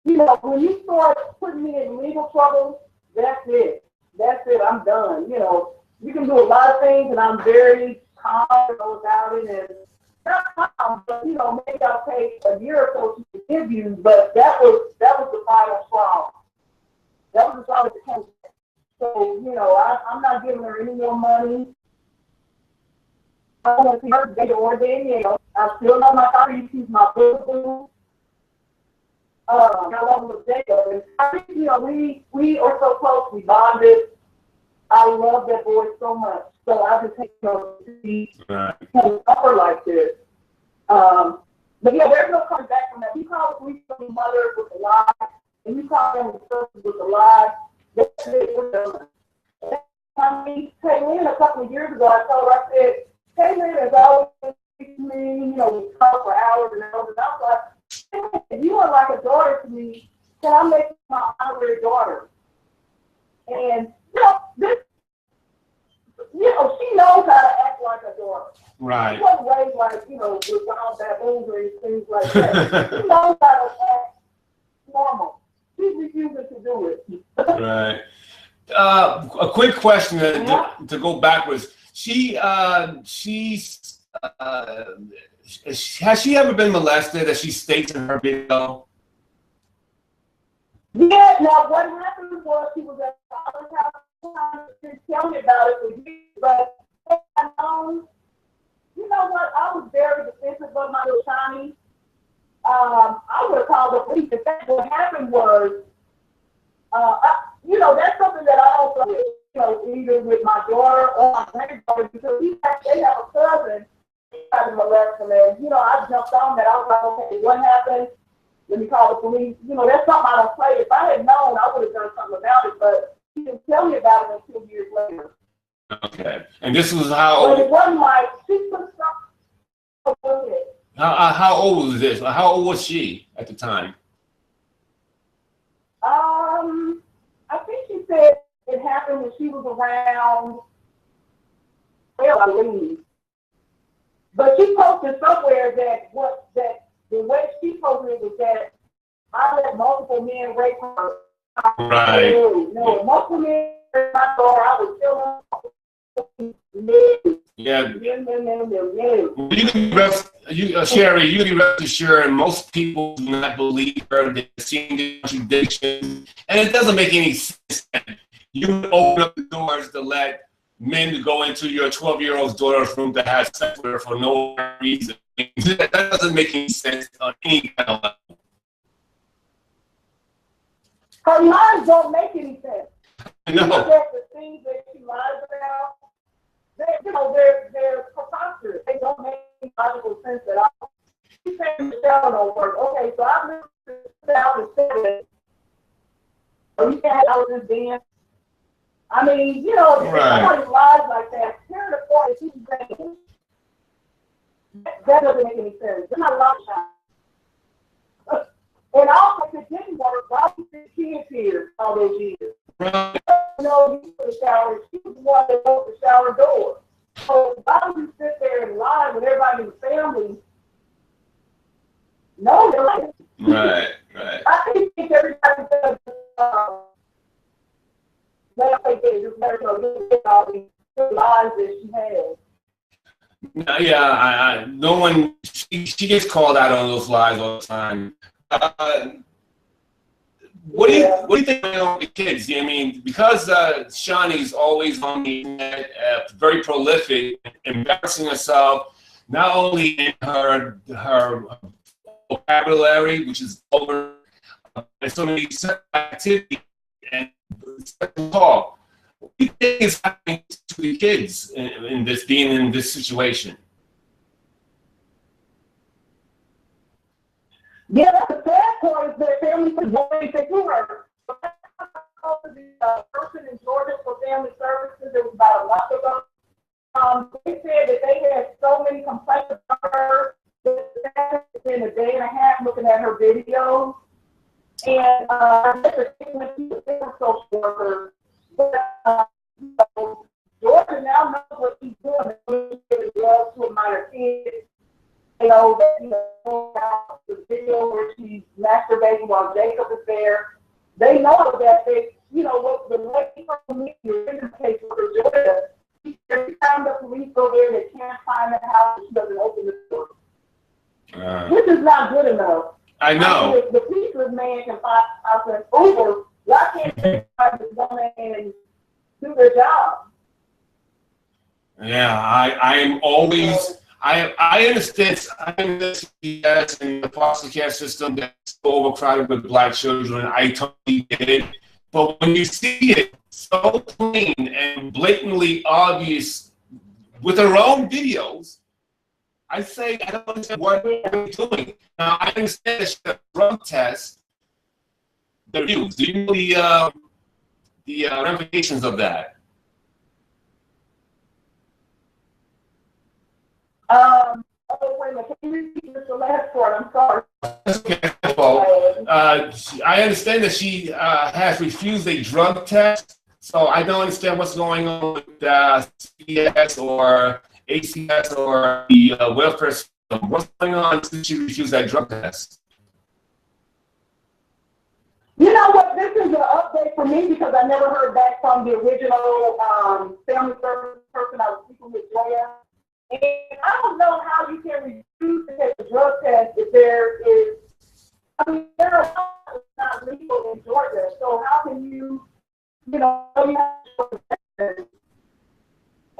when you start putting me in legal trouble, that's it. That's it. I'm done. You can do a lot of things, and I'm very calm about it, and not calm, but maybe I'll take a year or so to forgive you. But that was the final straw. That was the straw that came. So I'm not giving her any more money. I don't want to see her day or Danielle. I still know my daughter. She's my boo-boo. I love her with Jacob. And I think, we are so close. We bonded. I love that boy so much. So I just hate to see him suffer like this. But yeah, there's no coming back from that. You call the police on your mother with a lie, and you call them with a lie. That's it. We're done. I mean, Kaylin, a couple of years ago, I told her, I said, Kaylin has always been to me, we talk for hours and hours, and I was like, if you are like a daughter to me, can I make you my honorary daughter? And, she knows how to act like a daughter. Right. She wasn't raised like, with wild baboons or things like that. She knows how to act normal. She's refusing to do it. Right. A quick question to go backwards. Has she ever been molested, as she states in her video? Yeah, now what happened was she was at the father's house. She didn't tell me about it for years, but you know what? I was very defensive of my little Shani. I would have called the police. In fact, what happened was, that's something that I also did, either with my daughter or my granddaughter, because they have a cousin who tried to molest them, and, I jumped on that. I was like, okay, what happened? Let me call the police. That's something I don't play. If I had known, I would have done something about it, but she didn't tell me about it until years later. Okay. And this was how old? But it wasn't like, she put something. How old was this? How old was she at the time? I think she said it happened when she was around 12, I believe. But she posted somewhere that the way she posted it was that I let multiple men rape her. Right. No, multiple men rape my daughter. I was killing them. Yeah. No. You can rest, Cherie, you can rest assured, most people do not believe her. They're seeing the contradictions, and it doesn't make any sense. You open up the doors to let men to go into your 12-year-old's daughter's room to have sex with her for no reason. That doesn't make any sense on any kind of level. Her lies don't make any sense. No. The things that she lies about, they're preposterous. They don't make any logical sense at all. She's saying Michelle don't work. Okay, so I've lived in 2007. So you can't out this dance. I mean, you know, if somebody lies like that, tear it apart if she's saying that doesn't make any sense. They're not lying. And also, if it didn't work, why was the kids here all those years? Right. No, you put the shower. She was the one that opened the shower door. So why would you sit there and lie with everybody in the family? No, they're lying. Right, right. I think everybody does. Just let her know all these lies that she has. Yeah, no one. She gets called out on those lies all the time. What do you think of the kids? I mean, because Shawnee's always on the internet, very prolific, embarrassing herself, not only in her vocabulary, which is over, and so many activity and talk. What do you think is happening to the kids in this being in this situation? Yeah, that's the sad part is that families are going to do her. I called the person in Georgia for family services. It was about a month ago. They said that they had so many complaints about her that it's been a day and a half looking at her videos. And when she was a social worker, but Georgia now knows what she's doing. She's giving drugs to a minor kid. You know, the video where she's masturbating while Jacob is there. They know that what the lady from me, in this case for Georgia, every time the police go there, they can't find the house, she doesn't open the door. This is not good enough. I know. If the policeman man can find out an Uber, why can't they find this woman and do their job? Yeah, I am always. I understand CPS and the foster care system that's overcrowded with Black children. I totally get it. But when you see it so plain and blatantly obvious with their own videos, I say I don't understand what they're doing. Now, I understand that she got a drug test. The reviews. Do you know the ramifications of that? Wait a minute, can you repeat the last part? I'm sorry. Okay. Well, I understand that she has refused a drug test, so I don't understand what's going on with CPS or ACS or the welfare system. What's going on since she refused that drug test? You know what? This is an update for me because I never heard back from the original family service person I was speaking with, Joya. And I don't know how you can refuse to take a drug test if there is, there are laws not legal in Georgia. So how can you have to test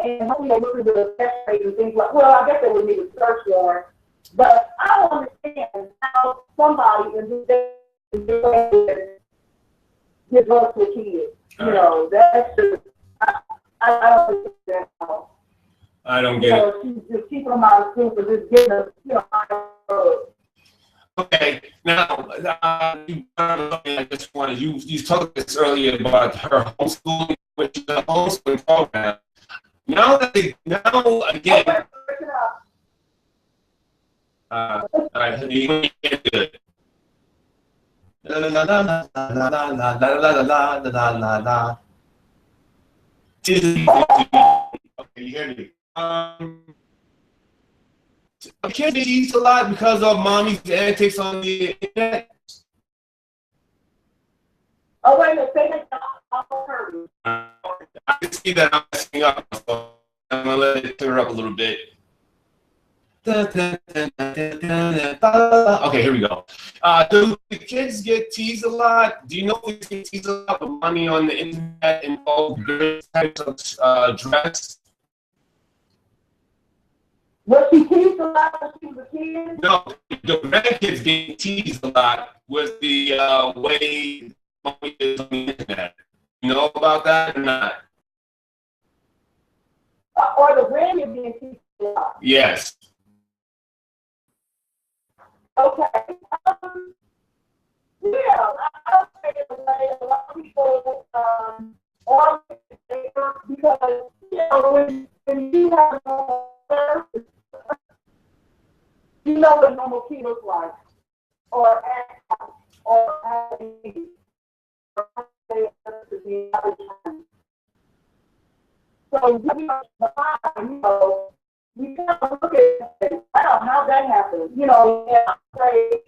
and hopefully they look at the test rate and things like, well, I guess they would need a search warrant. But I don't understand how somebody in this day give drugs to a kid. That's just, I don't understand that at all. I don't get it. She's just keeping them out of school for just getting them, Okay, now I just wanted you talked this earlier about her homeschooling, which is a homeschooling program. Now again, you get good. Okay, you hear me? Kids eat a lot because of mommy's antics on the internet. Oh, wait a minute, say that. I'll heard you. I can see that I'm messing up, so I'm gonna let it clear up a little bit. Okay, here we go. Do the kids get teased a lot? Do you know if they get teased a lot with money on the internet and all various types of dress? Was she teased a lot when she was a kid? No, the grandkids getting teased a lot with the way money is on the internet. You know about that or not? Or the women being teased a lot? Yes. Okay. Yeah, I'll say it away. A lot of people are because, you know, when you have a normal person, you know what normal kid looks like, or act like, or how they be, or how they are to be other times. So we are behind, you know, we kind of look at it and say, wow, how'd that happen? You know, and I say,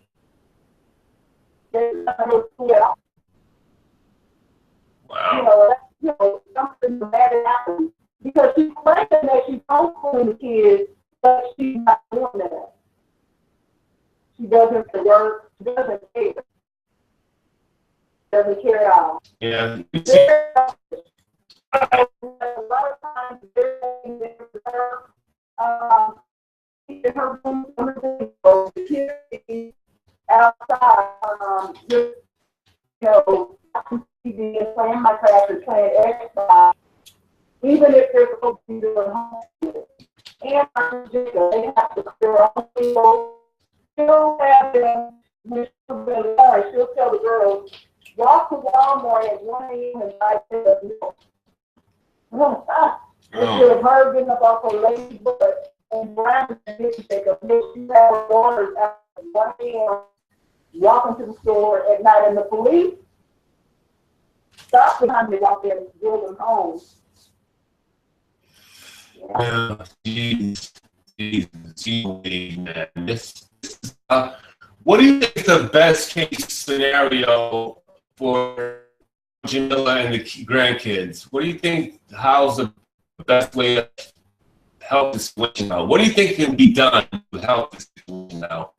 wow. You know, something bad happened because she's claiming that she's homeschooling the kids, but she's not doing that. She doesn't work. She doesn't care. Doesn't care at all. Yeah. A lot of times, in her room, outside, just, you know, TV and playing my classes, playing Xbox, even if they're supposed to be doing homework. And they have to clear all people. She'll have them, she'll tell the girls, walk to Walmart at 1 a.m. and buy milk. Instead of her getting up off her lazy butt and grinding to take a milk, she had her daughters at 1 a.m. walking to the store at night, and the police stopped behind me out there and drove them home. Geez, man. What do you think is the best case scenario for Jamila and the grandkids? What do you think? How's the best way to help the situation out? What do you think can be done to help the situation out?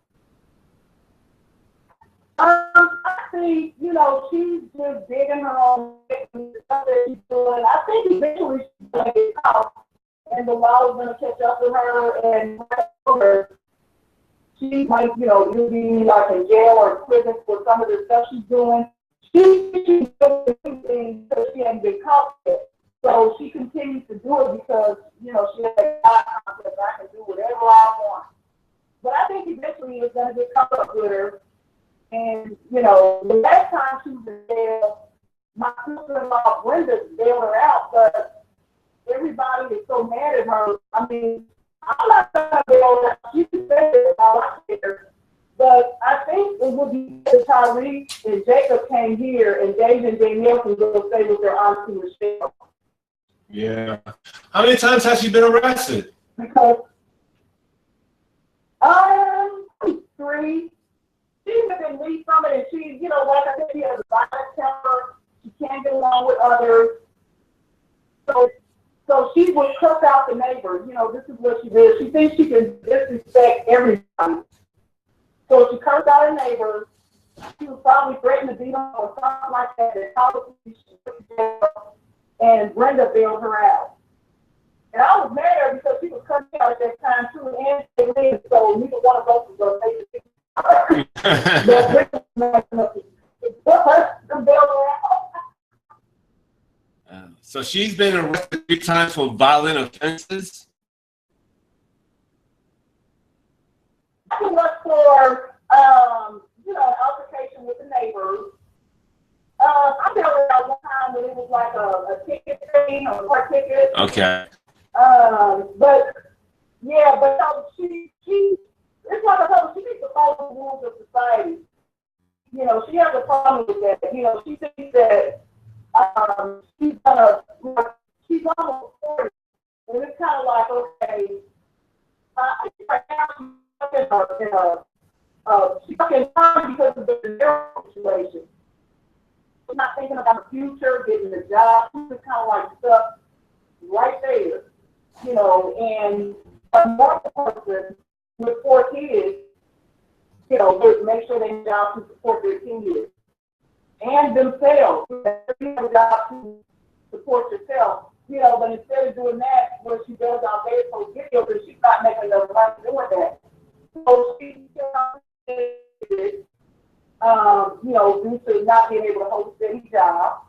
I think, you know, she's just digging her own stuff that she's doing. I think eventually she's going to get out, and the law is going to catch up with her, and she might, you know, either be like in jail or in prison for some of the stuff she's doing. She's doing things because she hasn't been caught yet. So she continues to do it because, you know, she has a concept, I can do whatever I want. But I think eventually it's going to get caught up with her. And, you know, the last time she was in jail, my sister-in-law Brenda bailed her out, but everybody is so mad at her. I mean, I'm not going to bail her out. She can say it all I care. But I think it would be if Tyree and Jacob came here and David and Danielle can go stay with their auntie Michelle. Yeah. How many times has she been arrested? Because, 3. She has been lead from it, and she, you know, like I said, she has a violent temper. She can't get along with others. So she would cuss out the neighbors. You know, this is what she did. She thinks she can disrespect everybody. So she cursed out her neighbors. She was probably threatening to beat them or something like that. And Brenda bailed her out. And I was mad at her because she was cussing out at that time too, and so neither one of us was going to take it. So she's been arrested 3 times for violent offenses? I was for, you know, an altercation with the neighbors. I felt like one time when it was like a ticket thing or a car ticket. Okay. But yeah, but she it's like I told her, she needs to follow the rules of society. You know, she has a problem with that. You know, she thinks that she's almost 40, and it's kind of like, okay, I think right now she's stuck in time because of the narrow situation. She's not thinking about the future, getting a job. She's just kind of like stuck right there, you know. And a normal person with 4 kids, you know, to make sure they have a job to support their kids and themselves. You have a job to support yourself. You know, but instead of doing that, what she does on Facebook videos, and she's not making enough money doing that. So she, you know, due to not being able to hold a steady job.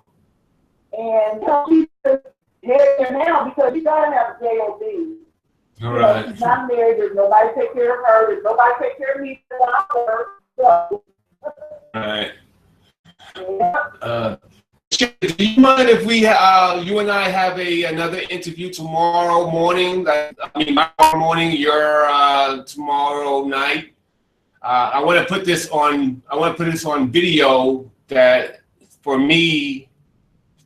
And you know, she's headed there now because she doesn't have a job. All right. She's not married. There's nobody to take care of her. There's nobody to take care of me. So, All right. Do you mind if we, you and I have another interview tomorrow morning? My morning, your tomorrow night. I want to put this on. I want to put this on video that for me,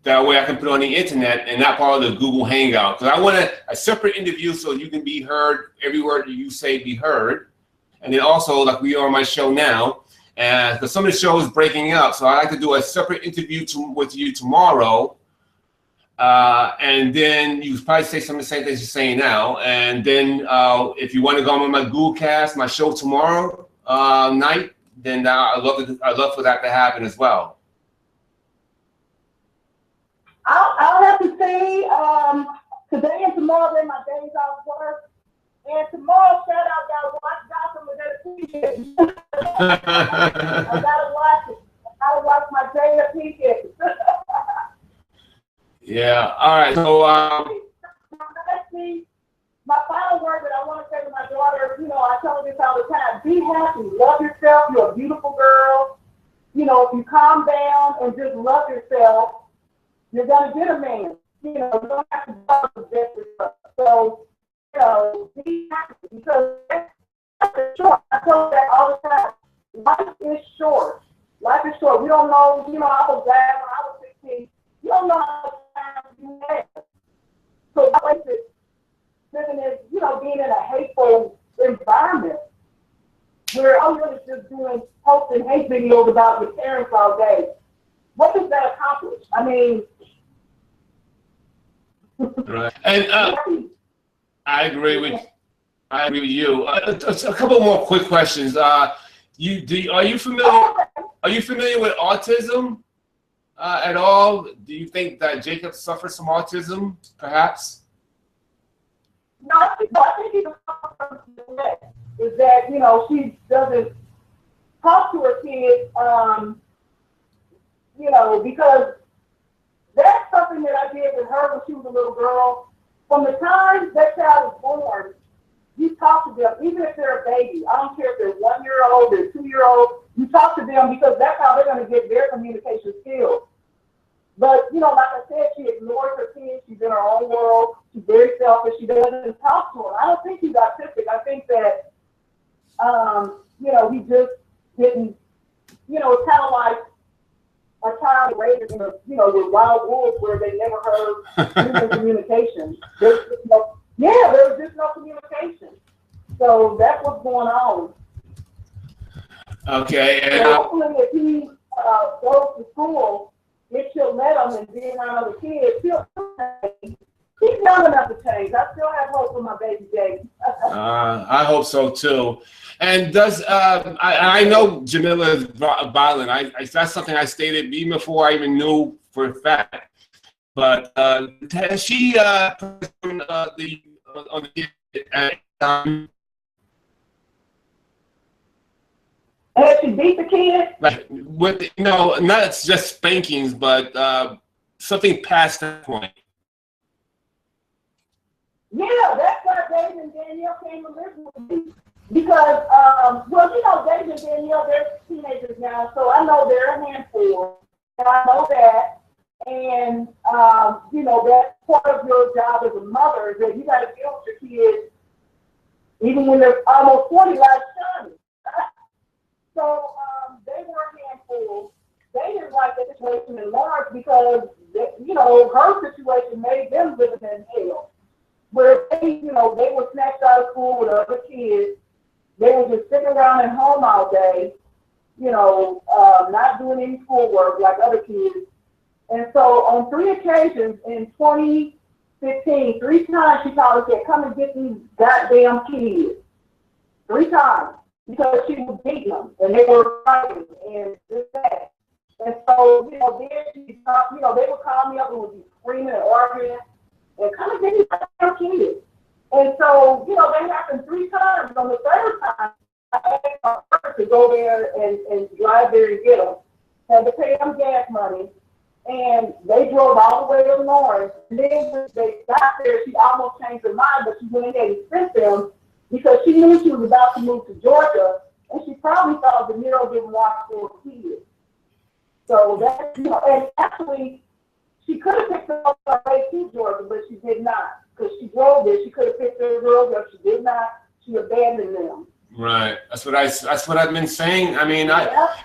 that way I can put it on the internet and not part of the Google Hangout. Because I want a separate interview so you can be heard. Every word that you say be heard, and then also like we are on my show now. And because some of the show is breaking up, so I'd like to do a separate interview with you tomorrow. And then you probably say some of the same things you're saying now. And then if you want to go on my Google Cast, my show tomorrow night, then I'd love for that to happen as well. I'll have to see. Today and tomorrow, they're my days off work. And tomorrow, shout out, y'all, watch Johnathan with that PJ. I gotta watch it. I gotta watch my JPJ. Yeah, all right. So, my final word that I want to say to my daughter, you know, I tell her this all the time: be happy, love yourself. You're a beautiful girl. You know, if you calm down and just love yourself, you're gonna get a man. You know, you don't have to possess yourself. So, you know, be happy because life is short. I tell her that all the time. Life is short. Life is short. We don't know. You know, I was glad when I was 16. You don't know how much time you have. So, I like this. Living in, you know, being in a hateful environment where all you're just doing posting hate videos about your parents all day. What does that accomplish? I mean, right. And I agree with you. A couple more quick questions. Are you familiar with autism at all? Do you think that Jacob suffers from autism, perhaps? No, I think he's is that, you know, she doesn't talk to her kids, you know, because that's something that I did with her when she was a little girl. From the time that child was born, you talk to them, even if they're a baby. I don't care if they're 1 year old, they're 2 year old. You talk to them because that's how they're going to get their communication skills. But, you know, like I said, she ignores her kids. She's in her own world. She's very selfish. She doesn't talk to them. I don't think he's autistic. I think that, you know, he just didn't, you know, it's kind of like a child raised in, you know, with wild wolves where they never heard human communication. There was just no communication. So that's what's going on. Okay. And so hopefully if he goes to school, if she'll let him and be around other kids, he'll change. He's young enough to change. I still have hope for my baby Jake. I hope so too. And does I know Jamila is violent. That's something I stated even before I even knew for a fact. But has she on the Has she beat the kid? like with not just spankings, but something past that point. Yeah, that's why David and Danielle came to live with me. Because, well, you know, David and Danielle, they're teenagers now, so I know they're a handful. And I know that. And, you know, that's part of your job as a mother, that you got to deal with your kids, even when they're almost 40, like Shani. So they were a handful. They didn't like the situation in large because, you know, her situation made them living in hell. Where they, you know, they were snatched out of school with other kids. They were just sitting around at home all day, you know, not doing any schoolwork like other kids. And so on 3 occasions in 2015, 3 times she called and said, come and get these goddamn kids. 3 times. Because she was beating them. and they were fighting and this that. And so, you know, then she, you know, they would call me up and would be screaming and arguing and kind of getting my kids. And so, you know, they happened 3 times. On the 3rd time, I asked her to go there and drive there and get them. Had to pay them gas money. And they drove all the way to Lawrence. And then when they got there, she almost changed her mind, but she went ahead and sent them because she knew she was about to move to Georgia. And she probably thought De Niro didn't want 4 kids. So that, you know, and actually, she could have picked them up on her way to Georgia, but she did not. Because she drove there, she could have picked her girls up. She did not. She abandoned them. Right. That's what I've been saying. I mean,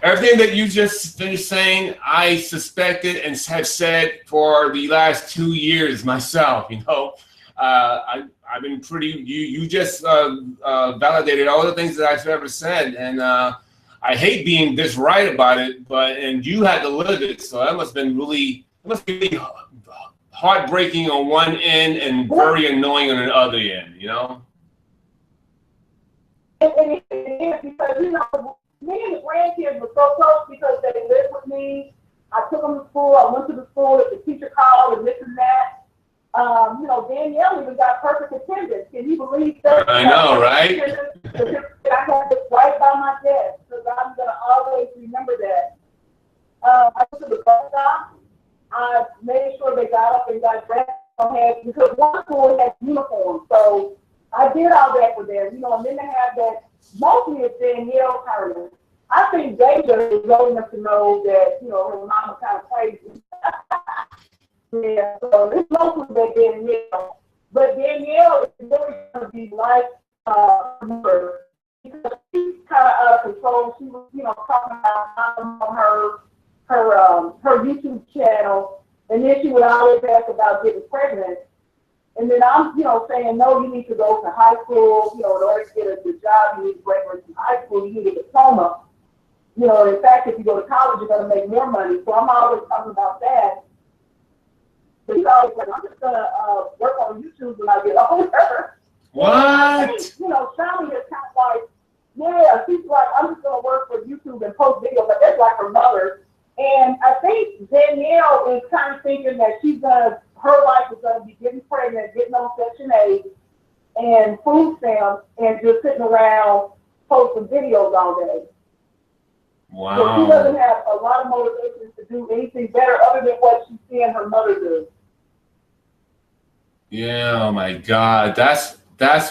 everything that you just finished saying, I suspected and have said for the last 2 years myself. You know, I've been pretty. You just validated all the things that I've ever said, and I hate being this right about it, and you had to live it, so that must have been really heartbreaking on one end and very annoying on the other end. You know. And it is because, you know, me and the grandkids were so close because they lived with me. I took them to school. I went to the school if the teacher called and this and that. You know, Danielle even got perfect attendance. Can you believe that? I know, right? I had this right by my desk because I'm going to always remember that. I went to the bus stop. I made sure they got up and got dressed because one school had uniforms. So I did all that for them, you know, and then they have that, mostly it's Danielle Turner. I think Deja is old enough to know that, you know, her mama's kind of crazy. Yeah, so it's mostly that Danielle. But Danielle is really going to be like her because she's kind of out of control. She was, you know, talking about her YouTube channel, and then she would always ask about getting pregnant. And then I'm, you know, saying, no, you need to go to high school. You know, in order to get a good job, you need to graduate from high school. You need a diploma. You know, in fact, if you go to college, you're going to make more money. So I'm always talking about that. But he's always like, I'm just going to work on YouTube when I get older. What? And, you know, Shani is kind of like, yeah, she's like, I'm just going to work for YouTube and post videos. But that's like her mother. And I think Danielle is kind of thinking that she's going to, her life is going to be getting pregnant, getting on Section 8, and food stamps, and just sitting around posting videos all day. Wow. So she doesn't have a lot of motivation to do anything better other than what she's seeing her mother do. Yeah, oh my God. That's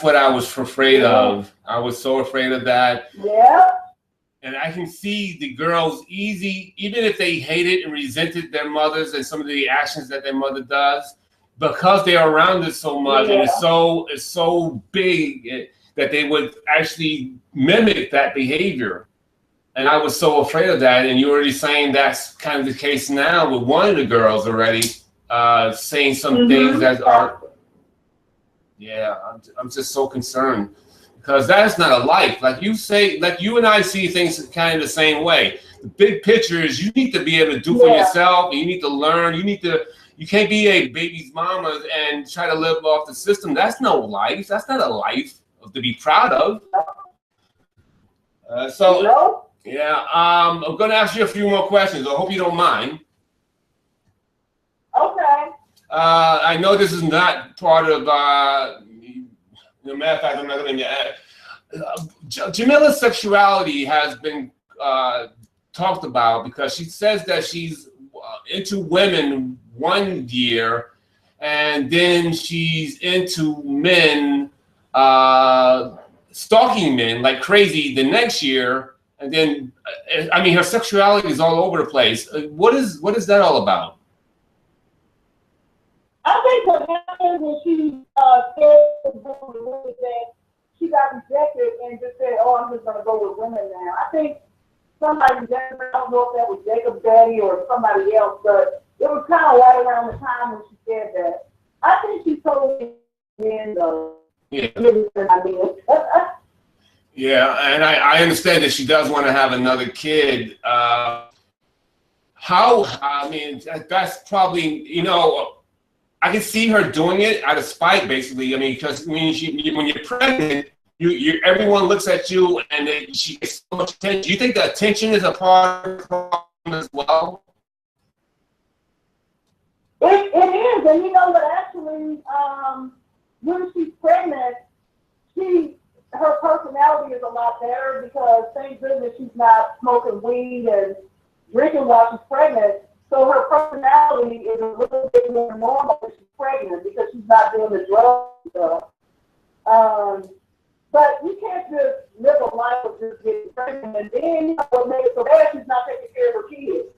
what I was afraid of. I was so afraid of that. Yeah. And I can see the girls even if they hated and resented their mothers and some of the actions that their mother does, because they are around it so much, and it's so big that they would actually mimic that behavior. And I was so afraid of that. And you're already saying that's kind of the case now with one of the girls already saying some things that are, I'm just so concerned. Because that's not a life. Like you say, like you and I see things kind of the same way. The big picture is you need to be able to do for yourself. And you need to learn. You can't be a baby's mama and try to live off the system. That's no life. That's not a life to be proud of. I'm going to ask you a few more questions. I hope you don't mind. Okay. I know this is not part of as a matter of fact, I'm not going to get Jamila's sexuality has been talked about because she says that she's into women one year and then she's into men, stalking men like crazy the next year. And then, I mean, her sexuality is all over the place. What is that all about? I think what happened when she said that she got rejected and just said, oh, I'm just going to go with women now. I think somebody rejected her. I don't know if that was Jacob's daddy or somebody else, but it was kind of right around the time when she said that. I think she's totally in the Yeah, and I understand that she does want to have another kid. I mean, that's probably, you know, I can see her doing it out of spite, basically. I mean, because when you're pregnant, everyone looks at you and she gets so much attention. Do you think the attention is a part of the problem as well? It is, and you know what? Actually, when she's pregnant, her personality is a lot better because thank goodness she's not smoking weed and drinking while she's pregnant. So her personality is a little bit more normal when she's pregnant because she's not doing the drug stuff. But you can't just live a life of just getting pregnant and then you know what makes it so bad, she's not taking care of her kids.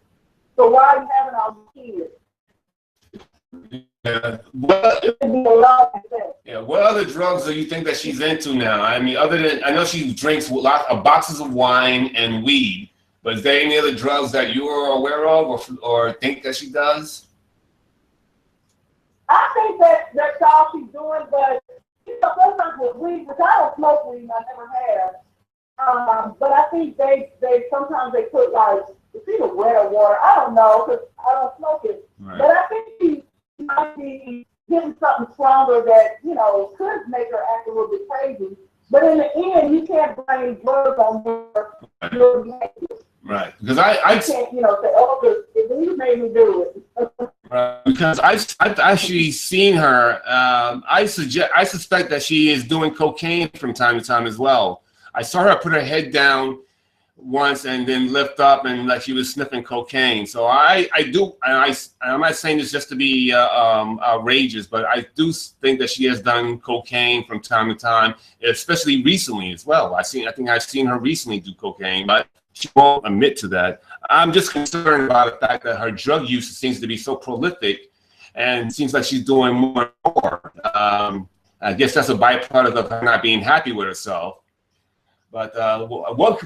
So why are you having all these kids? Yeah. What other drugs do you think that she's into now? I mean, other than, I know she drinks lots of boxes of wine and weed, but is there any other drugs that you are aware of or think that she does? I think that's all she's doing, but you know, sometimes with weed, which I don't smoke weed, I never have. But I think they sometimes they put like, it's either wet or water. I don't know because I don't smoke it. Right. But I think she might be getting something stronger that, you know, could make her act a little bit crazy. But in the end, you can't blame drugs on your behavior. Right. Because I can't, you know, say, oh, you made me do it. Right. Because I've actually seen her. I suspect that she is doing cocaine from time to time as well. I saw her put her head down once and then lift up and like she was sniffing cocaine. So I do, and I'm not saying this just to be outrageous, but I do think that she has done cocaine from time to time, especially recently as well. I think I've seen her recently do cocaine, but she won't admit to that. I'm just concerned about the fact that her drug use seems to be so prolific, and it seems like she's doing more and more. I guess that's a byproduct of her not being happy with herself. But what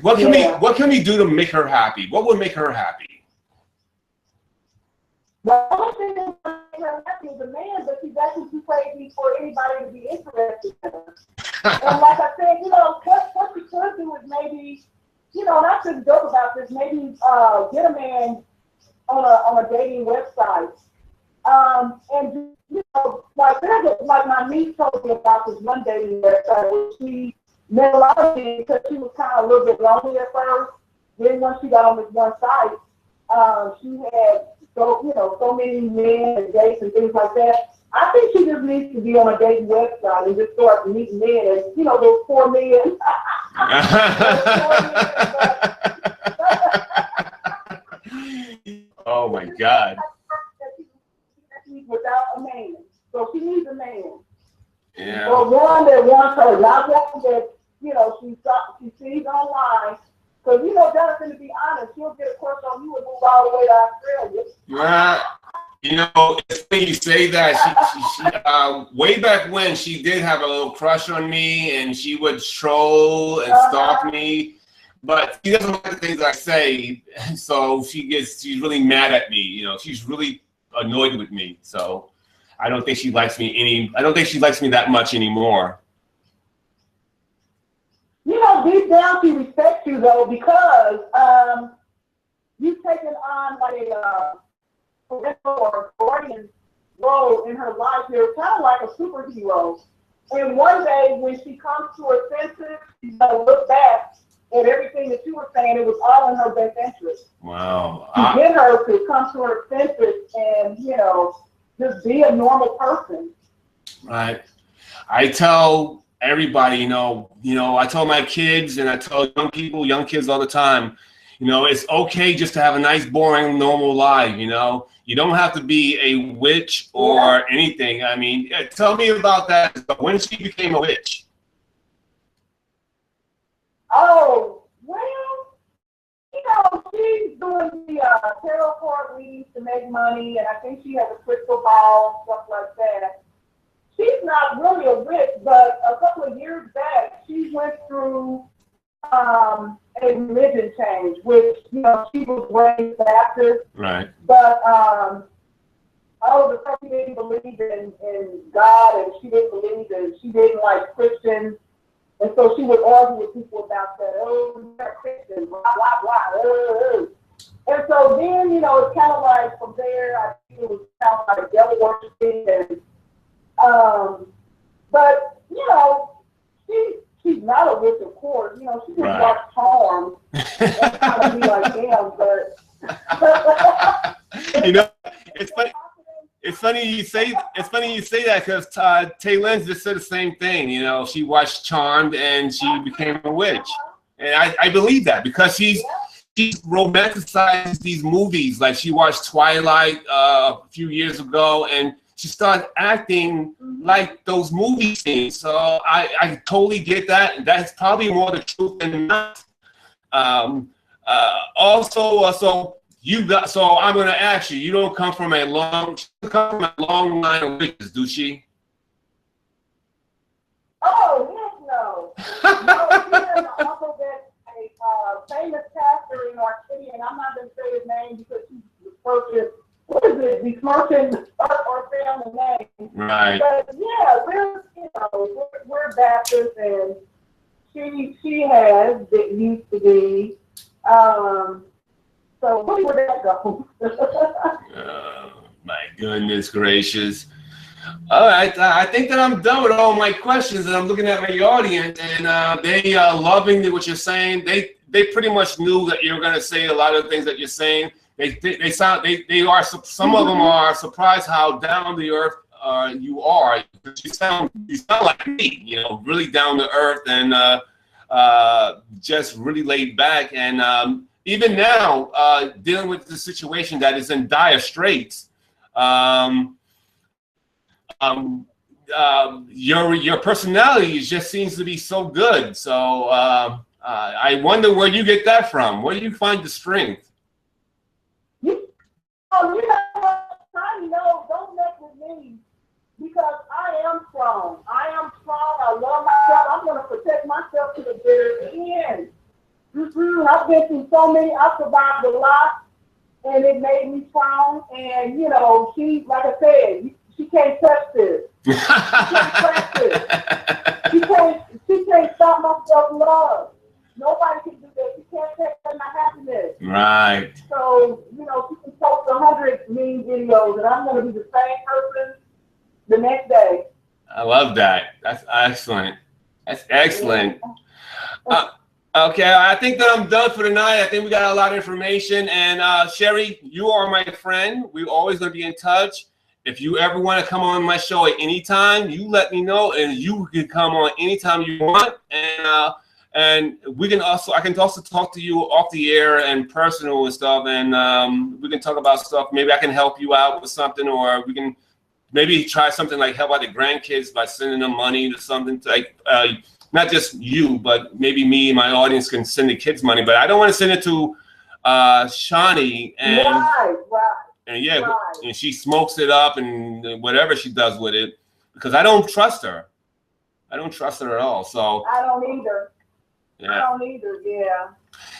can we do to make her happy? What would make her happy? The only thing that would make her happy is a man, but she's actually too crazy for anybody to be interested in her. And like I said, you know, what she could do is maybe, you know, and I shouldn't joke about this, maybe get a man on a dating website. And, you know, like my niece told me about this one dating website where she met a lot of men because she was kind of a little bit lonely at first. Then once she got on this one site, she had so many men and dates and things like that. I think she just needs to be on a dating website and just start meeting men and, you know, those poor men. Oh my God. Without a man. So she needs a man. Yeah. Or one that wants her, not one that, you know, she sees online. Because, you know, Johnathan, to be honest, she'll get a crush on you and move all the way to Australia. Yeah. You know, it's funny you say that. She way back when, she did have a little crush on me, and she would troll and stalk me. But she doesn't like the things I say, so she's really mad at me. You know, she's really annoyed with me. So I don't think she likes me I don't think she likes me that much anymore. You know, deep down she respects you though, because you've taken on like a parental or guardian role in her life. You're kind of like a superhero. And one day when she comes to her senses, she's gonna look back at everything that you were saying. It was all in her best interest. Wow. To get her to come to her senses and, you know, just be a normal person. Right. I tell everybody, you know, I tell my kids and I tell young kids all the time, you know, it's okay just to have a nice, boring, normal life, you know. You don't have to be a witch or anything. I mean, tell me about that. When she became a witch? Oh, well, you know, she's doing the tarot card readings to make money, and I think she has a crystal ball, stuff like that. She's not really a witch, but a couple of years back, she went through a religion change, which, you know, she was raised Baptist. Right. But she didn't believe in God, and she didn't like Christians. And so she would argue with people about that. Oh, you're a Christian, blah, blah, blah. And so then, you know, it's kind of like from there, I think it was kind of like devil worshiping. And, but, you know, she she's not a witch, of course. You know, she just Right. watch Charm and kind of be like, damn, but. You know, it's funny. It's funny you say that because Tay Lynn just said the same thing. You know, she watched Charmed and she became a witch, and I believe that because she's romanticized these movies. Like she watched Twilight a few years ago, and she started acting like those movie scenes. So I totally get that. And that's probably more the truth than not. So I'm going to ask you. You don't come from a long line of witches, do she? Oh, heck no. No, she has an uncle that's a famous pastor in our city, and I'm not going to say his name because he's besmirching our family name. Right. But yeah, we're Baptist, and she has that used to be. So where would that go? My goodness gracious. All right, I think that I'm done with all my questions, and I'm looking at my audience, and they are loving what you're saying. They pretty much knew that you were going to say a lot of the things that you're saying. Some of them are surprised how down to earth you are. You sound like me, you know, really down to earth and just really laid back. And even now, dealing with the situation that is in dire straits. Your personality just seems to be so good. So I wonder where you get that from. Where do you find the strength? You know what? Don't mess with me because I am strong. I love myself. I'm going to protect myself to the very end. I've been through so many. I survived a lot, and it made me strong. And you know, she, like I said, she can't touch this. She can't touch this. She can't stop my self-love. Nobody can do that. She can't take my happiness. Right. So, you know, she can post 100 mean videos, and I'm going to be the same person the next day. I love that. That's excellent. That's excellent. Okay, I think that I'm done for tonight. I think we got a lot of information. And Cherie, you are my friend. We're always going to be in touch. If you ever want to come on my show at any time, you let me know, and you can come on anytime you want. And I can also talk to you off the air and personal and stuff, and we can talk about stuff. Maybe I can help you out with something, or we can maybe try something like help out the grandkids by sending them money to something like not just you, but maybe me and my audience can send the kids money. But I don't want to send it to Shawnee and and she smokes it up and whatever she does with it, because I don't trust her. I don't trust her at all. So I don't either. Yeah. I don't either, yeah.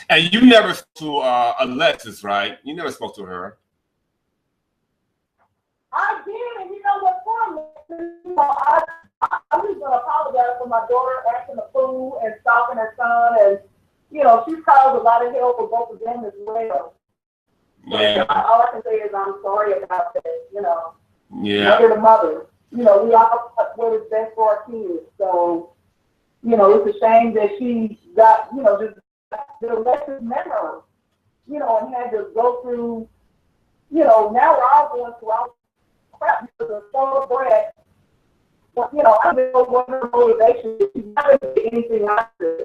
And you never spoke to Alexis, right? You never spoke to her. I did, and you know what? I'm just going to apologize for my daughter acting a fool and stalking her son, and, you know, she's caused a lot of hell for both of them as well. Yeah. All I can say is I'm sorry about that, you know. Yeah. Mother to mother. You know, we all what is best for our kids, so... You know, it's a shame that she got, you know, just the lessons met her, you know, and had to go through, you know, now we're all going through our crap because of so bread. But, you know, I don't know what her motivation is. She's not going to do anything like this.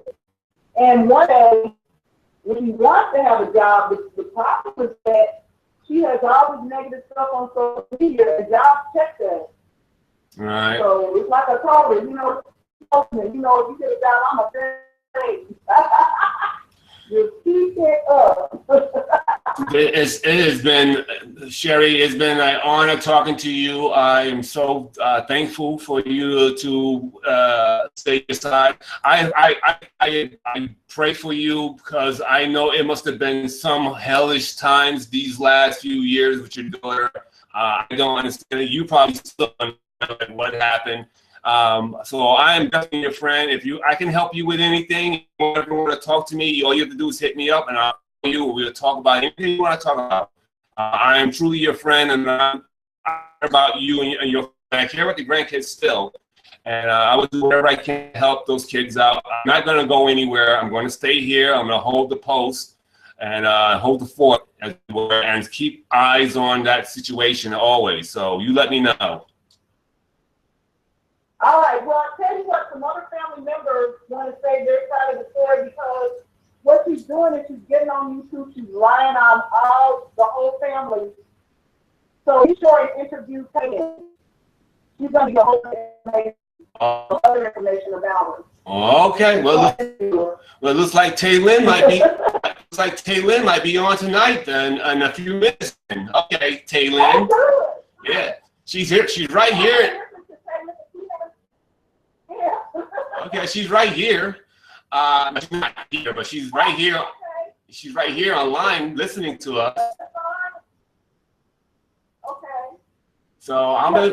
And one day, when she wants to have a job, the problem is that she has all this negative stuff on social media, and jobs check that. Right. So it's like I told her, you know, if you get a job, I'm a friend. Just keep it up. It has been, Cherie, it's been an honor talking to you. I am so thankful for you to stay aside. I pray for you because I know it must have been some hellish times these last few years with your daughter. I don't understand. You probably still don't know what happened. So I am definitely your friend. I can help you with anything. If you ever want to talk to me, all you have to do is hit me up, and I'll call you. We'll talk about anything you want to talk about. I am truly your friend, and I care about you and your. I care about the grandkids still. And I will do whatever I can to help those kids out. I'm not going to go anywhere. I'm going to stay here. I'm going to hold the post and hold the fort and keep eyes on that situation always. So you let me know. All right. Well, I'll tell you what, some other family members want to say their side of the story, because what she's doing is she's getting on YouTube. She's lying on the whole family. So be sure and interview Taylor. She's going to get a whole other information about her. Okay. Well, it looks like Taylor might be on tonight then in a few minutes. Okay, Taylor. Yeah, she's here. She's right here. Okay, she's right here. She's not here, but she's right here. She's right here online listening to us. Okay. So I'm gonna.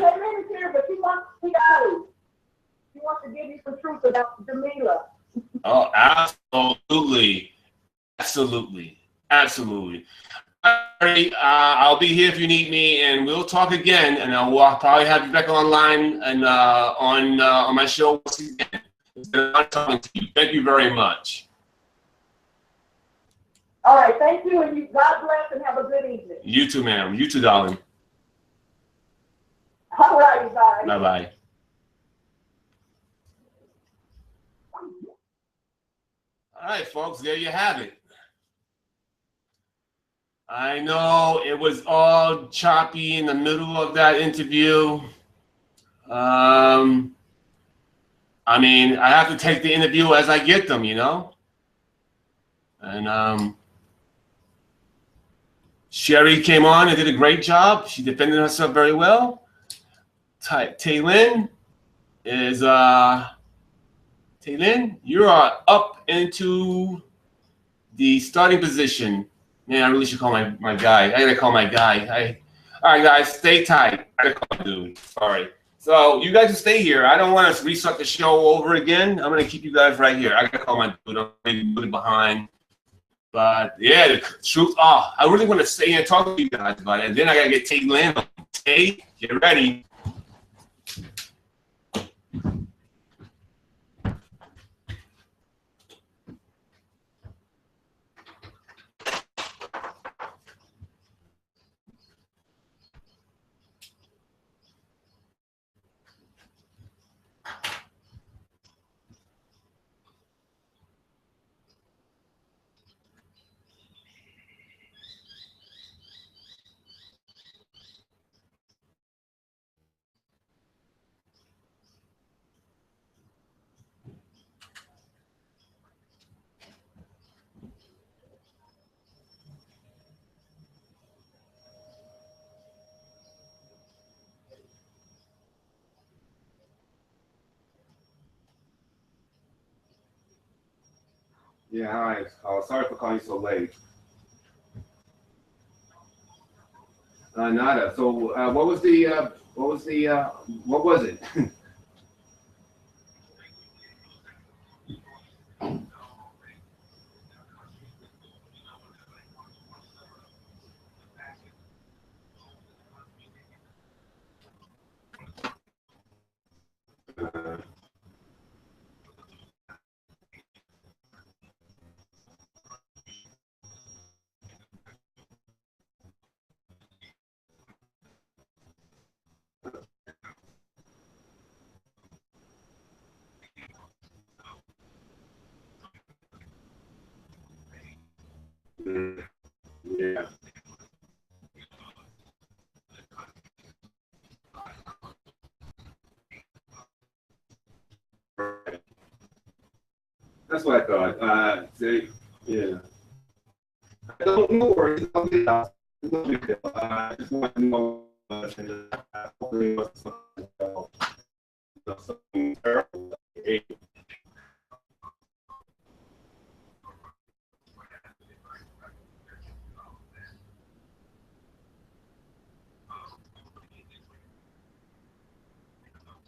Here, but she wants to give you some truth about Jamila. Oh, absolutely, absolutely. All right, I'll be here if you need me, and we'll talk again. And I'll probably have you back online and on my show once again. It's been nice talking to you. Thank you very much. All right, thank you, and God bless, and have a good evening. You too, ma'am. You too, darling. All right, bye. Bye-bye. All right, folks, there you have it. I know it was all choppy in the middle of that interview. I mean, I have to take the interview as I get them, you know? And Cherie came on and did a great job. She defended herself very well. Taylin is, Taylin, you are up into the starting position. Man, I really should call my guy. I gotta call my guy. All right, guys, stay tight. I gotta call dude. Sorry. So you guys can stay here. I don't want to restart the show over again. I'm gonna keep you guys right here. I gotta call my dude. I'm really behind. But yeah, the truth. Oh, I really want to stay here and talk to you guys about it. And then I gotta get Taylin on. Tay, get ready. Yeah, hi. Sorry for calling you so late. Nada. So, what was it? Yeah. That's what I thought. Yeah. I don't know where it's going to be. I just want to know. Something terrible.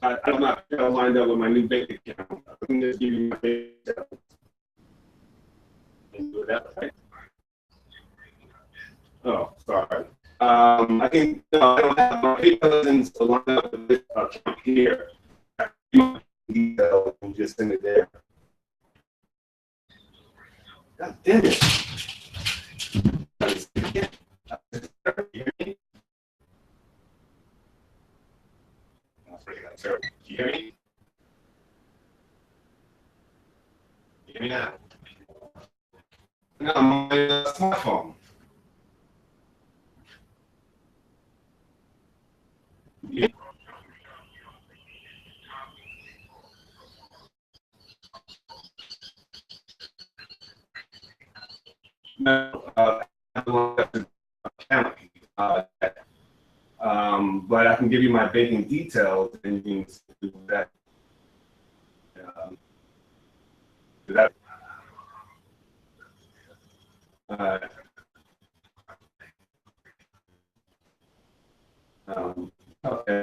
I'm not sure I'll wind up with my new bank account. I can just give you my bank account. Right? Oh, sorry. I don't have my cousins to line up with this account here. detail and just send it there. God damn it. You hear me? You hear me now? No, my smartphone. Yeah. No, but I can give you my banking details and you can do that. That okay.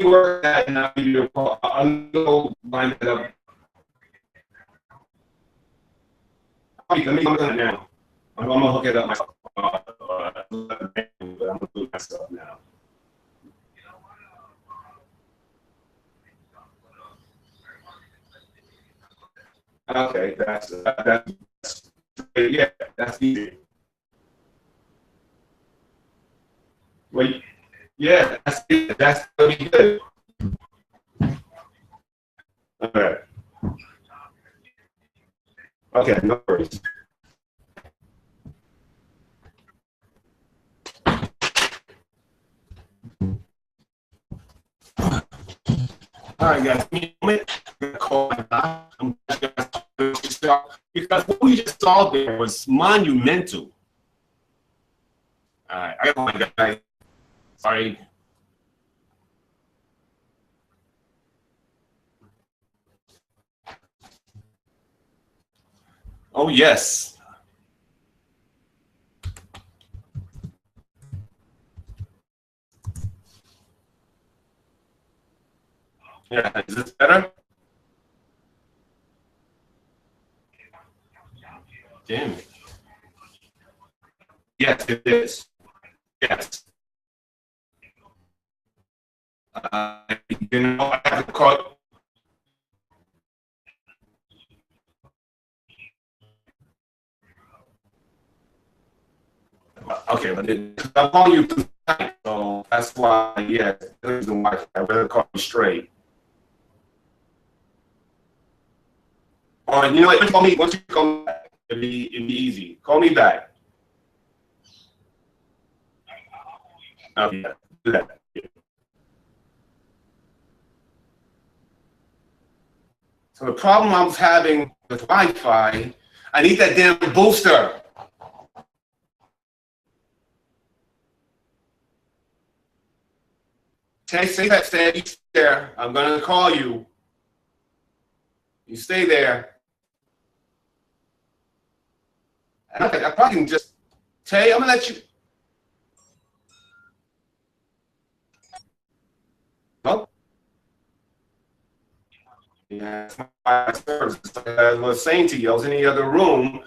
Work that and I'll give you a call. I'll go line it up. Let me look at it now. I'm gonna hook it up myself. I'm gonna do it myself now. Okay, that's yeah, that's easy. Well, yeah, that's really good. Okay. Okay, no worries. All right, guys. Give me a moment. I'm gonna call my doc. Because what we just saw there was monumental. All right, I got one, guys. Sorry. Oh yes. Yeah, is this better? Damn it. Yes, it is. Yes. I have to call. Okay, but I'm calling you tonight, so that's why. Yeah, that's the reason why I rather call you straight. Or you know what? Call me once you call me back. It'd be easy. Call me back. Okay, do that. So the problem I was having with Wi-Fi, I need that damn booster. Say that, stay there. I'm gonna call you. You stay there. And I probably can just Tay, I'm gonna let you. Oh. Yeah, I was saying to you, I was in the other room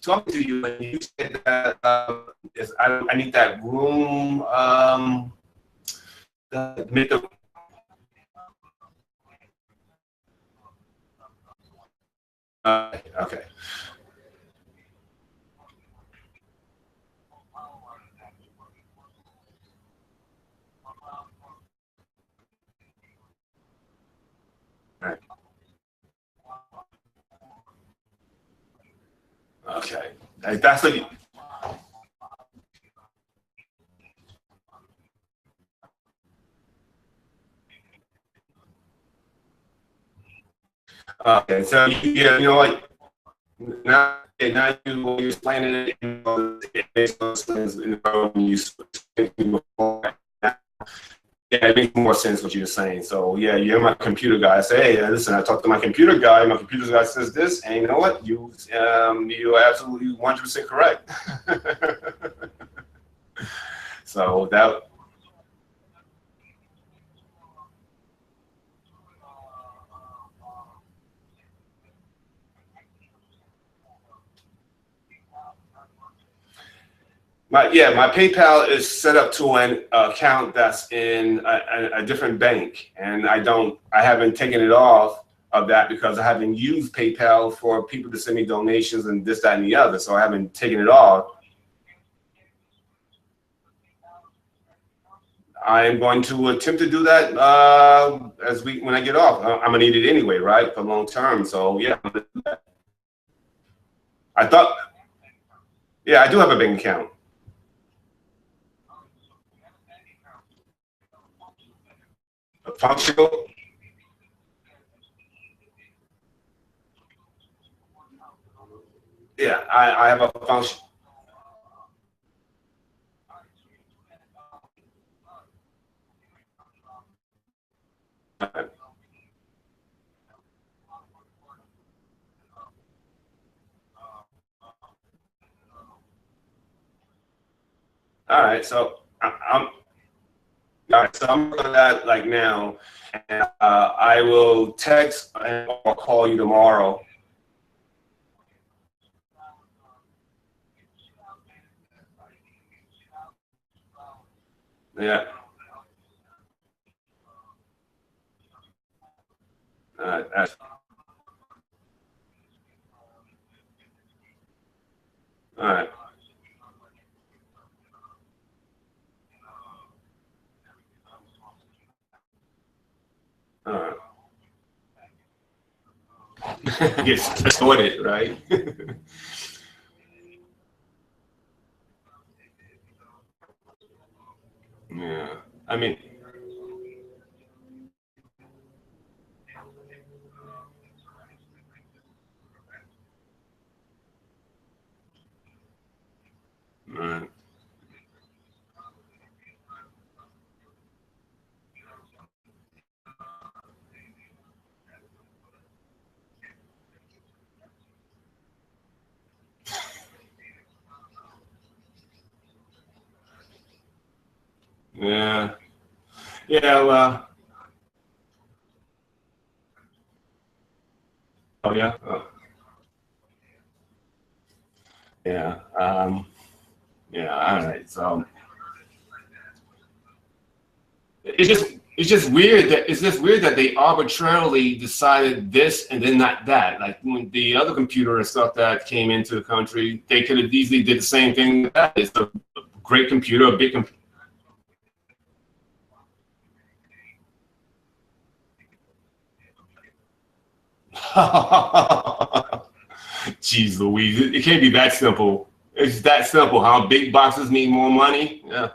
talking to you, and you said that I need that room. Make the okay. Right. Okay. That's what you. Okay, so yeah, you know what? Now you're explaining it. It makes no sense. When you before, yeah, it makes more sense what you're saying. So yeah, you're my computer guy. I say, hey, listen, I talked to my computer guy. My computer guy says this, and you know what? You are absolutely 100% correct. So that. My PayPal is set up to an account that's in a different bank, and I haven't taken it off of that because I haven't used PayPal for people to send me donations and this, that, and the other. So I haven't taken it off. I am going to attempt to do that when I get off. I'm gonna need it anyway, right, for long term. So yeah, I'm gonna do that. I thought, yeah, I do have a bank account. Functional. Yeah, I have a function. All right, so I'm all right, so I'm doing that like now, and I will text or call you tomorrow. Yeah. All right. All right. All right. Gets distorted, right? Yeah. I mean, right. Yeah. Yeah. Well. Oh yeah. Oh, yeah. Yeah. All right. So it's just weird that they arbitrarily decided this and then not that. Like when the other computer and stuff that came into the country, they could have easily did the same thing. It's a great computer, a big computer. Jeez Louise, it can't be that simple. It's that simple, huh? Big boxes need more money. Yeah.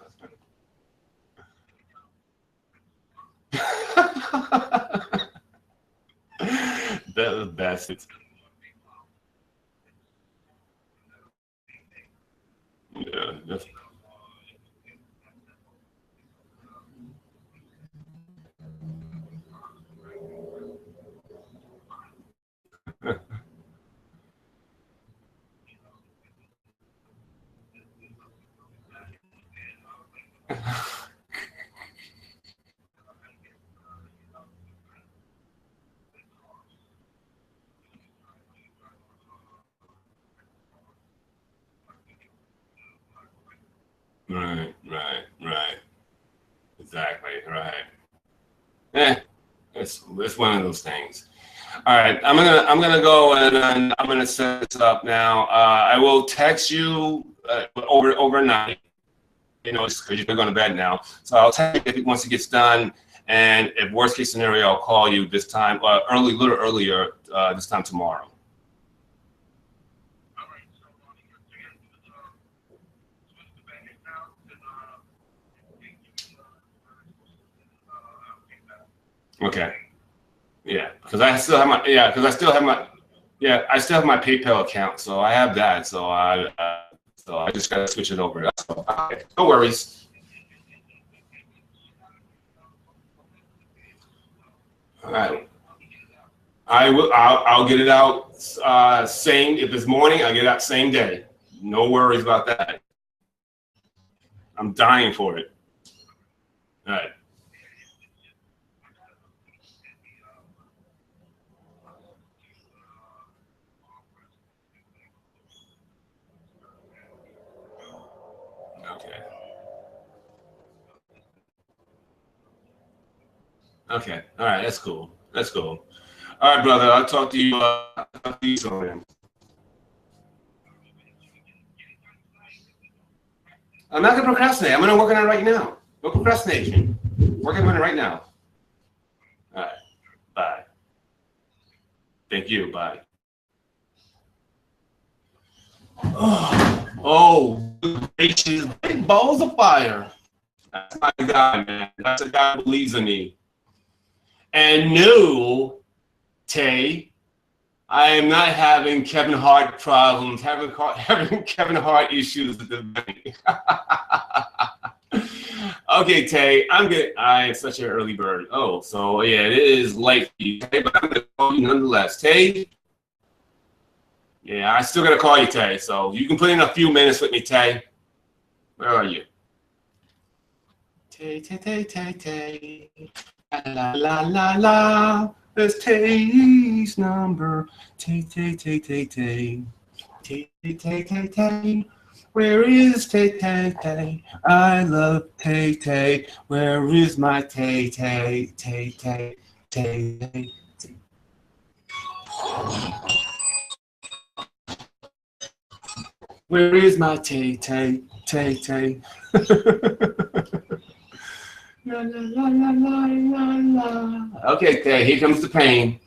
That bastards. Yeah, that's, right. Exactly, right. Eh, it's one of those things. All right, I'm gonna go and I'm gonna set this up now. I will text you overnight. You know, because you're going to bed now. So I'll text you once it gets done, and if worst case scenario, I'll call you this time, little earlier this time tomorrow. Okay. Yeah, because I still have my I still have my PayPal account, so I have that. So I just gotta switch it over. That's all. Okay. No worries. All right. I will. I'll get it out. Same. If it's morning, I'll get it out same day. No worries about that. I'm dying for it. All right. Okay. All right. That's cool. That's cool. All right, brother. I'll talk to you. I'll talk to you soon. I'm not gonna procrastinate. I'm gonna work on it right now. No procrastination. Working on it right now. All right. Bye. Thank you. Bye. Oh, gracious, big balls of fire. That's my guy, man. That's a guy who believes in me. And no, Tay, I am not having Kevin Hart problems, having Kevin Hart issues at the bank. Okay, Tay, I am such an early bird. Oh, so yeah, it is late, Tay, but I'm gonna call you nonetheless. Tay, yeah, I still gotta call you, Tay. So you can put in a few minutes with me, Tay. Where are you? Tay, Tay, Tay, Tay, Tay. La la la la. There's Tay's number. Tay, Tay, Tay, Tay, Tay. Tay, Tay, Tay, Tay. Where is Tay, Tay, Tay? I love Tay, Tay. Where is my Tay, Tay, Tay, Tay, Tay, Tay? Where is my Tay, Tay, Tay, Tay? La, la, la, la, la, la, la. Okay, Tay, here comes the pain.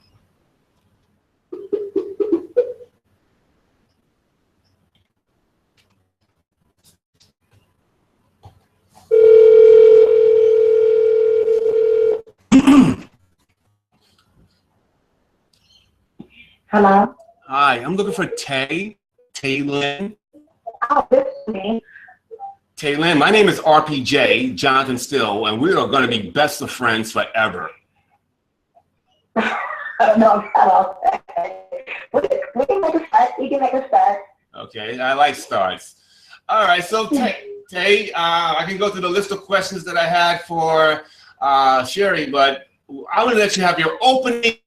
Hello? Hi, I'm looking for Tay. Taylin. Oh, this is me. Taylin, my name is RPJ, Johnathan Steele, and we are going to be best of friends forever. No, hello. We can make a start. We can make a start. Okay, I like starts. All right, so Tay, I can go through the list of questions that I had for Cherie, but I want to let you have your opening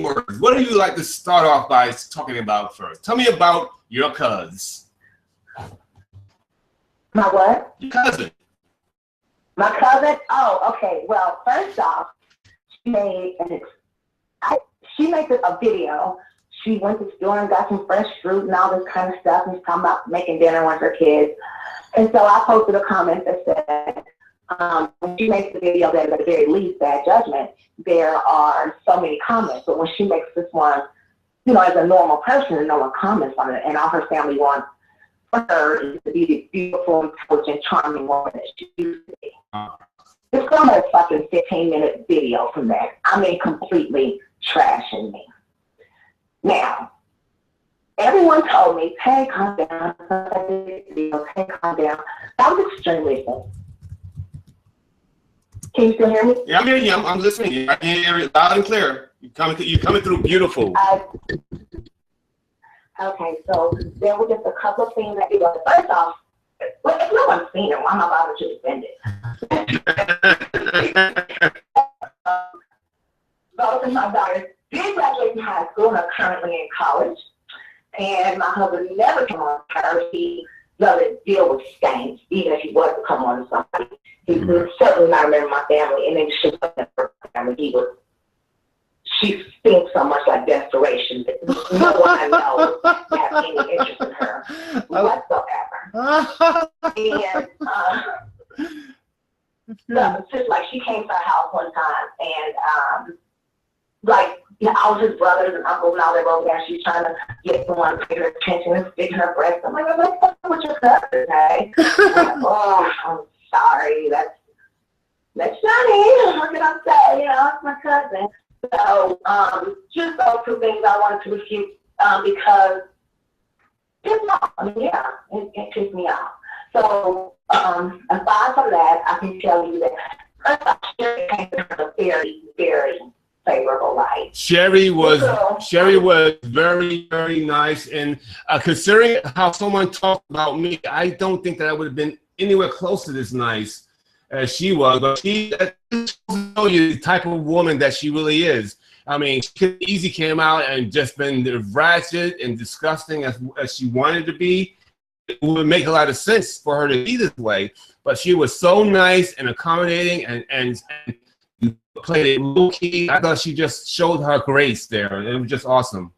words. What do you like to start off by talking about first? Tell me about your cuz. My what? Your cousin. My cousin? Oh, okay. Well, first off, she made a video. She went to the store and got some fresh fruit and all this kind of stuff, and was talking about making dinner with her kids. And so I posted a comment that said, when she makes the video that at the very least bad judgment, there are so many comments. But when she makes this one, you know, as a normal person, and no one comments on it, and all her family wants for her to be the beautiful, intelligent, charming woman that she used to be. It's from a fucking 15-minute video from that. I mean, completely trashing me. Now, everyone told me, hey, calm down. Hey, calm down. I was extremely offended. Can you still hear me? Yeah, I'm hearing you. I'm listening. I can hear it loud and clear. You're coming through beautiful. Okay, so there were just a couple of things that you got. First off, well, if no one's seen it, why am I bothered to defend it? Both of my daughters did graduate from high school and are currently in college. And my husband never came on her. He doesn't deal with skanks, even if he was to come on to somebody. He was certainly not a member of my family, and then she wasn't her family. She stinks so much like desperation that no one I know has any interest in her whatsoever. And so it's just like she came to our house one time, and like, you know, all his brothers and uncles and all that over there, she's trying to get someone to pay her attention and stick her breast. I'm like, what's up with your cousin, okay? Oh, I'm sorry, that's Johnny. What can I say? You know, it's my cousin. So, just those two things I wanted to refute because it's not. I mean, yeah, it pissed me off. So, aside from that, I can tell you that first off, Cherie came to a very, very favorable light. Cherie was very, very nice, and considering how someone talked about me, I don't think that I would have been anywhere close to this nice as she was. But she show you the type of woman that she really is. I mean, she could easily came out and just been ratchet and disgusting as she wanted to be. It would make a lot of sense for her to be this way, but she was so nice and accommodating and played it low key. I thought she just showed her grace there. It was just awesome.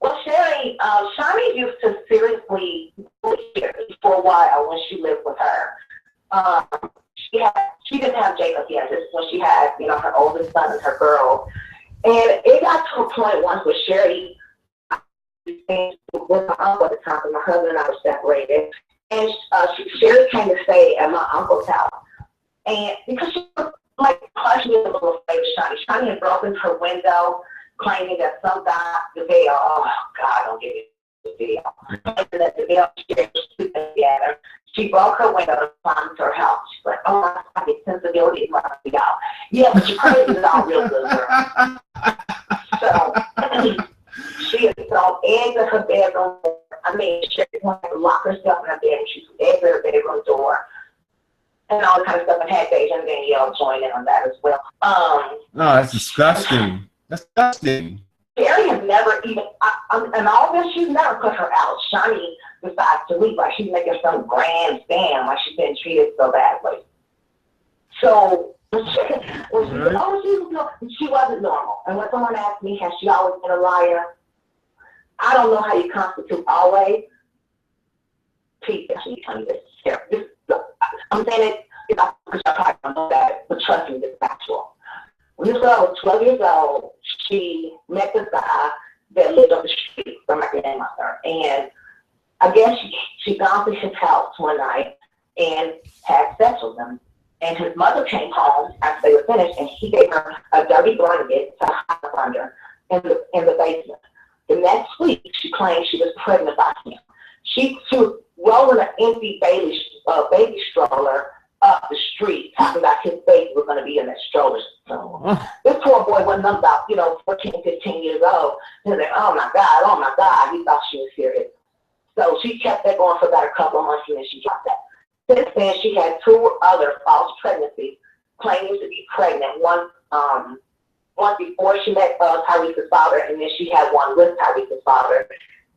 Well, Cherie, Shani used to seriously for a while when she lived with her. She didn't have Jacob yet. This is when she had, you know, her oldest son and her girl. And it got to a point once with Cherie, with my uncle at the time, and my husband and I were separated. And Cherie came to stay at my uncle's house. And because she was like partially a little afraid of Shani. Shani had broken her window, claiming that some guy, the video, oh God, don't give me the video. That the video she was sleeping together. She broke her window and climbed into her house. She's like, oh, my sensibility must be out. Yeah, but your crazy is all real good, girl. So she had thrown eggs at her bedroom. I mean, she wanted to lock herself in her bed. She threw eggs at her bedroom door. And all that kind of stuff, and had Deja and Danielle join in on that as well. No, that's disgusting. That's disgusting. Cherie has never even, and all this, she's never put her out. Shani decides to leave, like she's making some grand stand, like she's been treated so badly. So, she wasn't normal. And when someone asked me, has she always been a liar? I don't know how you constitute always. Please, actually, tell me this. I'm saying it because I probably don't know that, but trust me, this is factual. When this girl was 12 years old, she met this guy that lived up the street from my grandmother. And I guess she gone to his house one night and had sex with him. And his mother came home after they were finished, and he gave her a dirty blanket to hide under in the basement. The next week, she claimed she was pregnant by him. She was rolling an empty baby stroller up the street, talking about his baby was going to be in that stroller. So this poor boy wasn't about, 14, 15 years old. He's like, oh my God, he thought she was serious. So she kept that going for about a couple of months, and then she dropped that. Since then, she had 2 other false pregnancies, claiming to be pregnant. One before she met Tyrese's father, and then she had one with Tyrese's father.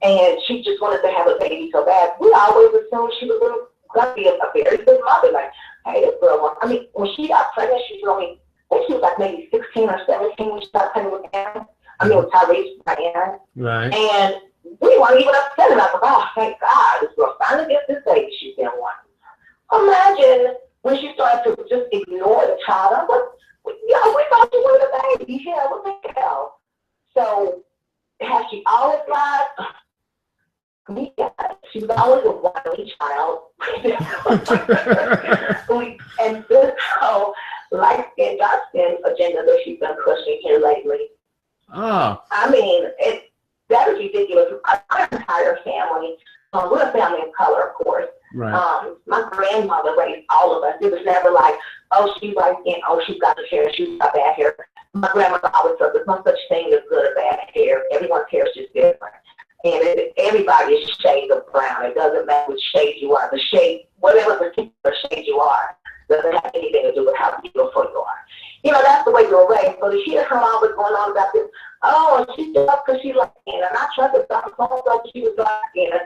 And she just wanted to have a baby so bad. We always assumed she was going to be a very good mother. Like, hey, this girl, when she got pregnant, she was only, I think she was like maybe 16 or 17 when she got pregnant with Aaron. With Tyrese, not Aaron. Right. And we weren't even upset about it. Oh, thank God, this girl finally gets this baby she's been wanting. Imagine when she started to just ignore the child. I was like, we thought you wanted a baby. Yeah, what the hell? So, has she always lied? Yeah, she was always a whiny child. And this whole light-skinned, dark-skinned agenda that she's been pushing here lately. Oh. I mean, that is ridiculous. Our entire family, we're a family of color, of course. Right. My grandmother raised all of us. It was never like, oh, she's light-skinned, oh, she's got this hair, she's got bad hair. My grandmother always said there's no such thing as good or bad hair. Everyone's hair is just different. And everybody is shades of brown. It doesn't matter which shade you are. The shade, whatever particular shade you are, doesn't have anything to do with how beautiful you are. That's the way you were raised. So to hear her always going on about this, oh, she's just because she's light-skinned, and I trusted Dr. So she was light-skinned.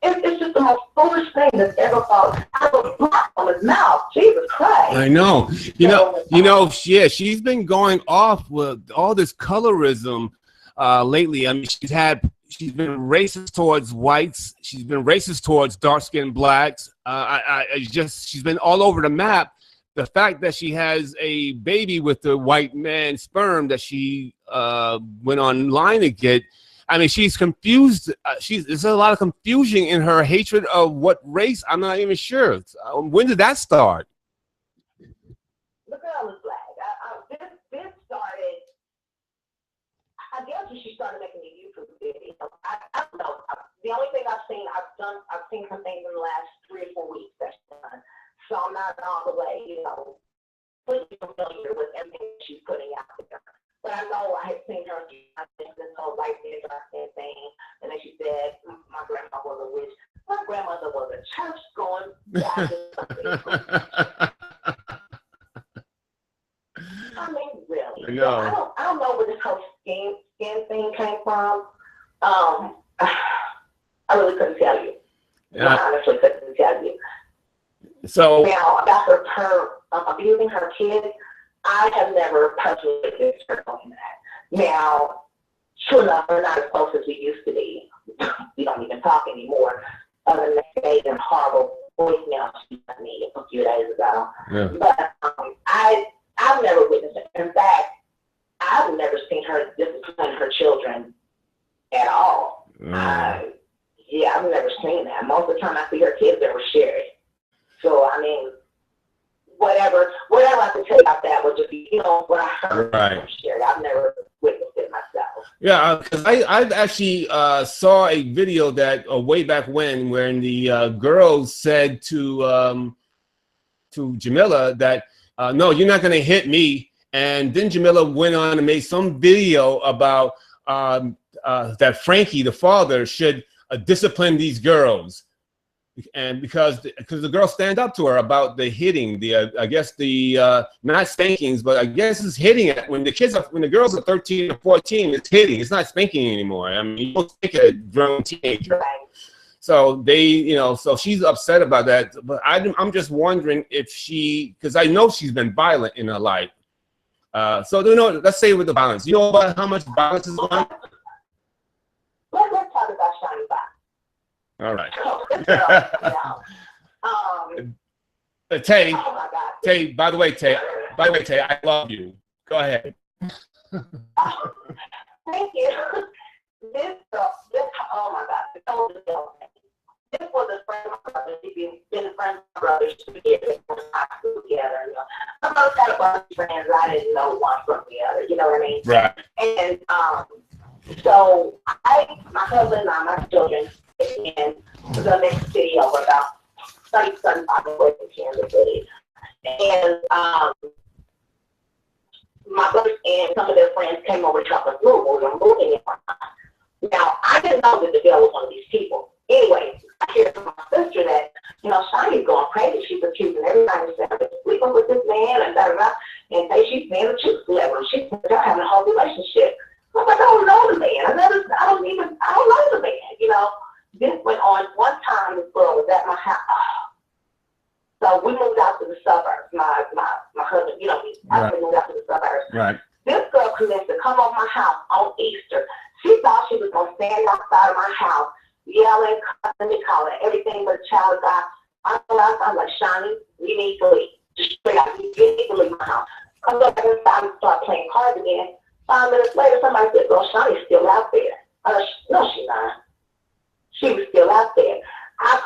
It's just the most foolish thing that's ever thought out of a woman's mouth. Jesus Christ. I know. Yeah, she's been going off with all this colorism lately. I mean, she's been racist towards whites. She's been racist towards dark-skinned blacks. She's been all over the map. The fact that she has a baby with the white man's sperm that she went online to get. I mean, she's confused. There's a lot of confusion in her hatred of what race. I'm not even sure. When did that start? The girl is black. This started, I guess when she started making the YouTube video. I don't know. The only thing I've seen some things in the last 3 or 4 weeks that she's done. So I'm not all the way, fully familiar with everything she's putting out there. But I know I had seen her do this whole light-skinned, dark-skinned thing, and then she said, my grandma was a witch. My grandmother was a church-going I mean, really. I know. I don't know where this whole skin thing came from. I really couldn't tell you. Yeah. I honestly couldn't tell you. So now about her abusing her kids, I have never personally witnessed her doing that. Now, true enough, we're not as close as we used to be. We don't even talk anymore. Other than that, they had horrible voicemail she sent me a few days ago. Yeah. But I've never witnessed it. In fact, I've never seen her discipline her children at all. Yeah, I've never seen that. Most of the time I see her kids, they were Cherie. So, I mean, whatever I can tell you about that would just be, what I heard from Cherie. I've never witnessed it myself. Yeah, because I've actually saw a video that way back when the girls said to Jamila that, no, you're not going to hit me. And then Jamila went on and made some video about that Frankie, the father, should discipline these girls. And because the girls stand up to her about the hitting, I guess the not spankings, but I guess it's hitting it when the girls are 13 or 14, it's hitting. It's not spanking anymore. I mean, you don't spank a grown teenager. So so she's upset about that. But I'm just wondering if because I know she's been violent in her life. So let's say with the violence, you know about how much violence is going on? Let's talk about Shiny Box. All right. Tay, Tay, by the way, Tay, I love you. Go ahead. Thank you. This, oh my God, this was a friend of my brother. She's been a friend of my brother. She was high school together. My brother had a bunch of friends. I didn't know one from the other. You know what I mean? Right. And so my husband and I, my children, in the next city over about 35 away from Kansas City. And my brother and some of their friends came over to help us move. We were moving in one time. Now, I didn't know that the girl was one of these people. Anyway, I hear from my sister that, Shiny's going crazy. She's accusing everybody of sleeping with this man and da-da-da. And say she's being a truth celebrity. She's having a whole relationship. I'm like, I don't know the man. I don't know the man, This went on one time. This girl was at my house. So we moved out to the suburbs. My husband, we moved out to the suburbs. Right. This girl commenced to come over my house on Easter. She thought she was going to stand outside of my house, yelling, cussing, and calling everything but a child of God. I'm like, Shiny, you need to leave. Just straight out, you need to leave my house. I go back inside and start playing cards again. 5 minutes later, somebody said, girl, Shiny's still out there. No, she's not. She was still out there. I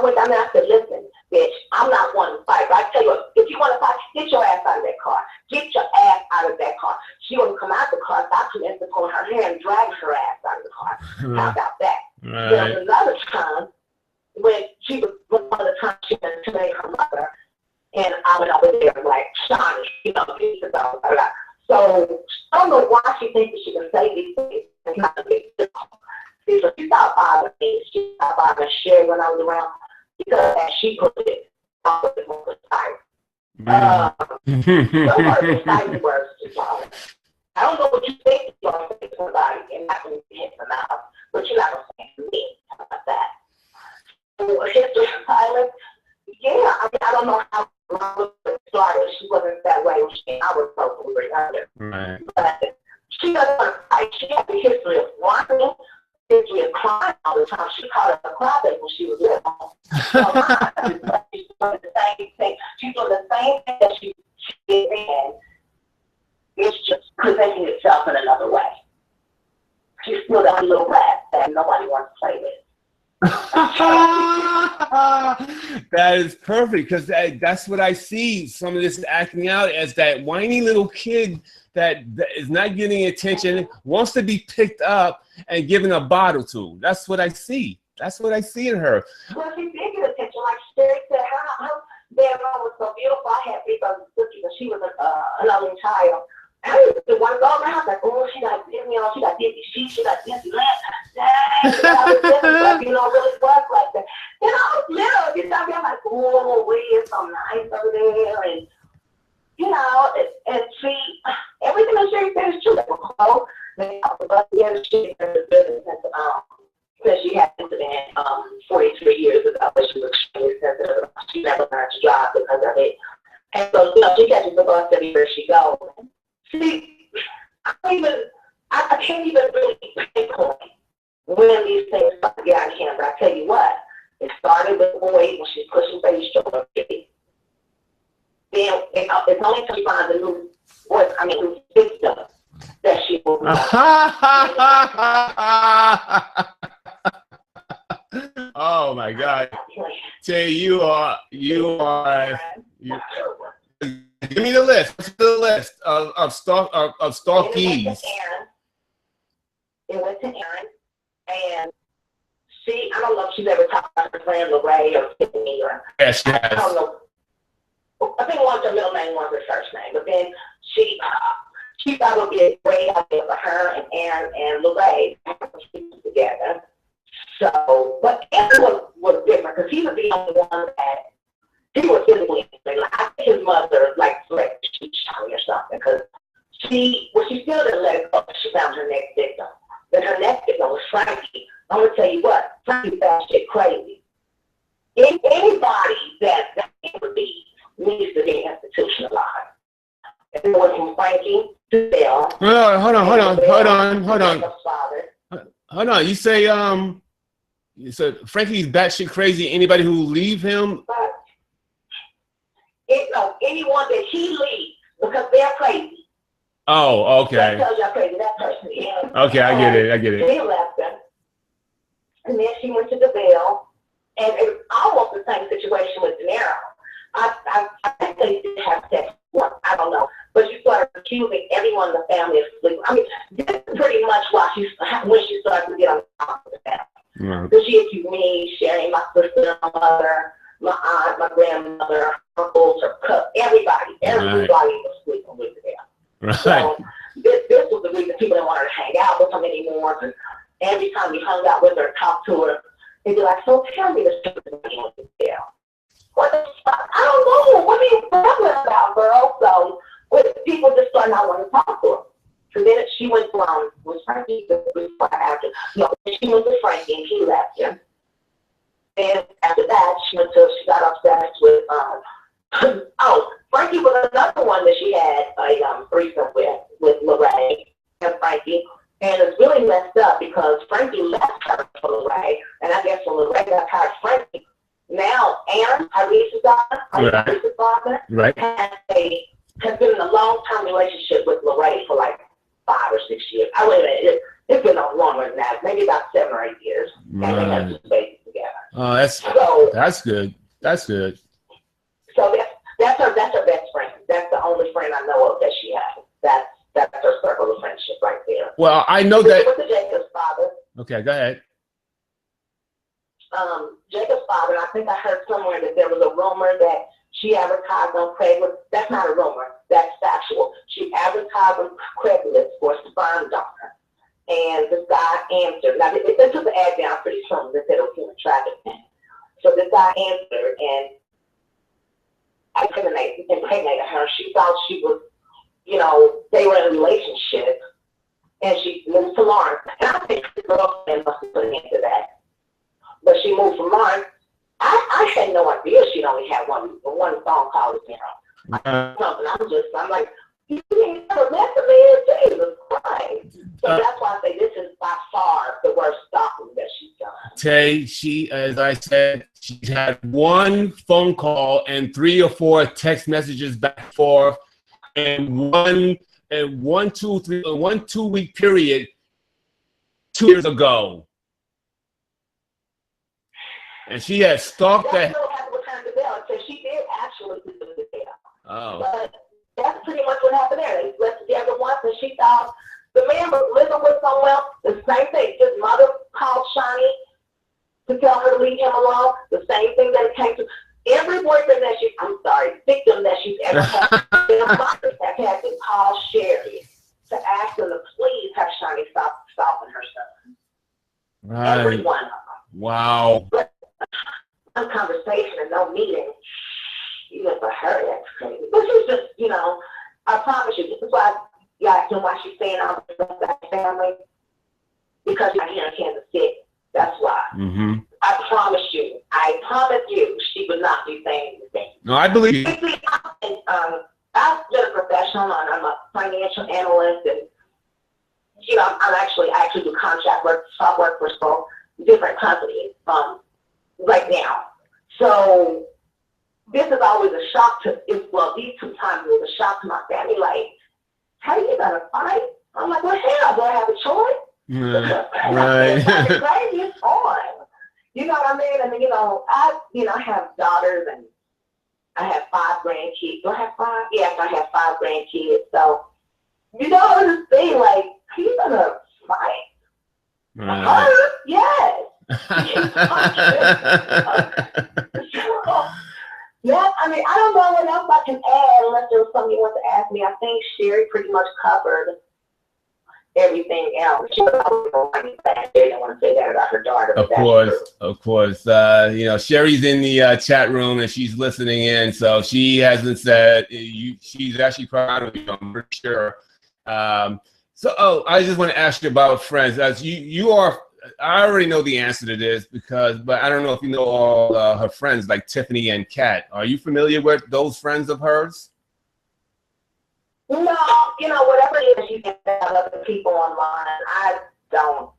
went down there and I said, listen, bitch, I'm not one to fight. But I tell you what, if you want to fight, get your ass out of that car. Get your ass out of that car. She wouldn't come out the car, so I commenced to pull her hair and drag her ass out of the car. How about that? Right. There was another time when she was one of the times she was intimidating her mother, and I went over there like, Shiny, she's a dog. So I don't know why she thinks that she can say these things. It's not a big deal. So she stopped bothering me. She stopped bothering Cherie when I was around because as she put it, I was more tired. I don't know what you think you're going to say to somebody and not going to hit them out, but you're not going to say to me about that. So history of violence, yeah, I don't know how long it started. She wasn't that way when I was supposed to be younger. Right. But she doesn't want to fight. She has a history of whining, history of crying all the time. She called her a crybaby when she was little. So she's doing the same thing. She's doing the same thing that she did then. It's just presenting itself in another way. She's still that little rat that nobody wants to play with. That is perfect, because that's what I see. Some of this acting out as that whiny little kid that is not getting attention, wants to be picked up and given a bottle to. That's what I see. That's what I see in her. Well, she did get attention. Like Cherie said, her dad was so beautiful. I had three brothers and sisters, and she was an only child. I used to want to go around like, oh, she got Disney on, she got Disney sheets, she got Disney lamp. Dang, really was like that. And I was little, I'm like, oh, it's so nice over there. And, and she, everything that Cherie said is true. They were close. They talked about the other shit in the business since she had incident 43 years ago, but she was extremely sensitive. She never learned to drive because of it. And so, she catches the bus everywhere she goes. See, I can't even really pinpoint when these things start to get out of hand. But I tell you what, it started with the boy when she's pushing baby stroller. Then it's only until she finds a new new victim that she will. Oh my God! Tay, you are. Give me the list. What's the list of stalkees? It went to Aaron, and I don't know if she's ever talked about her friend Lorraine or Tiffany or. Yes, she has. I don't know. I think one's her middle name, one's her first name, but then she thought it would be a great idea for her and Aaron and Lorraine together. So, but Aaron was different because he was the only one that he was physically like I think his mother threatened to shoot Charlie or something because she still didn't let it go. She found her next victim. Then her next victim was Frankie. I'm gonna tell you what, Frankie's that shit crazy. Anybody that believes needs to be institutionalized. It was from Frankie to Bill. Hold on. You said Frankie's batshit crazy. Anybody who leave him? Anyone that he leaves because they're crazy. Oh, okay. That tells you how crazy that person is. Okay, I get it. She left him, and then she went to the Bill, and it was almost the same situation with De Niro. I think they did have sex once. I don't know. But she started accusing everyone in the family of sleeping. I mean, this is pretty much when she started to get on top of the family. So she accused me, Cherie, my sister, my mother, my aunt, my grandmother, her uncles, her cousins, everybody was sleeping with them. Right. So this was the reason people didn't want her to hang out with them anymore. And every time we hung out with her, talked to her, they'd be like, so tell me the truth about the jail. What the fuck? I don't know. What are you talking about, girl? So people just started not wanting to talk to her. So then she went from Frankie after. No, she went to Frankie and he left him. And after that, she got upset with Frankie was another one that she had a threesome with Lorraine and Frankie. And it's really messed up because Frankie left her for Lorraine, and I guess when Lorraine got tired of Frankie, now Aaron, Irese's daughter, has been in a long-term relationship with Lorraine for like 5 or 6 years. It's been longer than that, maybe about 7 or 8 years, and they have 2 babies together. Oh, that's good. That's good. So that's her best friend. That's the only friend I know of that she has. That's her circle of friendship right there. Well, I know that. With Jacob's father. Okay, go ahead. Jacob's father, I think I heard somewhere that there was a rumor that she advertised on Craigslist. That's not a rumor. That's factual. She advertised on Craigslist for a sperm donor. And this guy answered. Now, they took the ad down pretty soon. They said it was human trafficking. So this guy answered, and I impregnated her. She thought she was, they were in a relationship, and she moved to Lawrence. And I think the girlfriend must have put an end to that. But she moved from Lawrence. I had no idea she'd only had one phone call with him. I'm like, you ain't never met the man, Jesus Christ. So that's why I say this is by far the worst stalking that she's done. Tay, as I said, she's had one phone call and 3 or 4 text messages back and forth, and one 2 week period 2 years ago. And she has stalked that. She did actually do the bell. Oh. But that's pretty much what happened there. They slept together once, and she thought the man was living with someone else. The same thing. His mother called Shawnee to tell her to leave him alone. The same thing that it came to every boyfriend victim that she's ever had. Their mothers have had to call Cherie to ask her to please have Shawnee stop stalking her son. Right. Every one of them. Wow. But no conversation and no meeting. Even for her, that's crazy. But she's just, I promise you, this is why you asked him why she's staying on with that family. Because she's here in Kansas City. That's why. Mm-hmm. I promise you, she would not be saying anything. No, I believe you. And actually do contract work, soft work for different companies right now. So this is always a shock to, well, these 2 times it was a shock to my family. Like, hey, you gonna fight? I'm like, well, hell, do I have a choice? Right. Crazy, it's on. You know what I mean? And you know, I have daughters and I have 5 grandkids. Do I have 5? Yes, I have 5 grandkids. So, you know, this thing, like, he's gonna fight. Right. Her? Yes. Yeah, I mean, I don't know what else I can add unless there was something you want to ask me. I think Cherie pretty much covered everything else. She didn't want to say that about her daughter. Of course. You know, Cherie's in the chat room and she's listening in, so she hasn't said she's actually proud of you. I'm pretty sure. So, I just want to ask you about friends. As you are, I already know the answer to this but I don't know if you know all her friends like Tiffany and Kat. Are you familiar with those friends of hers? No, you know, whatever it is you get out of other people online, I don't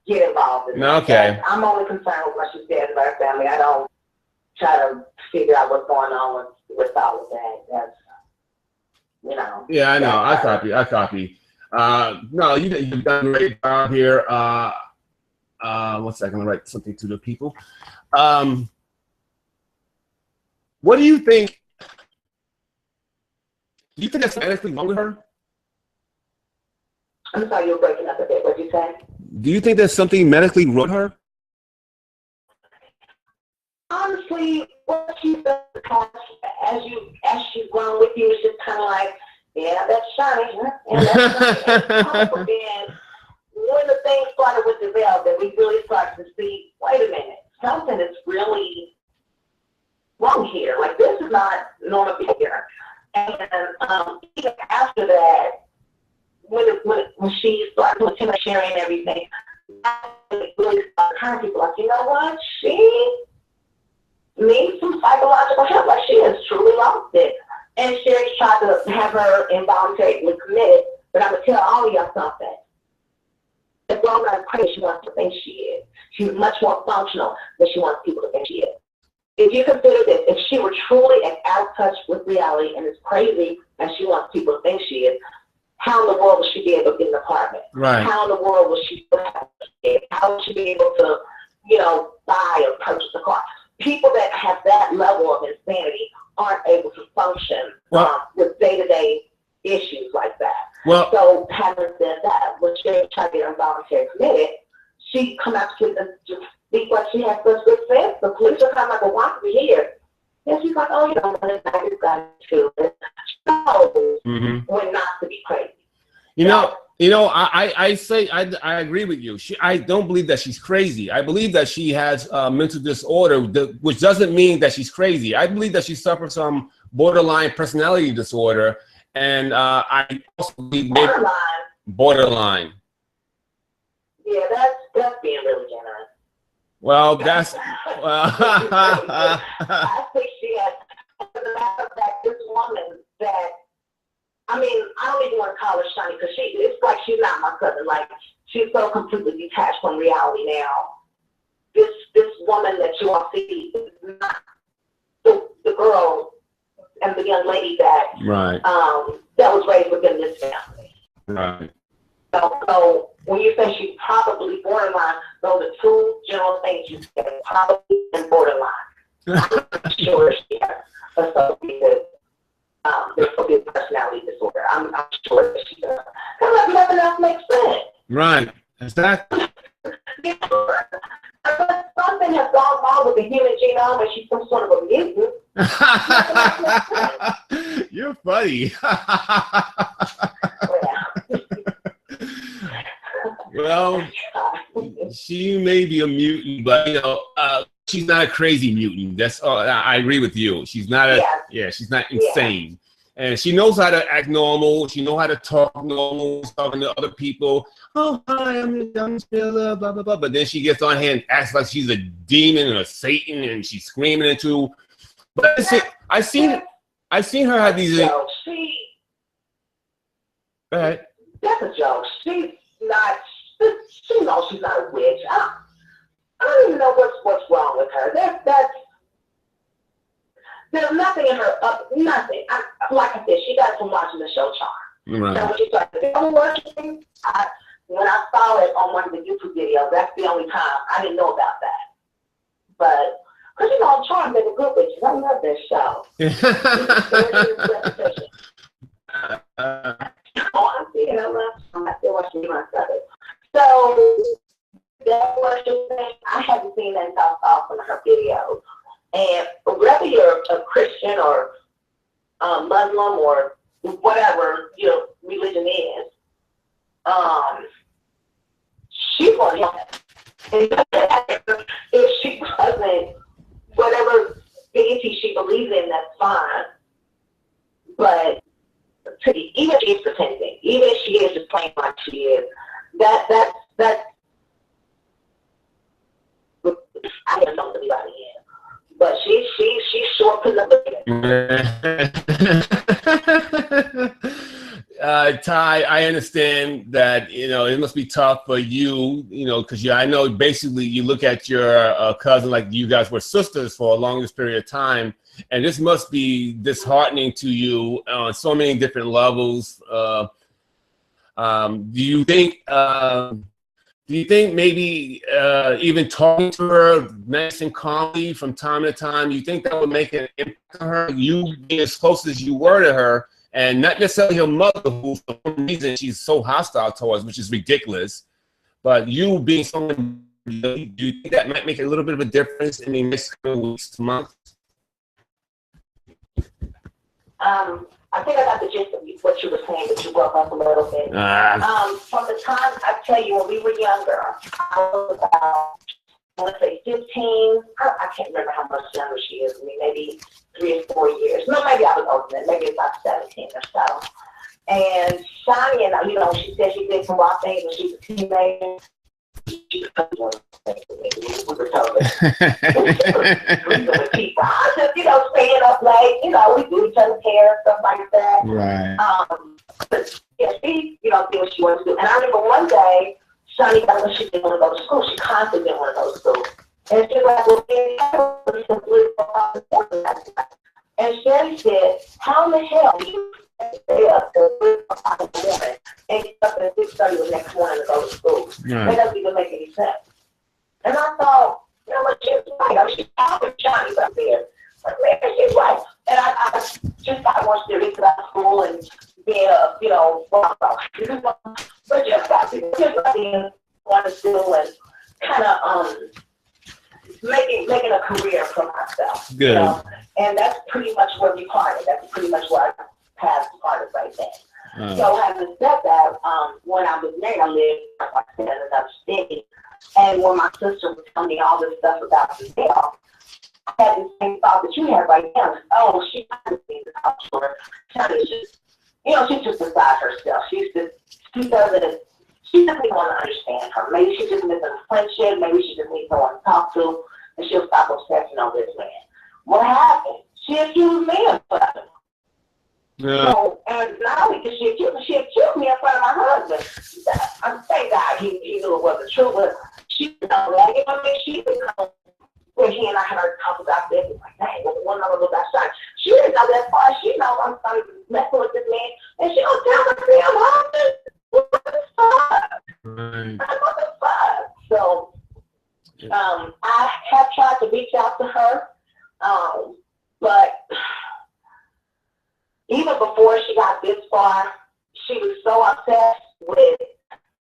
get involved in that. Okay. I'm only concerned with what she says about her family. I don't try to figure out what's going on with all of that. That's, you know. Yeah, I know. I copy. No, you've done a great job here. 1 second, I'll write something to the people. What do you think? Do you think that's medically wrong with her? I'm sorry, you're breaking up a bit. What'd you say? Do you think there's something medically wrong with her? Honestly, what she does as she's grown with you, it's just kind of like, yeah, that's shiny, and that's shiny. And then when the thing started with the veil, that we really started to see, wait a minute, something is really wrong here. Like, this is not normal behavior. And even after that, when she started to attend sharing and everything, it really started turning people like, you know what, she needs some psychological help. Like, she has truly lost it. And Cherie tried to have her involuntarily committed, but I'm going to tell all of y'all something. As long as I'm crazy, she wants to think she is. She's much more functional than she wants people to think she is. If you consider this, if she were truly as out of touch with reality and as crazy as she wants people to think she is, how in the world will she be able to get an apartment? Right. How in the world will she how will she be able to, you know, buy or purchase a car? People that have that level of insanity aren't able to function with day-to-day issues like that. Well, so having said that, when she tried to get involuntary committed, she come out to and just speak like she has such good sense. The police are kind of like, well, why are we here? And she's like, oh, you know, I just got to it. So when not to be crazy. You know, I say I agree with you. I don't believe that she's crazy. I believe that she has mental disorder, which doesn't mean that she's crazy. I believe that she suffers from borderline personality disorder, and I also believe borderline. Yeah, that's being really generous. Well, that's. I think she has. As a matter of fact, this woman that. I mean, I don't even want to call her shiny because it's like she's not my cousin. Like, she's so completely detached from reality now. This woman that you all see is not the girl and the young lady that that was raised within this family. Right. So when you say she's probably borderline, those are 2 general things you say, probably and borderline. I'm not sure she has associated. There's going to be a personality disorder. I'm sure that she does. Because like nothing else makes sense. Right. Exactly. Something has gone wrong with the human genome and she's some sort of a mutant. You're funny. Well, she may be a mutant, but you know, she's not a crazy mutant. That's all. I agree with you. She's not she's not insane, and she knows how to act normal. She knows how to talk normal, talking to other people. Oh, hi, I'm Steele, blah blah blah. But then she gets on here and acts like she's a demon or a Satan, and she's screaming into. But I've seen her have these. Go ahead. That's a joke. not, she knows she's not a witch. I don't even know what's wrong with her. There's nothing in her, nothing. Like I said, she got from watching the show Charm. Right. So when she started devil worshiping, when I saw it on one of the YouTube videos, that's the only time I didn't know about that. But, because you know, Charm is a good witch. I love this show. I see it. I love Charm. I still watch it myself. So, devil worshiping, I haven't seen that stuff off in her videos. And whether you're a Christian or Muslim or whatever your religion is, she's going to help. If she doesn't, whatever deity she believes in, that's fine. But even if she's pretending, even if she is just playing like she is, that's I don't know anybody in. But she's sure putting up Ty, I understand that, you know, it must be tough for you, you know, because I know basically you look at your cousin like you guys were sisters for a longest period of time, and this must be disheartening to you on so many different levels. Do you think maybe even talking to her nice and calmly from time to time, you think that would make an impact on her? You being as close as you were to her, and not necessarily her mother, who for some reason she's so hostile towards, which is ridiculous. But you being someone, do you think that might make a little bit of a difference in the next couple of weeks to months? I think I got the gist of what you were saying, but you broke up a little bit. From the time, I tell you, when we were younger, I was about, I want to say 15. I can't remember how much younger she is than me, maybe 3 or 4 years. No, maybe I was older than that, maybe about 17 or so. And Shani and I, you know, she said she did some rock things when she was a teenager. She was just, you know, staying up late, you know, we do each other's hair and stuff like that. Right. But yeah, she, you know, did what she wanted to do. And I remember one day, Shani got when she didn't want to go to school. She constantly didn't want to go to school. And she was like, and Sherry said, how in the hell do you stay up till 3 o'clock in the morning and get up at 6:30 the next morning to go to school? Right. That doesn't even make any sense. And I thought, you know what, she's right. I mean, she's talking Johnny's up there. But man, she's right. And I just got more serious about school and being a, you know, but just being going to school and kind of making a career for myself. Good. You know? And that's pretty much where we parted. That's pretty much where I passed parted right then. So having said that, when I was married, I lived, like I said, in another city. And when my sister was telling me all this stuff about the jail, I had the same thought that you had right now. Oh, she doesn't need to talk to her. She's just, you know, she's just beside herself. She doesn't want to understand her. Maybe she just needs a friendship. Maybe she just needs someone to talk to, and she'll stop obsessing on this man. What happened? She accused me of something. Yeah. So, and not only did she accuse me in front of my husband. Thank God he knew it wasn't true, but she didn't know that. You know, I mean, she didn't know when he and I had to talk about this. It's like, dang, one of them got shot. She didn't know that far. She knows I'm starting messing with this man, and she don't tell her damn husband. What the fuck? Right. What the fuck? So, I have tried to reach out to her, but even before she got this far, she was so obsessed with,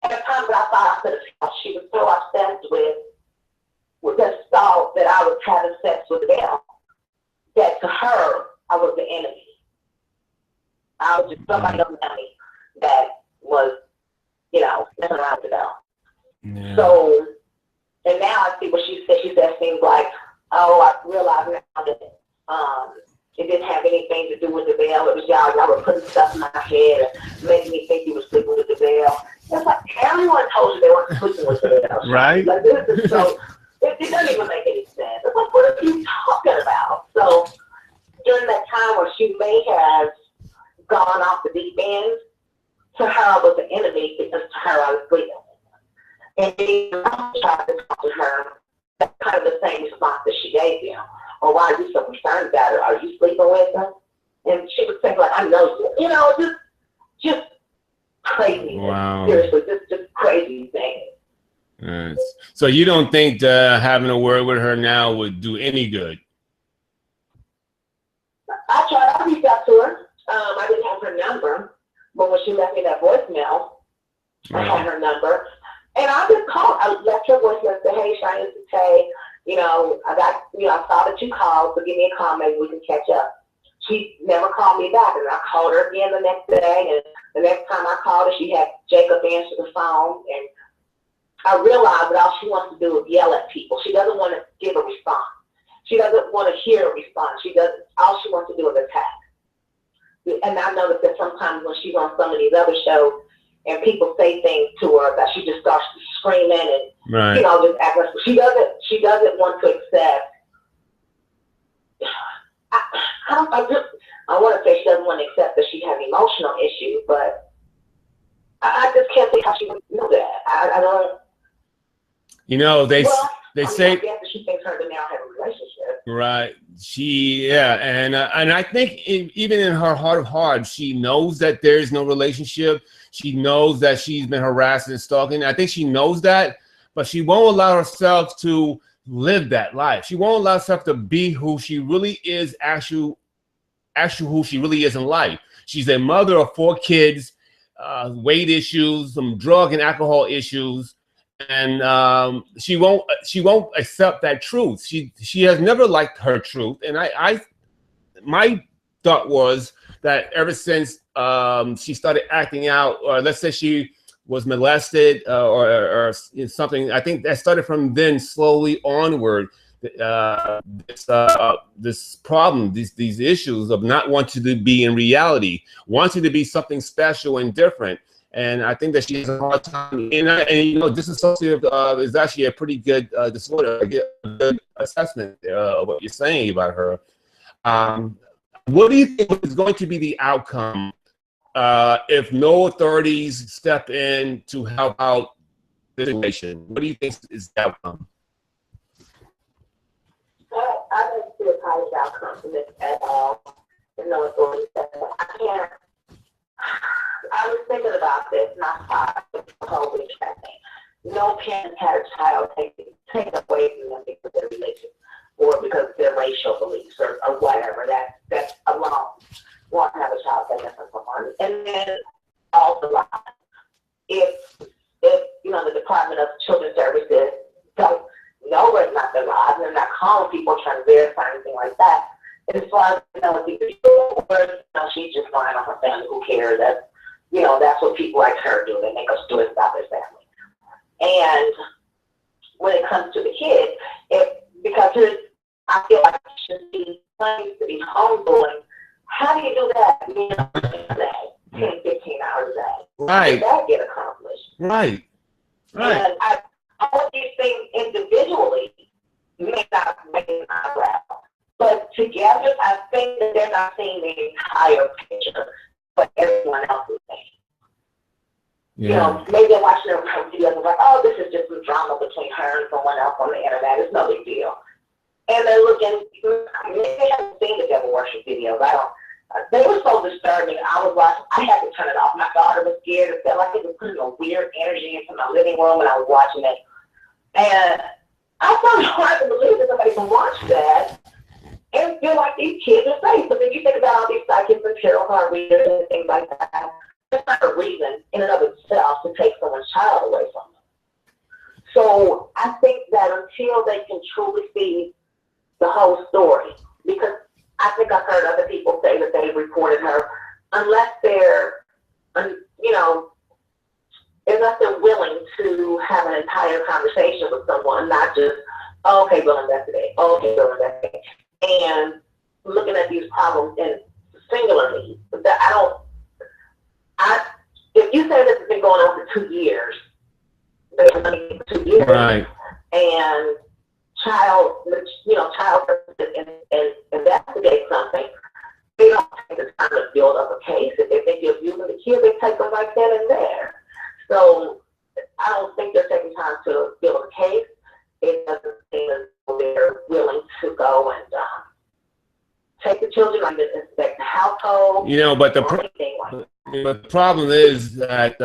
at the time that I thought I could have helped, she was so obsessed with this thought that I was having sex with them, that to her, I was the enemy. I was just somebody else that was, you know, messing around with them. Yeah. So, and now I see what she said. She said things like, oh, I realize now that it didn't have anything to do with the veil. It was y'all were putting stuff in my head and making me think you were sleeping with the veil. It's like everyone told you they weren't sleeping with the veil. Right. Like, this is so, it doesn't even make any sense. It's like, what are you talking about? So during that time where she may have gone off the deep end, to her I was an enemy because to her I was sleeping she tried to talk to her, that's kind of the same response that she gave him. Or why are you so concerned about her? Are you sleeping with her? And she would say, like, I know you. You know, just crazy. Wow. Seriously, just crazy things. Yes. So you don't think having a word with her now would do any good? I tried. I reached out to her. I didn't have her number, but when she left me that voicemail, I had her number, and I just called. I left her voicemail and said, "Hey, Cheyenne, to say, you know, I saw that you called, so give me a call. Maybe we can catch up." She never called me back, and I called her again the next day. And the next time I called her, she had Jacob answer the phone, and I realized that all she wants to do is yell at people. She doesn't want to give a response. She doesn't want to hear a response. All she wants to do is attack. And I noticed that sometimes when she's on some of these other shows and people say things to her that she just starts screaming and you know, just act like she doesn't want to accept. I want to say she doesn't want to accept that she has emotional issues, but I just can't see how she would know that. I don't. You know, they say. I guess she thinks her and now have a relationship. Right. And I think even in her heart of hearts, she knows that there is no relationship. She knows that she's been harassed and stalking. I think she knows that, but she won't allow herself to live that life. She won't allow herself to be who she really is, actually who she really is in life. She's a mother of 4 kids, weight issues, some drug and alcohol issues. And she won't accept that truth. She has never liked her truth. And my thought was that ever since she started acting out, or let's say she was molested or something, I think that started from then slowly onward. This problem, these issues of not wanting to be in reality, wanting to be something special and different. And I think that she has a hard time. And you know, disassociative is actually a pretty good disorder. I get a good assessment of what you're saying about her. What do you think is going to be the outcome if no authorities step in to help out the situation? What do you think is the outcome? I don't see a positive outcome from this at all. There's no authorities. I can't. I was thinking about this, not the whole week. No parent had a child taken away from them because of their religion or because of their racial beliefs or whatever. That's alone. Want to have a child taken from someone, and then also if you know the Department of Children's Services don't know it's not their lives, and they're not calling people trying to verify anything like that. And as far as you know, she's just lying on her family. Who cares? That's what people like her do. They make us do it about their family. And when it comes to the kids, because I feel like it should be planned to be homeschooling. How do you do that? 10, 15 hours a day. Right. How does that get accomplished? Right. And all of these things individually may not make an eyebrow, but together, I think that they're not seeing the entire picture, but everyone else is seeing. Yeah. You know, maybe they're watching their videos and like, oh, this is just some drama between her and someone else on the internet. It's no big deal. And they're looking, they haven't seen the devil worship videos. They were so disturbing. I was watching, I had to turn it off. My daughter was scared. It felt like it was putting a weird energy into my living room when I was watching it. And I found it hard to believe that somebody can watch that and feel like these kids are safe. But then you think about all these psychics and tarot card readers and things like that. That's not a reason in and of itself to take someone's child away from them. So I think that until they can truly see the whole story, because I think I've heard other people say that they've reported her, unless they're, unless they're willing to have an entire conversation with someone, not just, oh, okay, we'll investigate, okay, we'll investigate, and looking at these problems in singularly. If you say this has been going on for 2 years, Right. and child investigate something, they don't take the time to build up a case. If they think you're abusing the kid, they take them right then and there. So I don't think they're taking time to build a case. It doesn't seem as though they're willing to go and take the children and inspect the household. You know, but the problem is that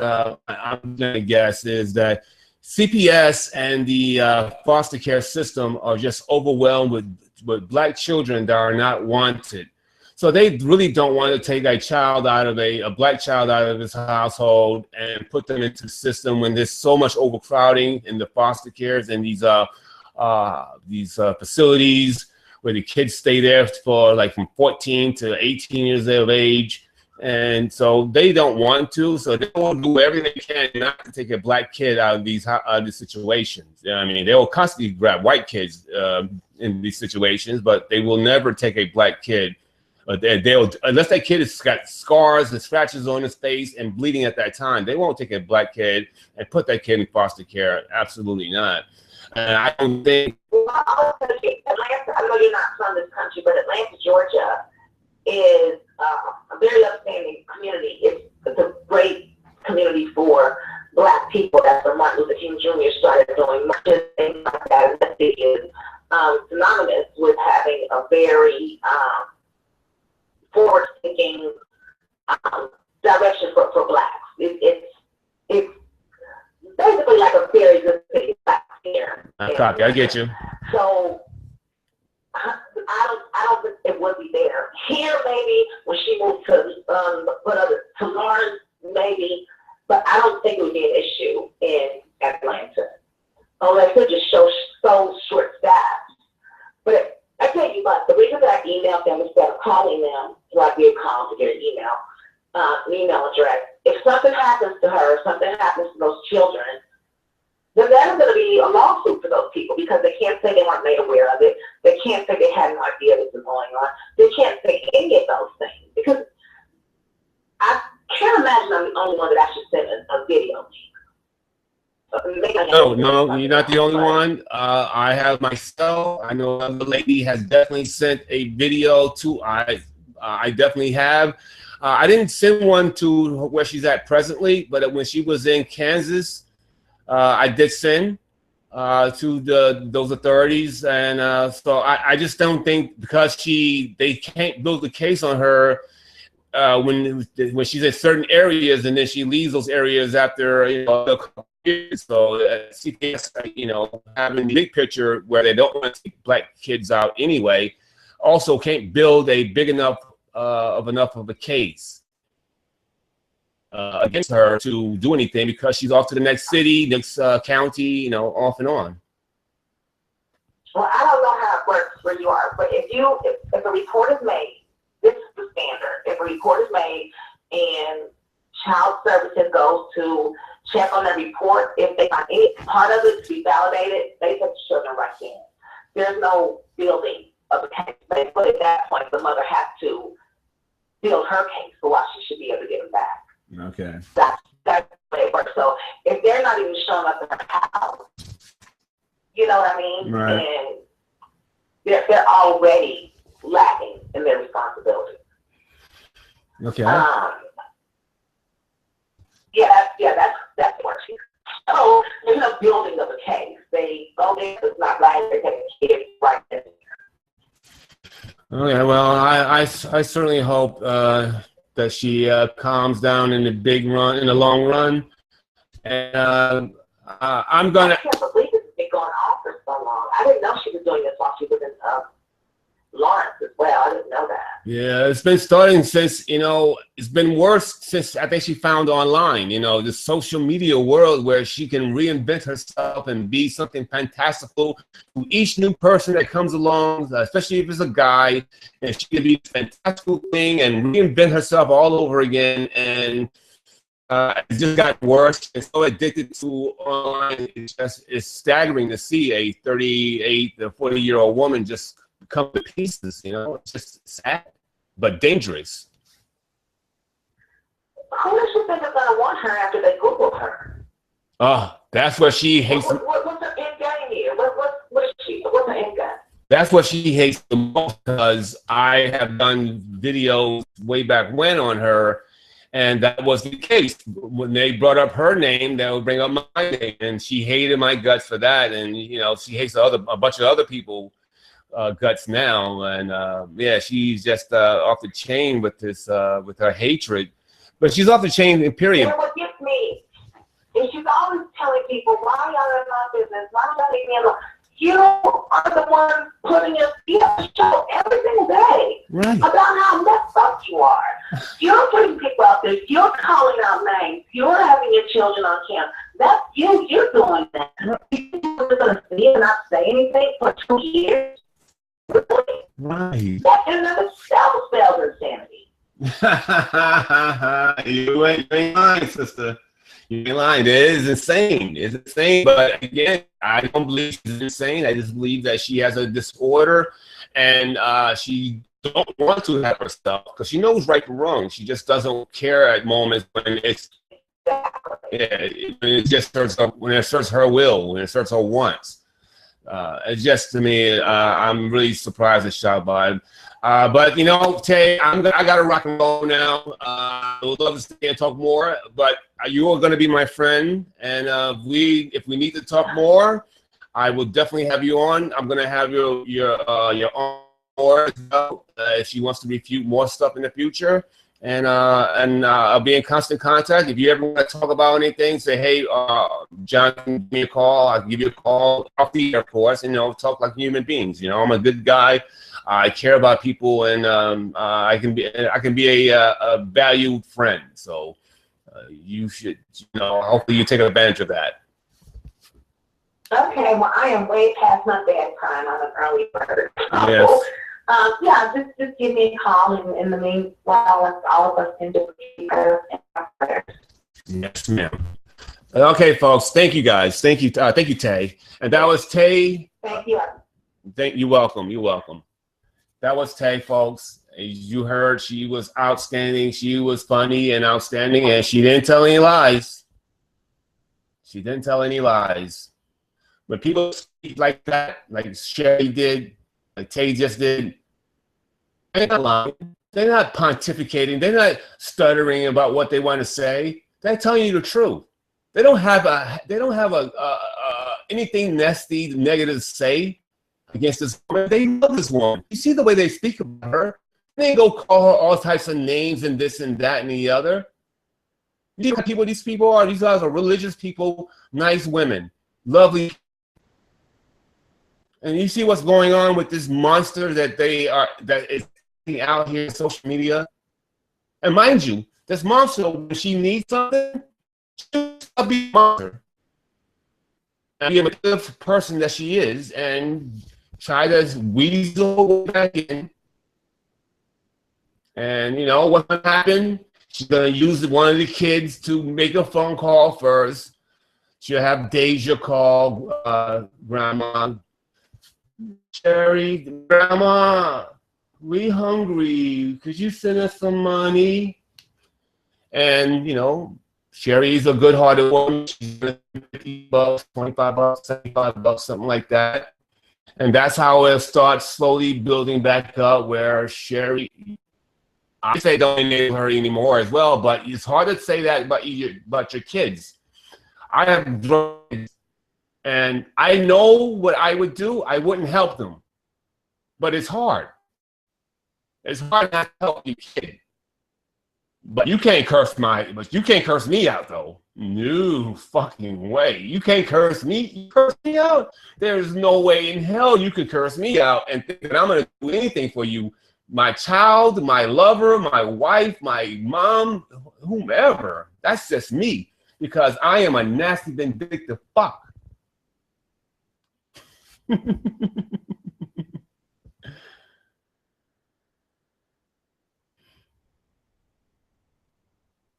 I'm gonna guess is that CPS and the foster care system are just overwhelmed with black children that are not wanted. So they really don't want to take a child out of a black child out of his household and put them into the system when there's so much overcrowding in the foster cares and these facilities where the kids stay there for like from 14 to 18 years of age. And so they don't want to, so they will do everything they can not to take a black kid out of these situations. You know what I mean, they will constantly grab white kids in these situations, but they will never take a black kid. But they'll, unless that kid has got scars and scratches on his face and bleeding at that time, they won't take a black kid and put that kid in foster care. Absolutely not. And I don't think. Well, Atlanta, I know you're not from this country, but Atlanta, Georgia is a very upstanding community. It's a great community for black people. That's when Martin Luther King Jr. started doing marches, things like that. And that is synonymous with having a very forward-thinking direction for blacks. It's basically like a very good city black here. Copy. I get you. So I don't think it would be there. Here, maybe when she moved to Lawrence, maybe, but I don't think it would be an issue in Atlanta, unless they're just so short-staffed. But I tell you what, the reason that I emailed them instead of calling them, so I did call to get an email address. If something happens to her, something happens to those children, then there's going to be a lawsuit for those people because they can't say they weren't made aware of it. They can't say they had no idea this was going on. They can't say any of those things because I can't imagine I'm the only one that actually sent a video. No, you're not the only one. I have myself. I know another lady has definitely sent a video to. I definitely have. I didn't send one to where she's at presently, but when she was in Kansas, I did send to those authorities, and so I just don't think because they can't build a case on her when she's in certain areas, and then she leaves those areas after a couple years. So CPS, having the big picture where they don't want to take black kids out anyway, also can't build a big enough of a case against her to do anything because she's off to the next city, next county, off and on. Well, I don't know how it works where you are, but if a report is made, this is the standard. If a report is made and Child Services goes to check on the report, if they find any part of it to be validated, they put the children right in. There's no building of a case. But at that point, the mother has to build her case for why she should be able to get them back. Okay. That's the way it works. So if they're not even showing up at her house, you know what I mean? Right. And they're already lacking in their responsibility. Okay. That's working. So there's no building of a case. They go there, it's not right, they're getting kids right there. Okay, well, I certainly hope that she calms down in the long run. And I'm gonna. I can't believe it's been going on for so long. I didn't know she was doing this while she was in Lawrence as well. I didn't know that. Yeah, it's been starting since, it's been worse since I think she found online, the social media world where she can reinvent herself and be something fantastical to each new person that comes along, especially if it's a guy, and she can be a fantastical thing and reinvent herself all over again. And it just got worse. And so addicted to online, it's staggering to see a 38 to 40-year-old woman just come to pieces. It's just sad but dangerous. Who does she think is going to want her after they Google her? Oh, that's what she hates. What's her end game here? What's her end game? That's what she hates the most, because I have done videos way back when on her, And that was the case. When they brought up her name, they would bring up my name, and she hated my guts for that. And you know, she hates a bunch of other people guts now. And yeah, she's just off the chain with this with her hatred. But she's off the chain, period. You know what gets me? And she's always telling people, why y'all in my business? Why don't y'all leave me alone? You are the one putting your feet on the show every single day about how messed up you are. You're putting people out there. You're calling out names. You're having your children on camera. That's you. You're doing that. You're going to see and not say anything for 2 years. Really? Right. That in and of itself spells insanity. You ain't lying, sister. You ain't lying. It is insane. It's insane. But again, I don't believe she's insane. I just believe that she has a disorder, and she don't want to have her stuff because she knows right from wrong. She just doesn't care at moments when it's when it just starts when it starts her will, when it starts her wants. It's just, to me, I'm really surprised and shocked by it. But you know, Tay, I got to rock and roll now. I would love to stay and talk more, but you are going to be my friend, and if we need to talk more, I will definitely have you on. I'm going to have your on board if she wants to refute more stuff in the future, and I'll be in constant contact. If you ever want to talk about anything, say, hey, Jonathan, give me a call. I'll give you a call off the air, of course, and talk like human beings. I'm a good guy. I care about people, and I can be a valued friend. So you should, hopefully you take advantage of that. Okay, well, I am way past my bedtime. I'm an early bird. Yes. Yeah, just give me a call, and in the meanwhile, let's all of us can do prayers and prayers. Yes, ma'am. Okay, folks. Thank you, guys. Thank you, Tay. And that was Tay. Thank you. You're welcome. You're welcome. That was Tay, folks. As you heard, she was outstanding. She was funny and outstanding, and she didn't tell any lies. She didn't tell any lies. When people speak like that, like Cherie did, like Tay just did, they're not lying. They're not pontificating. They're not stuttering about what they want to say. They're telling you the truth. They don't have anything nasty, negative to say against this woman. They love this woman. You see the way they speak about her. They go call her all types of names and this and that and the other. You know what these people are? These guys are religious people, nice women, lovely. And you see what's going on with this monster that is out here in social media. And mind you, this monster, when she needs something, she'll be a monster. And be a good person that she is, and try to weasel back in. And what's gonna happen? She's gonna use one of the kids to make a phone call first. She'll have Deja call Grandma. Cherie, Grandma, we hungry. Could you send us some money? And Cherie's a good-hearted woman. She's $50, $25, $75, something like that. And that's how it starts slowly building back up, where Cherie, I say don't enable her anymore as well, but it's hard to say that about your kids. I have kids, and I know what I would do. I wouldn't help them, but it's hard. It's hard not to help your kid. But you can't curse me out, though. No fucking way. You can't curse me. You curse me out. There's no way in hell you could curse me out and think that I'm going to do anything for you. My child, my lover, my wife, my mom, whomever. That's just me, because I am a nasty, vindictive fuck.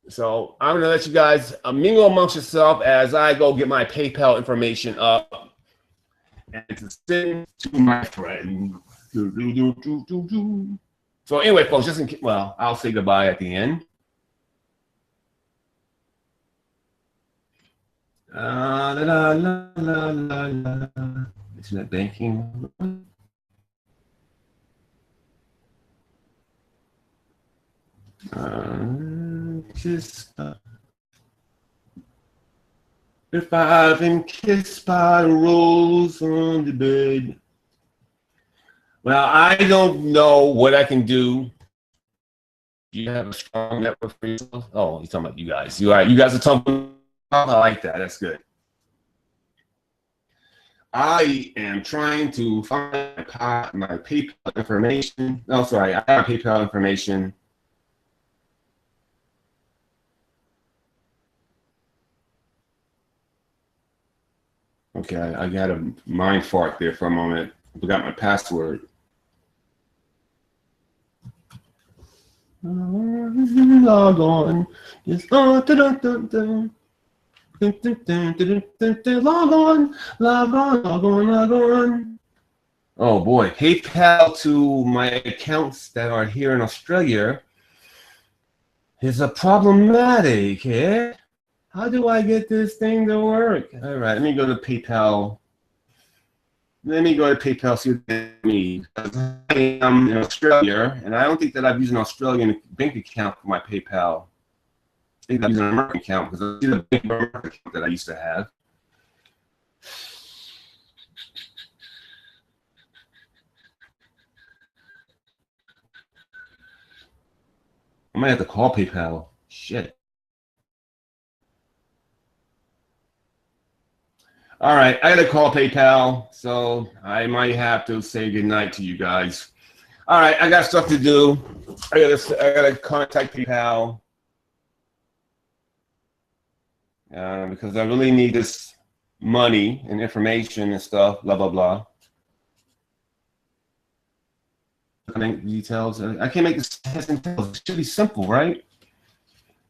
So I'm going to let you guys mingle amongst yourself as I go get my PayPal information up and to send to my friend. So anyway, folks, just in case, well, I'll say goodbye at the end. Internet banking. Okay. sister. If I've been kissed by a rose on the bed. Well, I don't know what I can do. Do you have a strong network for yourself? Oh, you're talking about you guys. You guys are talking. I like that. That's good. I am trying to find my PayPal information. Oh, sorry, I have PayPal information. Okay, I got a mind fart there for a moment. I forgot my password. Log on. Just log on. Log on. Oh boy, PayPal to my accounts that are here in Australia is a problematic, eh? How do I get this thing to work? All right, let me go to PayPal. Let me go to PayPal, see what they mean. I am in Australia, and I don't think that I've used an Australian bank account for my PayPal. I think I'm using an American account because I see the big American account that I used to have. I might have to call PayPal. Shit. All right, I gotta call PayPal, so I might have to say goodnight to you guys. All right, I got stuff to do. I gotta contact PayPal because I really need this money and information and stuff. Blah blah blah. Details. I can't make this heads and tails. It should be simple, right?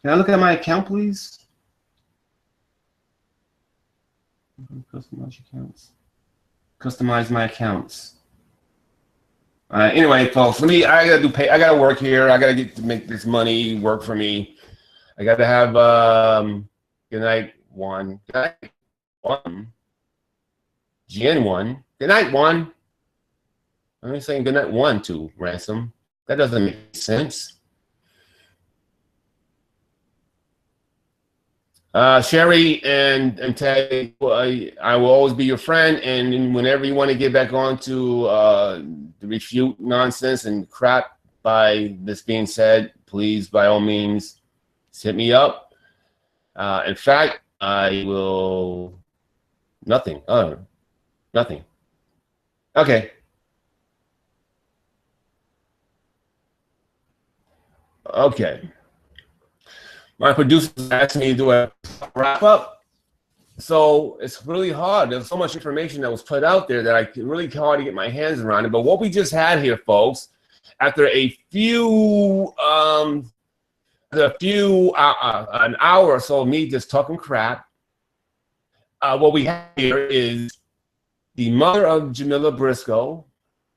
Can I look at my account, please? Customize accounts. Customize my accounts. Anyway, folks, I gotta work here. I gotta get to make this money work for me. I gotta have good night one. Good night one. GN1. Good night one. I'm saying good night one to Ransom. That doesn't make sense. Cherie and Ted, I will always be your friend, and whenever you want to get back on to refute nonsense and crap by this being said, please, by all means, hit me up. In fact, I will... Nothing. Oh, nothing. Okay. Okay. My producer asked me to do a wrap up. So it's really hard. There's so much information that was put out there that I really hard to get my hands around it. But what we just had here, folks, after an hour or so of me just talking crap, what we have here is the mother of Cherie Briscoe,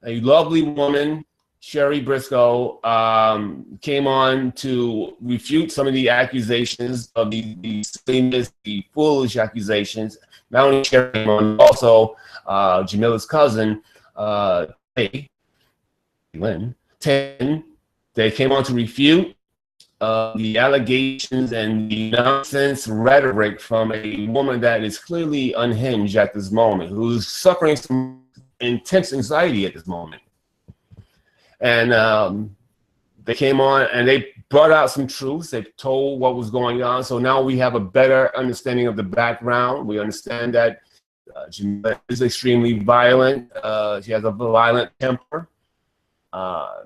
a lovely woman. Cherie Briscoe came on to refute some of the accusations of the foolish accusations. Not only Cherie came on, also Jamila's cousin, Lynn, they came on to refute the allegations and the nonsense rhetoric from a woman that is clearly unhinged at this moment, who's suffering some intense anxiety at this moment. And they came on and they brought out some truths. They told what was going on. So now we have a better understanding of the background. We understand that Jamila is extremely violent. She has a violent temper.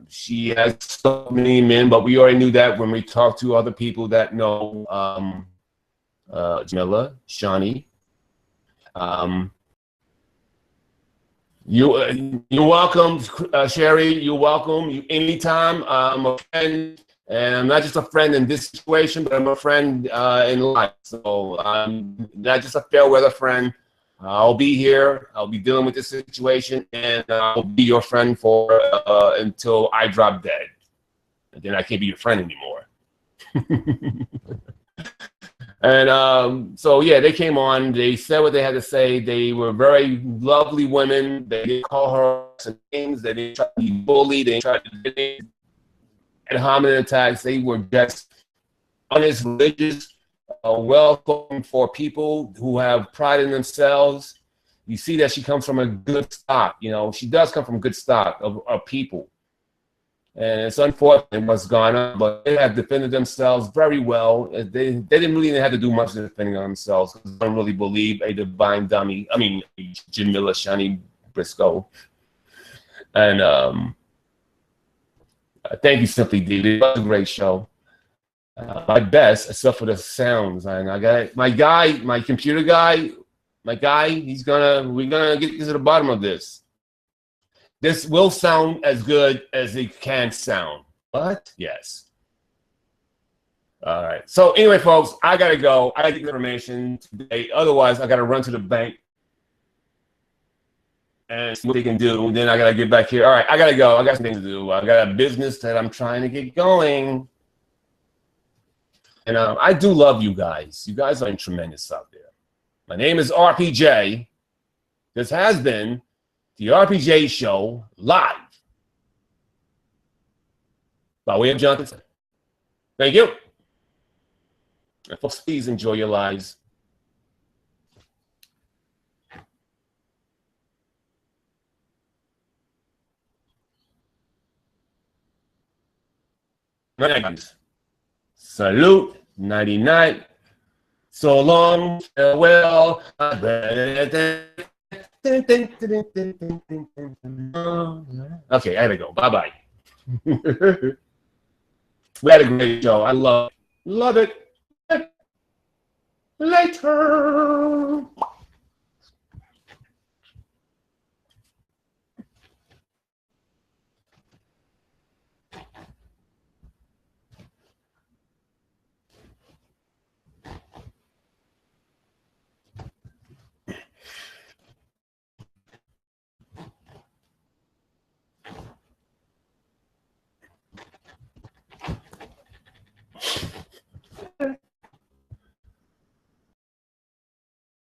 She has so many men, but we already knew that when we talked to other people that know Jamila, Shawnee. You're welcome, Cherie. You're welcome. Anytime. I'm a friend, and I'm not just a friend in this situation, but I'm a friend in life. So I'm not just a fair weather friend. I'll be here. I'll be dealing with this situation, and I'll be your friend for until I drop dead. And then I can't be your friend anymore. And so, yeah, they came on. They said what they had to say. They were very lovely women. They didn't call her some names. They didn't try to be bullied. They didn't try to get homicide attacks. They were just honest, religious, welcome for people who have pride in themselves. You see that she comes from a good stock. You know, she does come from good stock of people. And it's unfortunate what's gone on, but they have defended themselves very well. They didn't really have to do much defending themselves. I don't really believe a divine dummy. I mean, Jamila Cherie Briscoe. And thank you, Simply D. It was a great show. My best, except for the sounds. And I got my guy, my computer guy, we're gonna get to the bottom of this. This will sound as good as it can sound. What? Yes. All right. So anyway, folks, I gotta go. I gotta get information today. Otherwise, I gotta run to the bank and see what they can do. And then I gotta get back here. All right, I gotta go. I got some things to do. I got a business that I'm trying to get going. And I do love you guys. You guys are tremendous out there. My name is RPJ. This has been the RPJ Show live by way of Johnathan. Thank you. And folks, please enjoy your lives. Salute, 99. So long, farewell. Okay, I gotta go. Bye-bye. We had a great show. I love it. Later.